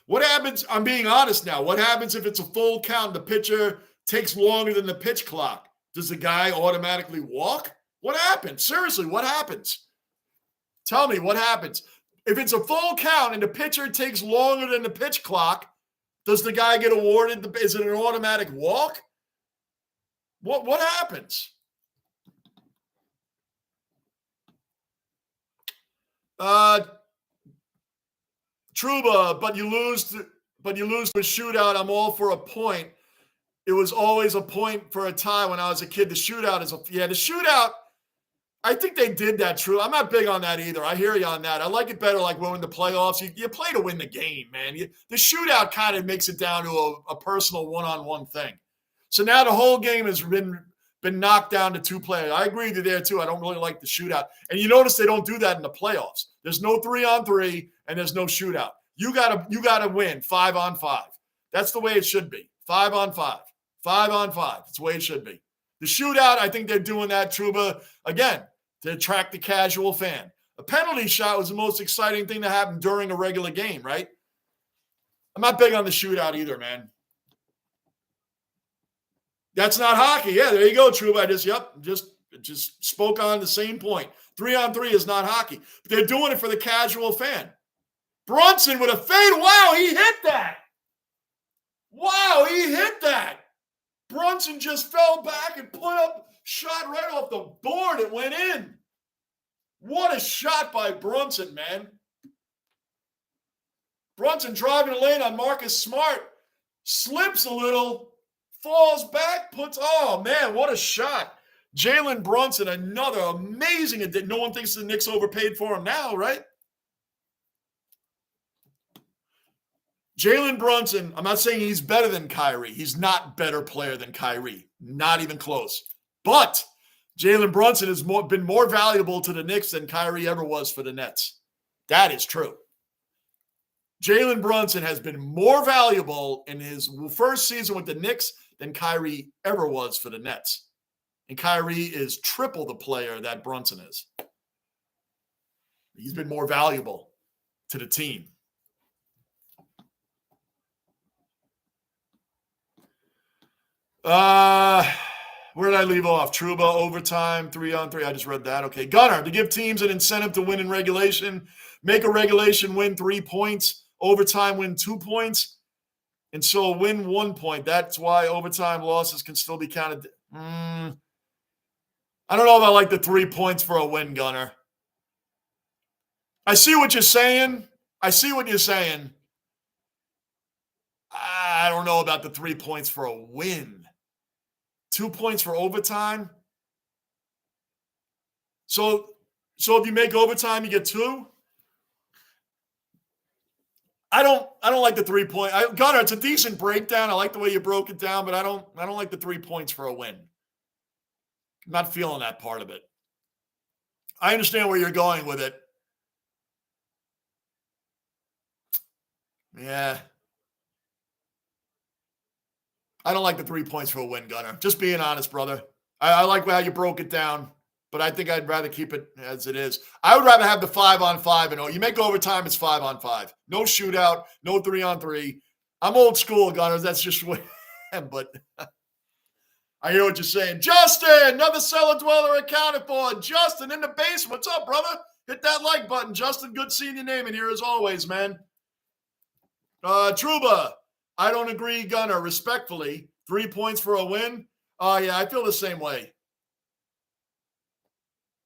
What happens? I'm being honest now. What happens if it's a full count and the pitcher takes longer than the pitch clock? Does the guy automatically walk? What happens? Seriously, what happens? Tell me what happens. If it's a full count and the pitcher takes longer than the pitch clock, does the guy get awarded? Is it an automatic walk? What happens? Trouba, but you lose to a shootout. I'm all for a point. It was always a point for a tie when I was a kid. The shootout the shootout. I think they did that, true. I'm not big on that either. I hear you on that. I like it better like when in the playoffs. You play to win the game, man. The shootout kind of makes it down to a personal one-on-one thing. So now the whole game has been knocked down to 2 players. I agree with you there, too. I don't really like the shootout. And you notice they don't do that in the playoffs. There's no 3-on-3, and there's no shootout. You gotta win 5-on-5. That's the way it should be. 5-on-5. 5-on-5. That's the way it should be. The shootout, I think they're doing that, Truba, again, to attract the casual fan. A penalty shot was the most exciting thing to happen during a regular game, right? I'm not big on the shootout either, man. That's not hockey. Yeah, there you go, Truba. I just spoke on the same point. 3-on-3 is not hockey. But they're doing it for the casual fan. Brunson with a fade. Wow, he hit that. Wow, he hit that. Brunson just fell back and put up, shot right off the board. It went in. What a shot by Brunson, man. Brunson driving the lane on Marcus Smart. Slips a little, falls back, oh, man, what a shot. Jalen Brunson, another amazing addition. No one thinks the Knicks overpaid for him now, right? Jalen Brunson, I'm not saying he's better than Kyrie. He's not better player than Kyrie. Not even close. But Jalen Brunson has been more valuable to the Knicks than Kyrie ever was for the Nets. That is true. Jalen Brunson has been more valuable in his first season with the Knicks than Kyrie ever was for the Nets. And Kyrie is triple the player that Brunson is. He's been more valuable to the team. Where did I leave off? Truba, overtime, 3-on-3. I just read that. Okay. Gunner, to give teams an incentive to win in regulation, make a regulation win 3 points, overtime win 2 points, and so win 1 point. That's why overtime losses can still be counted. I don't know if I like the 3 points for a win, Gunner. I see what you're saying. I don't know about the 3 points for a win. 2 points for overtime. So if you make overtime, you get 2. I don't like the 3 point. Gunner, it's a decent breakdown. I like the way you broke it down, but I don't like the 3 points for a win. I'm not feeling that part of it. I understand where you're going with it. Yeah. I don't like the 3 points for a win, Gunner. Just being honest, brother. I like how you broke it down, but I think I'd rather keep it as it is. I would rather have the 5-on-5 and you make overtime, it's 5-on-5. No shootout, no 3-on-3. I'm old school, Gunner. That's just the way I am, but I hear what you're saying. Justin, another Cellar Dweller accounted for. Justin in the basement. What's up, brother? Hit that like button. Justin, good seeing your name in here as always, man. Truba, I don't agree, Gunner. Respectfully, 3 points for a win? Yeah, I feel the same way.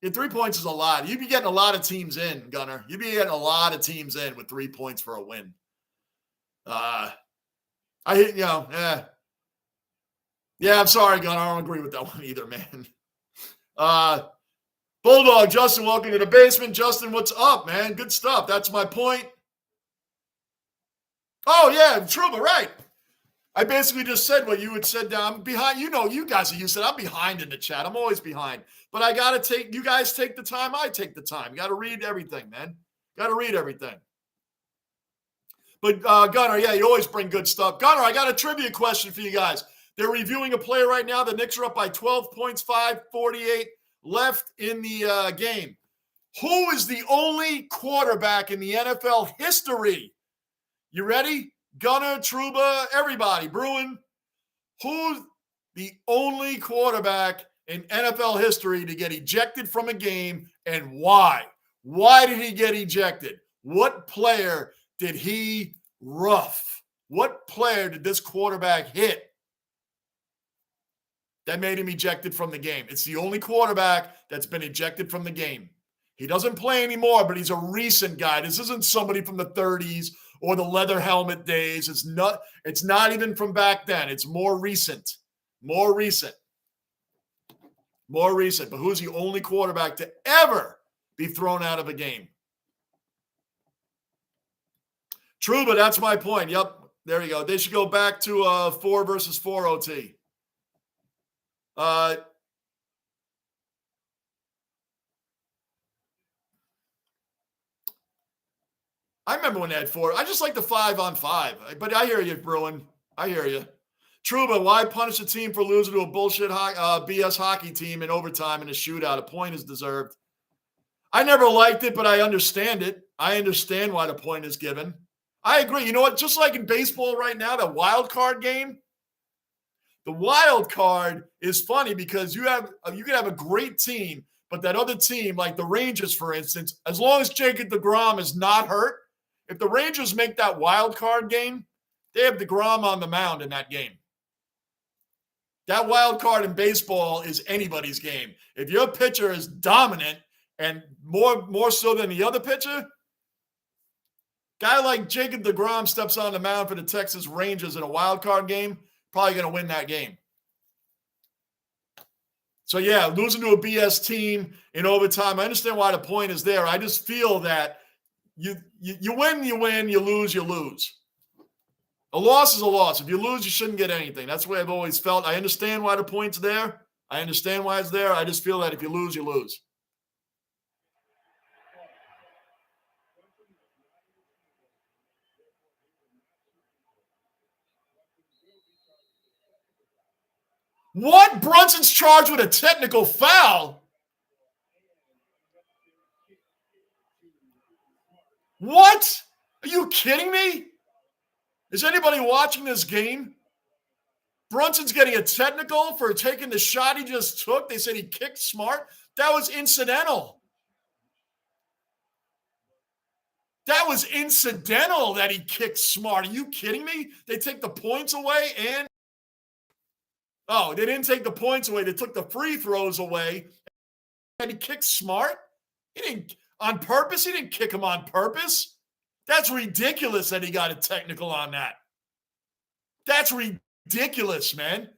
Yeah, 3 points is a lot. You'd be getting a lot of teams in, Gunner. You'd be getting a lot of teams in with 3 points for a win. Yeah. Yeah, I'm sorry, Gunner. I don't agree with that one either, man. Bulldog, Justin, welcome to the basement. Justin, what's up, man? Good stuff. That's my point. Oh, yeah, Truba, right. I basically just said what you had said down. I'm behind. You guys are used to it. I'm behind in the chat. I'm always behind. But I got to you guys take the time. I take the time. You got to read everything, man. Got to read everything. But Gunner, yeah, you always bring good stuff. Gunner, I got a trivia question for you guys. They're reviewing a play right now. The Knicks are up by 12 points, 5:48 left in the game. Who is the only quarterback in the NFL history? You ready? Gunner, Truba, everybody, Bruin. Who's the only quarterback in NFL history to get ejected from a game, and why? Why did he get ejected? What player did he rough? What player did this quarterback hit that made him ejected from the game? It's the only quarterback that's been ejected from the game. He doesn't play anymore, but he's a recent guy. This isn't somebody from the 30s or the leather helmet days. It's not even from back then. It's more recent. More recent. But who's the only quarterback to ever be thrown out of a game? True, but that's my point. Yep. There you go. They should go back to 4 versus 4 OT. I remember when they had 4. I just like the 5-on-5. But I hear you, Bruin. I hear you. Truba, why punish a team for losing to a bullshit BS hockey team in overtime in a shootout? A point is deserved. I never liked it, but I understand it. I understand why the point is given. I agree. You know what? Just like in baseball right now, the wild card game, the wild card is funny because you can have a great team, but that other team, like the Rangers, for instance, as long as Jacob deGrom is not hurt, if the Rangers make that wild card game, they have deGrom on the mound in that game. That wild card in baseball is anybody's game. If your pitcher is dominant and more so than the other pitcher, guy like Jacob deGrom steps on the mound for the Texas Rangers in a wild card game, probably going to win that game. So, yeah, losing to a BS team in overtime, I understand why the point is there. I just feel that you win, you win, you lose. A loss is a loss. If you lose, you shouldn't get anything. That's the way I've always felt. I understand why the point's there. I understand why it's there. I just feel that if you lose, you lose. What? Brunson's charged with a technical foul? What? Are you kidding me? Is anybody watching this game? Brunson's getting a technical for taking the shot he just took. They said he kicked smart. That was incidental. That was incidental that he kicked smart. Are you kidding me? They take the points away and... Oh, they didn't take the points away. They took the free throws away. And he kicked smart? He didn't... On purpose? He didn't kick him on purpose. That's ridiculous that he got a technical on that. That's ridiculous, man.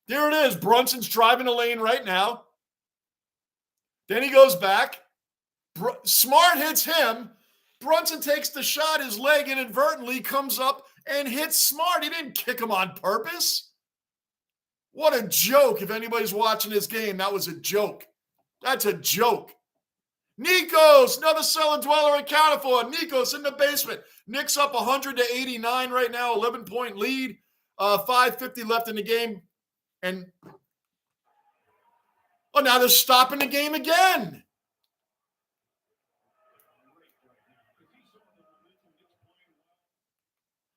There it is. Brunson's driving the lane right now. Then he goes back. Smart hits him. Brunson takes the shot. His leg inadvertently comes up and hits Smart. He didn't kick him on purpose. What a joke. If anybody's watching this game, that was a joke. That's a joke. Nikos, another Cellar Dweller accounted for. Nikos in the basement. Knicks up 100-89 right now, 11-point lead. 5:50 left in the game. And, now they're stopping the game again.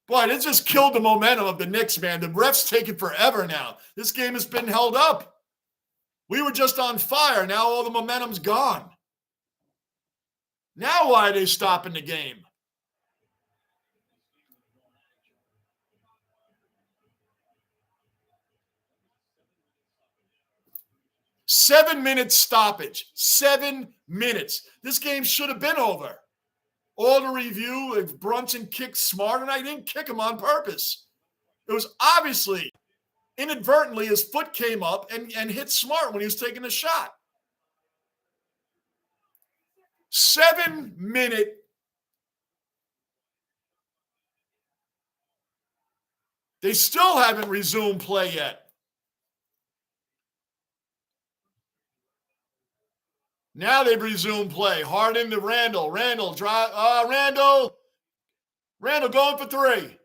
Boy, this just killed the momentum of the Knicks, man. The refs taking forever now. This game has been held up. We were just on fire. Now all the momentum's gone. Now why are they stopping the game? Seven-minute stoppage. 7 minutes. This game should have been over. All the review, if Brunson kicked Smart, and I didn't kick him on purpose. It was obviously, inadvertently, his foot came up and hit Smart when he was taking the shot. 7-minute. They still haven't resumed play yet. Now they've resumed play. Harden to Randall. Randall going for 3.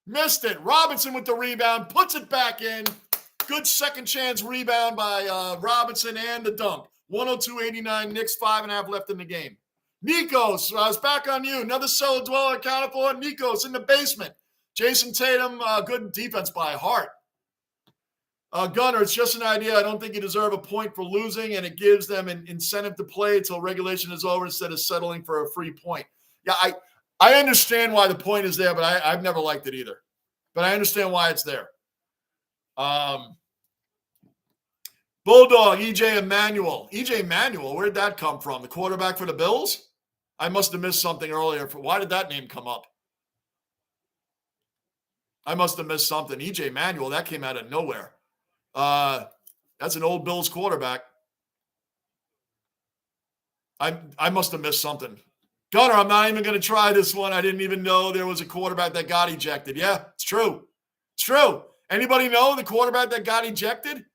Missed it. Robinson with the rebound. Puts it back in. Good second chance rebound by Robinson and the dunk. 102-89. Knicks 5.5 left in the game. Nikos, it's back on you. Another Cellar Dweller accounted for. Nikos in the basement. Jason Tatum, good defense by Hart. Gunner, it's just an idea. I don't think you deserve a point for losing, and it gives them an incentive to play until regulation is over instead of settling for a free point. Yeah, I understand why the point is there, but I've never liked it either. But I understand why it's there. Bulldog, EJ Emanuel. EJ Emanuel, where did that come from? The quarterback for the Bills? I must have missed something earlier. Why did that name come up? I must have missed something. EJ Emanuel, that came out of nowhere. That's an old Bills quarterback. I must have missed something. Gunner, I'm not even going to try this one. I didn't even know there was a quarterback that got ejected. Yeah, it's true. It's true. Anybody know the quarterback that got ejected?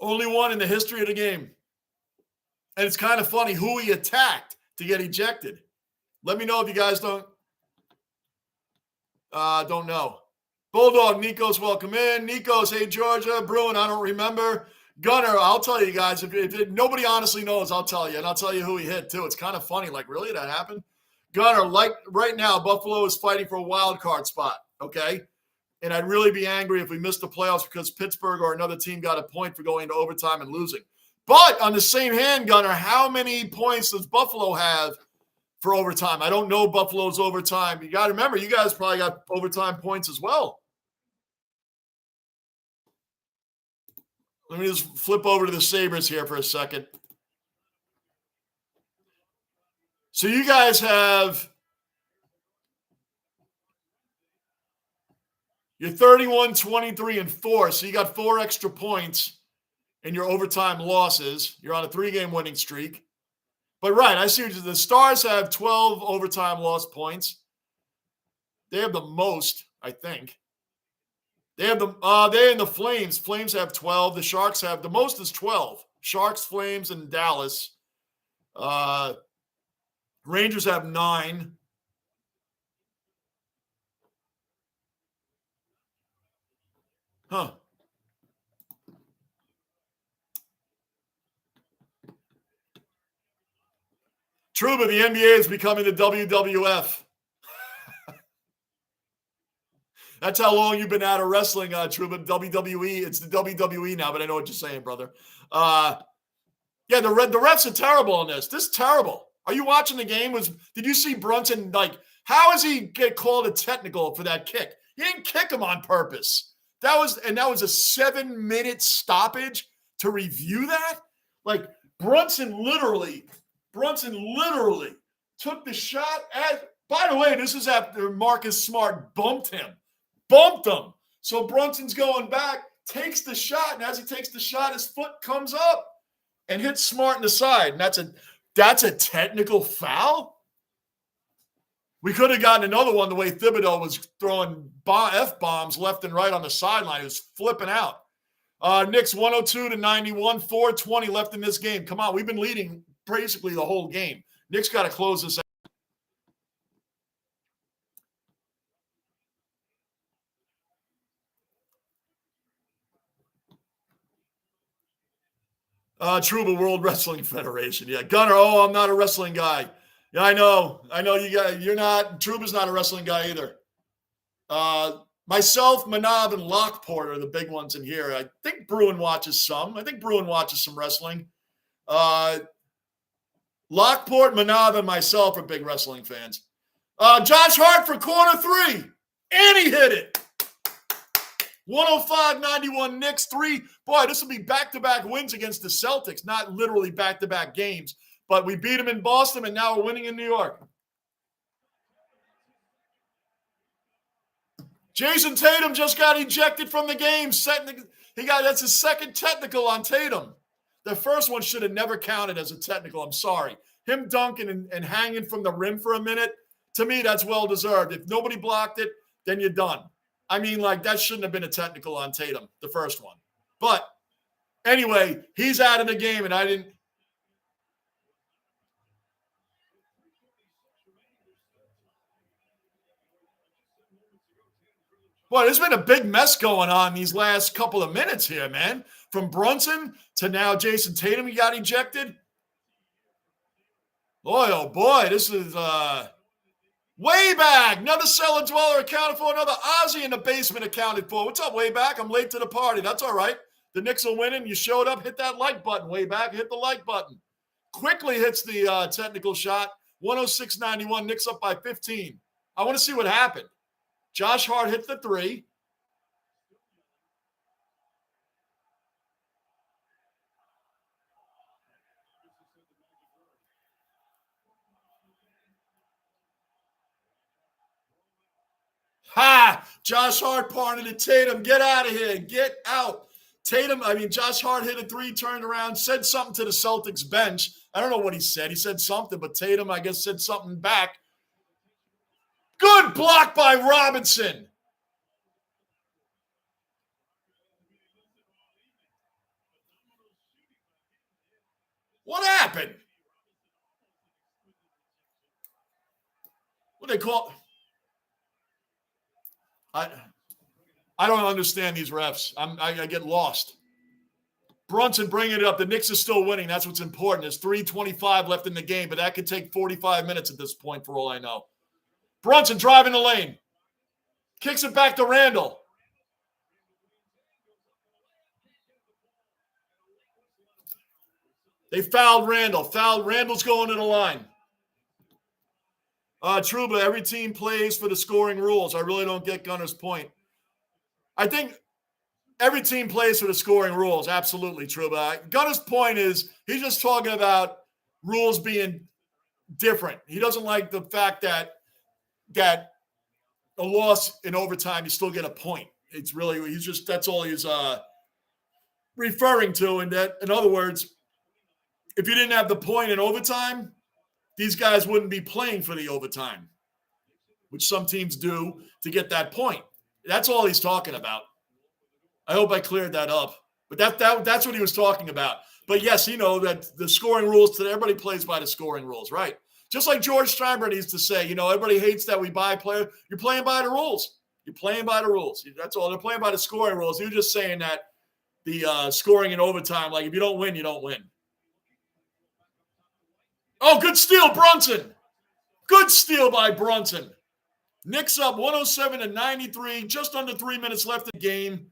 Only one in the history of the game. And it's kind of funny who he attacked to get ejected. Let me know if you guys don't know. Bulldog, Nico's welcome in. Nico's, hey, Georgia. Bruin, I don't remember. Gunner, I'll tell you guys. If nobody honestly knows, I'll tell you. And I'll tell you who he hit, too. It's kind of funny. Like, really? That happened? Gunner, like right now, Buffalo is fighting for a wild card spot, okay? And I'd really be angry if we missed the playoffs because Pittsburgh or another team got a point for going into overtime and losing. But on the same hand, Gunner, how many points does Buffalo have for overtime? I don't know Buffalo's overtime. You got to remember, you guys probably got overtime points as well. Let me just flip over to the Sabres here for a second. So you guys have you're 31, 23, and 4. So you got 4 extra points in your overtime losses. You're on a 3-game winning streak. But right, I see the Stars have 12 overtime loss points. They have the most, I think. They have they're in the Flames. Flames have 12. The Sharks have the most is 12. Sharks, Flames, and Dallas. Rangers have 9. Huh. True, but the NBA is becoming the WWF. That's how long you've been out of wrestling, True, but WWE, it's the WWE now, but I know what you're saying, brother. Yeah, the refs are terrible on this. This is terrible. Are you watching the game? Did you see Brunson, like, how does he get called a technical for that kick? He didn't kick him on purpose. That was a 7-minute stoppage to review that? Like, Brunson literally took the shot by the way, this is after Marcus Smart bumped him. So Brunson's going back, takes the shot, and as he takes the shot, his foot comes up and hits Smart in the side. And that's a technical foul? We could have gotten another one the way Thibodeau was throwing F-bombs left and right on the sideline. He was flipping out. Knicks 102-91, 4:20 left in this game. Come on, we've been leading basically the whole game. Knicks got to close this out. Truba World Wrestling Federation. Yeah, Gunner. Oh, I'm not a wrestling guy. Yeah, I know. You're not. Truba's not a wrestling guy either. Myself, Manav, and Lockport are the big ones in here. I think Bruin watches some. Some wrestling. Lockport, Manav, and myself are big wrestling fans. Josh Hart for corner 3. And he hit it. 105-91 Knicks 3. Boy, this will be back-to-back wins against the Celtics. Not literally back-to-back games. But we beat them in Boston, and now we're winning in New York. Jason Tatum just got ejected from the game. That's his second technical on Tatum. The first one should have never counted as a technical. I'm sorry. Him dunking and hanging from the rim for a minute, to me, that's well-deserved. If nobody blocked it, then you're done. I mean, like, that shouldn't have been a technical on Tatum, the first one. But anyway, he's out of the game, and I didn't. Boy, there's been a big mess going on these last couple of minutes here, man. From Brunson to now Jason Tatum, he got ejected. Boy, oh boy, this is way back. Another Cellar Dweller accounted for. Another Ozzy in the basement accounted for. What's up, way back? I'm late to the party. That's all right. The Knicks are winning. You showed up. Hit that like button, way back. Hit the like button. Quickly hits the technical shot. 106-91. Knicks up by 15. I want to see what happened. Josh Hart hit the 3. Ha! Josh Hart partnered to Tatum. Get out of here. Get out. Josh Hart hit a 3, turned around, said something to the Celtics bench. I don't know what he said. He said something, but Tatum, I guess, said something back. Good block by Robinson. What happened? What they call? I don't understand these refs. I get lost. Brunson bringing it up. The Knicks are still winning. That's what's important. There's 3:25 left in the game, but that could take 45 minutes at this point for all I know. Brunson driving the lane. Kicks it back to Randall. They fouled Randall. Randall's going to the line. True, but every team plays for the scoring rules. I really don't get Gunner's point. I think every team plays for the scoring rules. Absolutely true. But Gunner's point is he's just talking about rules being different. He doesn't like the fact that a loss in overtime, you still get a point. It's really, that's all he's referring to. And that, in other words, if you didn't have the point in overtime, these guys wouldn't be playing for the overtime, which some teams do to get that point. That's all he's talking about. I hope I cleared that up. But that's what he was talking about. But yes, that the scoring rules today, everybody plays by the scoring rules, right? Just like George Steinbrenner used to say, everybody hates that we buy players. You're playing by the rules. You're playing by the rules. That's all. They're playing by the scoring rules. He was just saying that the scoring in overtime, like if you don't win, you don't win. Oh, good steal, Brunson. Good steal by Brunson. Knicks up 107-93, just under 3 minutes left in the game.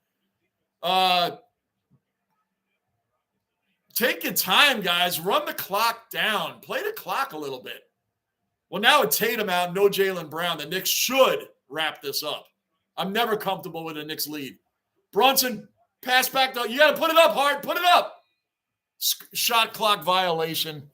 Take your time, guys. Run the clock down. Play the clock a little bit. Well, now with Tatum out, no Jaylen Brown, the Knicks should wrap this up. I'm never comfortable with a Knicks lead. Brunson, pass back. You got to put it up, Hart. Put it up. Shot clock violation.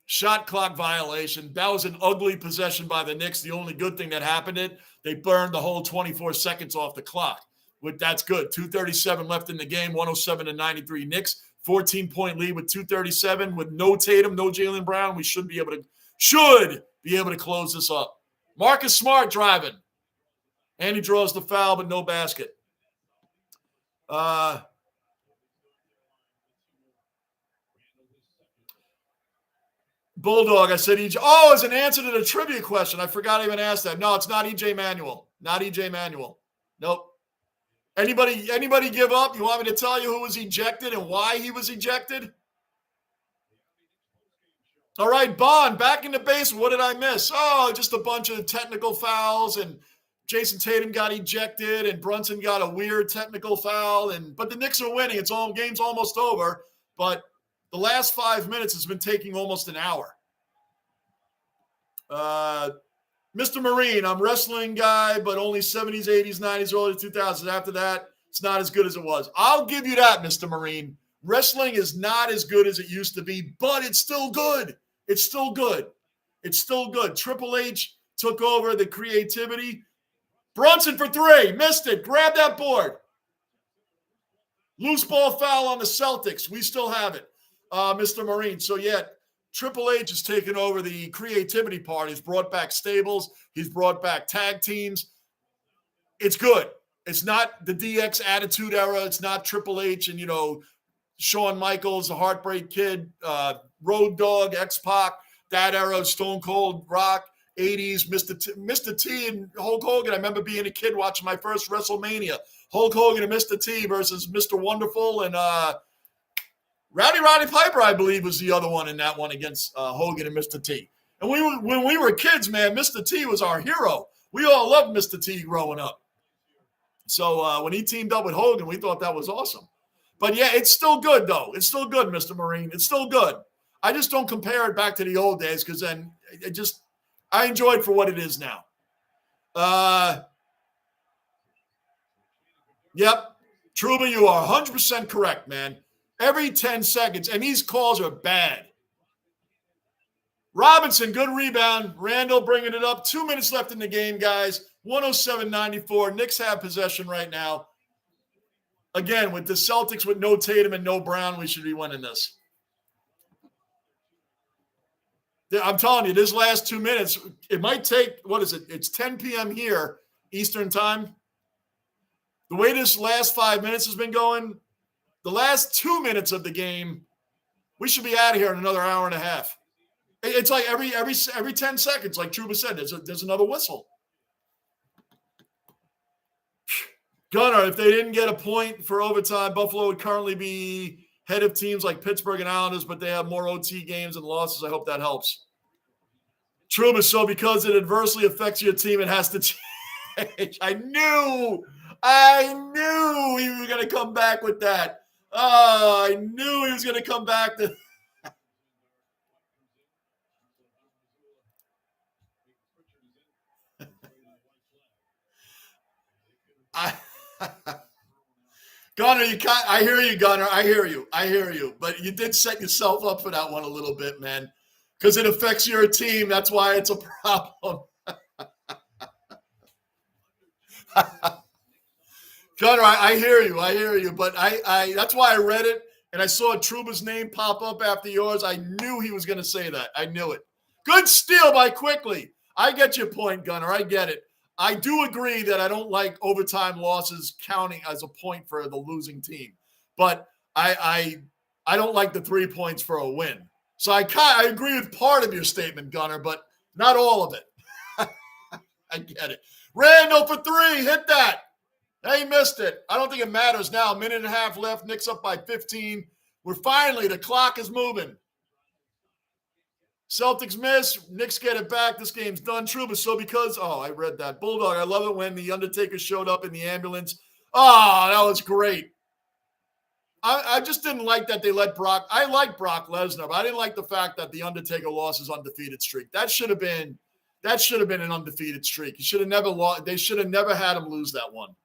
Shot clock violation. That was an ugly possession by the Knicks. The only good thing that happened, they burned the whole 24 seconds off the clock. That's good. 2:37 left in the game, 107-93 Knicks. 14-point lead with 2:37 with no Tatum, no Jaylen Brown. We should be able to close this up. Marcus Smart driving. And he draws the foul, but no basket. Bulldog, I said EJ. Oh, as an answer to the trivia question, I forgot I even asked that. No, it's not EJ Manuel. Not EJ Manuel. Nope. Anybody give up? You want me to tell you who was ejected and why he was ejected? All right, Bond, back in the basement. What did I miss? Oh, just a bunch of technical fouls, and Jason Tatum got ejected, and Brunson got a weird technical foul. But the Knicks are winning. Game's almost over, but the last 5 minutes has been taking almost an hour. Mr. Marine, I'm wrestling guy, but only 70s, 80s, 90s, early 2000s. After that, it's not as good as it was. I'll give you that, Mr. Marine. Wrestling is not as good as it used to be, but it's still good. It's still good. It's still good. Triple H took over the creativity. Brunson for three. Missed it. Grab that board. Loose ball foul on the Celtics. We still have it, Mr. Marine. So, yeah, Triple H has taken over the creativity part. He's brought back stables. He's brought back tag teams. It's good. It's not the DX Attitude Era. It's not Triple H and, Shawn Michaels, the Heartbreak Kid, Road Dogg, X-Pac, that era, Stone Cold, Rock, 80s, Mr. T and Hulk Hogan. I remember being a kid watching my first WrestleMania. Hulk Hogan and Mr. T versus Mr. Wonderful and Roddy Piper, I believe, was the other one in that one against Hogan and Mr. T. And when we were kids, man, Mr. T was our hero. We all loved Mr. T growing up. So when he teamed up with Hogan, we thought that was awesome. But, yeah, it's still good, though. It's still good, Mr. Marine. It's still good. I just don't compare it back to the old days because then I enjoy it for what it is now. Yep. Truba, you are 100% correct, man. Every 10 seconds, and these calls are bad. Robinson, good rebound. Randall bringing it up. 2 minutes left in the game, guys. 107-94. Knicks have possession right now. Again, with the Celtics with no Tatum and no Brown, we should be winning this. I'm telling you, this last 2 minutes, it might take, what is it? It's 10 p.m. here, Eastern time. The way this last 5 minutes has been going, the last 2 minutes of the game, we should be out of here in another hour and a half. It's like every 10 seconds, like Truba said, there's another whistle. Gunnar, if they didn't get a point for overtime, Buffalo would currently be head of teams like Pittsburgh and Islanders, but they have more OT games and losses. I hope that helps. Truba, so because it adversely affects your team, it has to change. I knew he was going to come back with that. Oh, I knew he was going to come back to. Gunnar, I hear you, Gunnar. I hear you. But you did set yourself up for that one a little bit, man, because it affects your team. That's why it's a problem. Gunnar, I hear you. But I that's why I read it, and I saw Truba's name pop up after yours. I knew he was going to say that. I knew it. Good steal by Quickly. I get your point, Gunnar. I get it. I do agree that I don't like overtime losses counting as a point for the losing team, but I don't like the 3 points for a win. So I agree with part of your statement, Gunnar, but not all of it. I get it. Randall for 3, hit that. He missed it. I don't think it matters now. A minute and a half left. Knicks up by 15. The clock is moving. Celtics miss. Knicks get it back. This game's done. Truba, so because, I read that. Bulldog, I love it when the Undertaker showed up in the ambulance. Oh, that was great. I just didn't like that they let Brock. I like Brock Lesnar, but I didn't like the fact that the Undertaker lost his undefeated streak. That should have been an undefeated streak. He should have never lost. They should have never had him lose that one.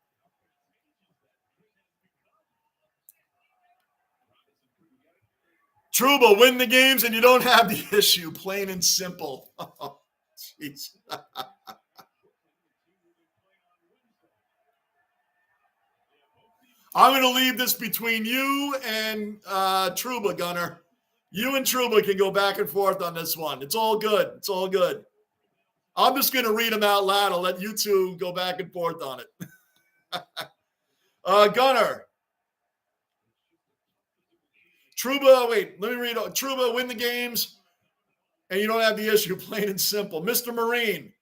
Truba, win the games and you don't have the issue. Plain and simple. Oh, jeez. I'm going to leave this between you and Truba, Gunnar. You and Truba can go back and forth on this one. It's all good. It's all good. I'm just going to read them out loud. I'll let you two go back and forth on it. Gunnar. Truba, wait, let me read. Truba, win the games, and you don't have the issue, plain and simple. Mr. Marine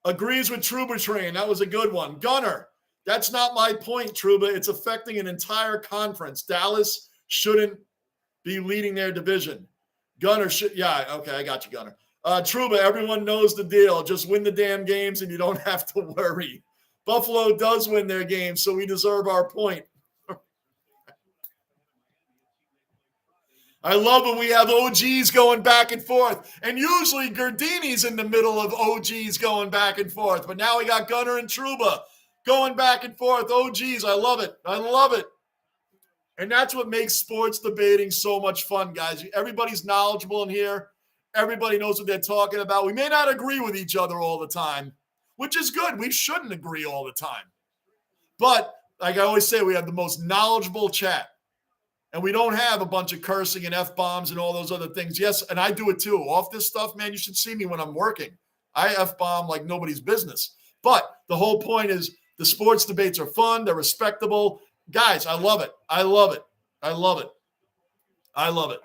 agrees with Truba Train. That was a good one. Gunnar, that's not my point, Truba. It's affecting an entire conference. Dallas shouldn't be leading their division. Gunnar okay, I got you, Gunnar. Truba, everyone knows the deal. Just win the damn games, and you don't have to worry. Buffalo does win their games, so we deserve our point. I love when we have OGs going back and forth. And usually Gardini's in the middle of OGs going back and forth. But now we got Gunnar and Truba going back and forth. OGs, I love it. I love it. And that's what makes sports debating so much fun, guys. Everybody's knowledgeable in here. Everybody knows what they're talking about. We may not agree with each other all the time, which is good. We shouldn't agree all the time. But like I always say, we have the most knowledgeable chat. And we don't have a bunch of cursing and F-bombs and all those other things. Yes, and I do it too. Off this stuff, man, you should see me when I'm working. I F-bomb like nobody's business. But the whole point is the sports debates are fun. They're respectable. Guys, I love it. I love it. I love it. I love it.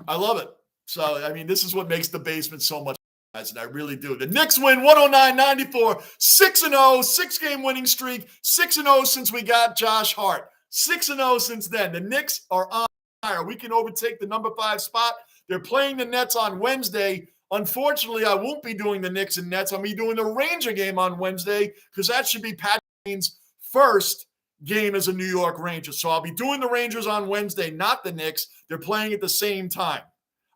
I love it. So, I mean, this is what makes the basement so much fun, guys, and I really do. The Knicks win 109-94, 6-0, 6-game winning streak, 6-0 since we got Josh Hart. 6-0 since then. The Knicks are on fire. We can overtake the number 5 spot. They're playing the Nets on Wednesday. Unfortunately, I won't be doing the Knicks and Nets. I'll be doing the Ranger game on Wednesday because that should be Pat Kane's first game as a New York Ranger. So I'll be doing the Rangers on Wednesday, not the Knicks. They're playing at the same time.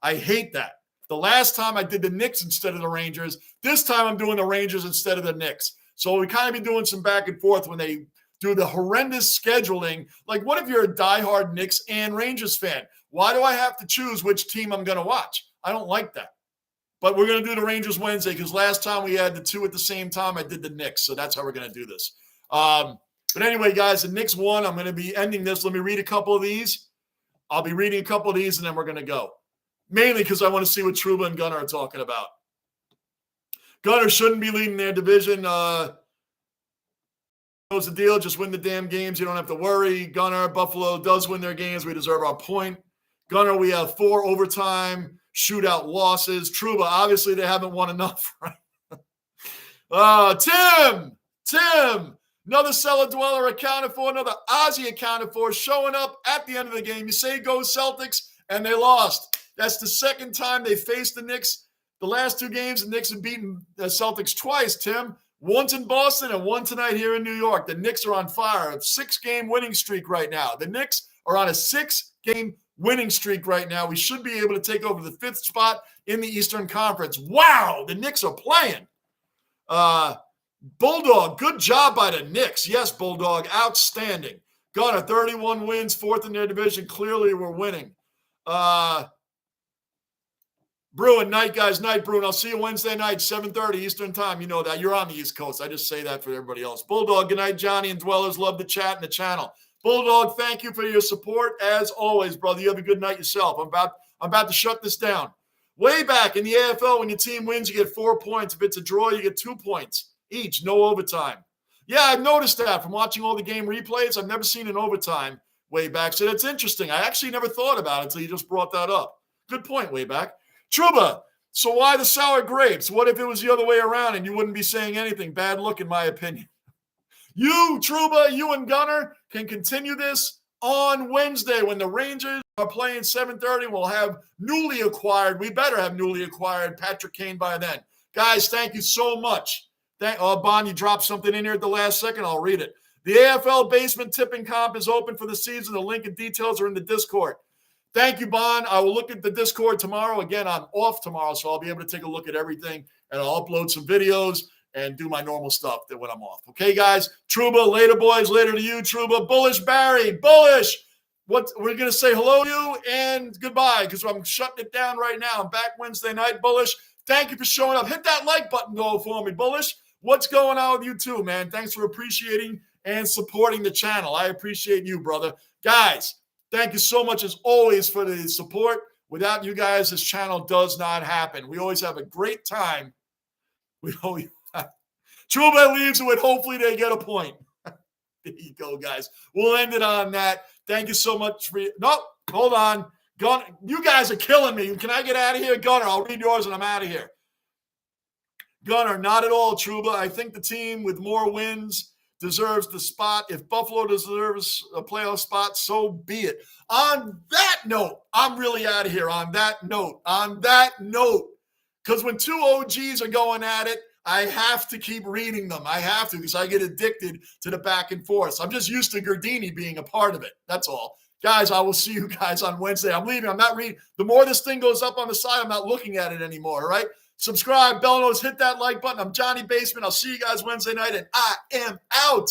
I hate that. The last time I did the Knicks instead of the Rangers. This time I'm doing the Rangers instead of the Knicks. So we kind of be doing some back and forth when they do the horrendous scheduling. Like, what if you're a diehard Knicks and Rangers fan? Why do I have to choose which team I'm going to watch? I don't like that. But we're going to do the Rangers Wednesday because last time we had the two at the same time, I did the Knicks. So that's how we're going to do this. But anyway, guys, the Knicks won. I'm going to be ending this. Let me read a couple of these. I'll be reading a couple of these, and then we're going to go. Mainly because I want to see what Truba and Gunnar are talking about. Gunnar shouldn't be leading their division. Knows the deal. Just win the damn games. You don't have to worry. Gunner, Buffalo does win their games. We deserve our point. Gunner, we have 4 overtime shootout losses. Truba, obviously they haven't won enough, right? Tim, another Cellar Dweller accounted for, another Ozzy accounted for, showing up at the end of the game. You say go Celtics, and they lost. That's the second time they faced the Knicks. The last 2 games, the Knicks have beaten the Celtics twice, Tim. Once in Boston and one tonight here in New York. The Knicks are on fire. A 6-game winning streak right now. The Knicks are on a 6-game winning streak right now. We should be able to take over the 5th spot in the Eastern Conference. Wow, the Knicks are playing. Bulldog, good job by the Knicks. Yes, Bulldog, outstanding. Gunner, 31 wins, 4th in their division. Clearly we're winning. Bruin, night, guys. Night, Bruin. I'll see you Wednesday night, 7:30 Eastern time. You know that. You're on the East Coast. I just say that for everybody else. Bulldog, good night, Johnny and Dwellers. Love the chat and the channel. Bulldog, thank you for your support. As always, brother, you have a good night yourself. I'm about to shut this down. Way back in the AFL, when your team wins, you get 4 points. If it's a draw, you get 2 points each. No overtime. Yeah, I've noticed that from watching all the game replays. I've never seen an overtime way back. So that's interesting. I actually never thought about it until you just brought that up. Good point, way back. Truba, so why the sour grapes? What if it was the other way around and you wouldn't be saying anything? Bad look, in my opinion. You, Truba, you and Gunner can continue this on Wednesday when the Rangers are playing 7:30. We'll have newly acquired, we better have newly acquired Patrick Kane by then. Guys, thank you so much. Bon, you dropped something in here at the last second. I'll read it. The AFL basement tipping comp is open for the season. The link and details are in the Discord. Thank you, Bon. I will look at the Discord tomorrow. Again, I'm off tomorrow, so I'll be able to take a look at everything, and I'll upload some videos and do my normal stuff when I'm off. Okay, guys? Truba, later, boys. Later to you, Truba. Bullish Barry. Bullish. What we're going to say hello to you and goodbye because I'm shutting it down right now. I'm back Wednesday night, Bullish. Thank you for showing up. Hit that like button, though, for me, Bullish. What's going on with you, too, man? Thanks for appreciating and supporting the channel. I appreciate you, brother. Guys, thank you so much, as always, for the support. Without you guys, this channel does not happen. We always have a great time. Truba leaves with hopefully they get a point. There you go, guys. We'll end it on that. Thank you so much for – no, hold on. Gunner, you guys are killing me. Can I get out of here? Gunner, I'll read yours and I'm out of here. Gunner, not at all, Truba. I think the team with more wins deserves the spot. If Buffalo deserves a playoff spot, so be it. On that note, I'm really out of here. On that note, because when 2 OGs are going at it, I have to keep reading them. I have to because I get addicted to the back and forth. I'm just used to Gardini being a part of it. That's all. Guys, I will see you guys on Wednesday. I'm leaving. I'm not reading. The more this thing goes up on the side, I'm not looking at it anymore, all right? Subscribe, bell notice, hit that like button. I'm Johnny Basement. I'll see you guys Wednesday night, and I am out.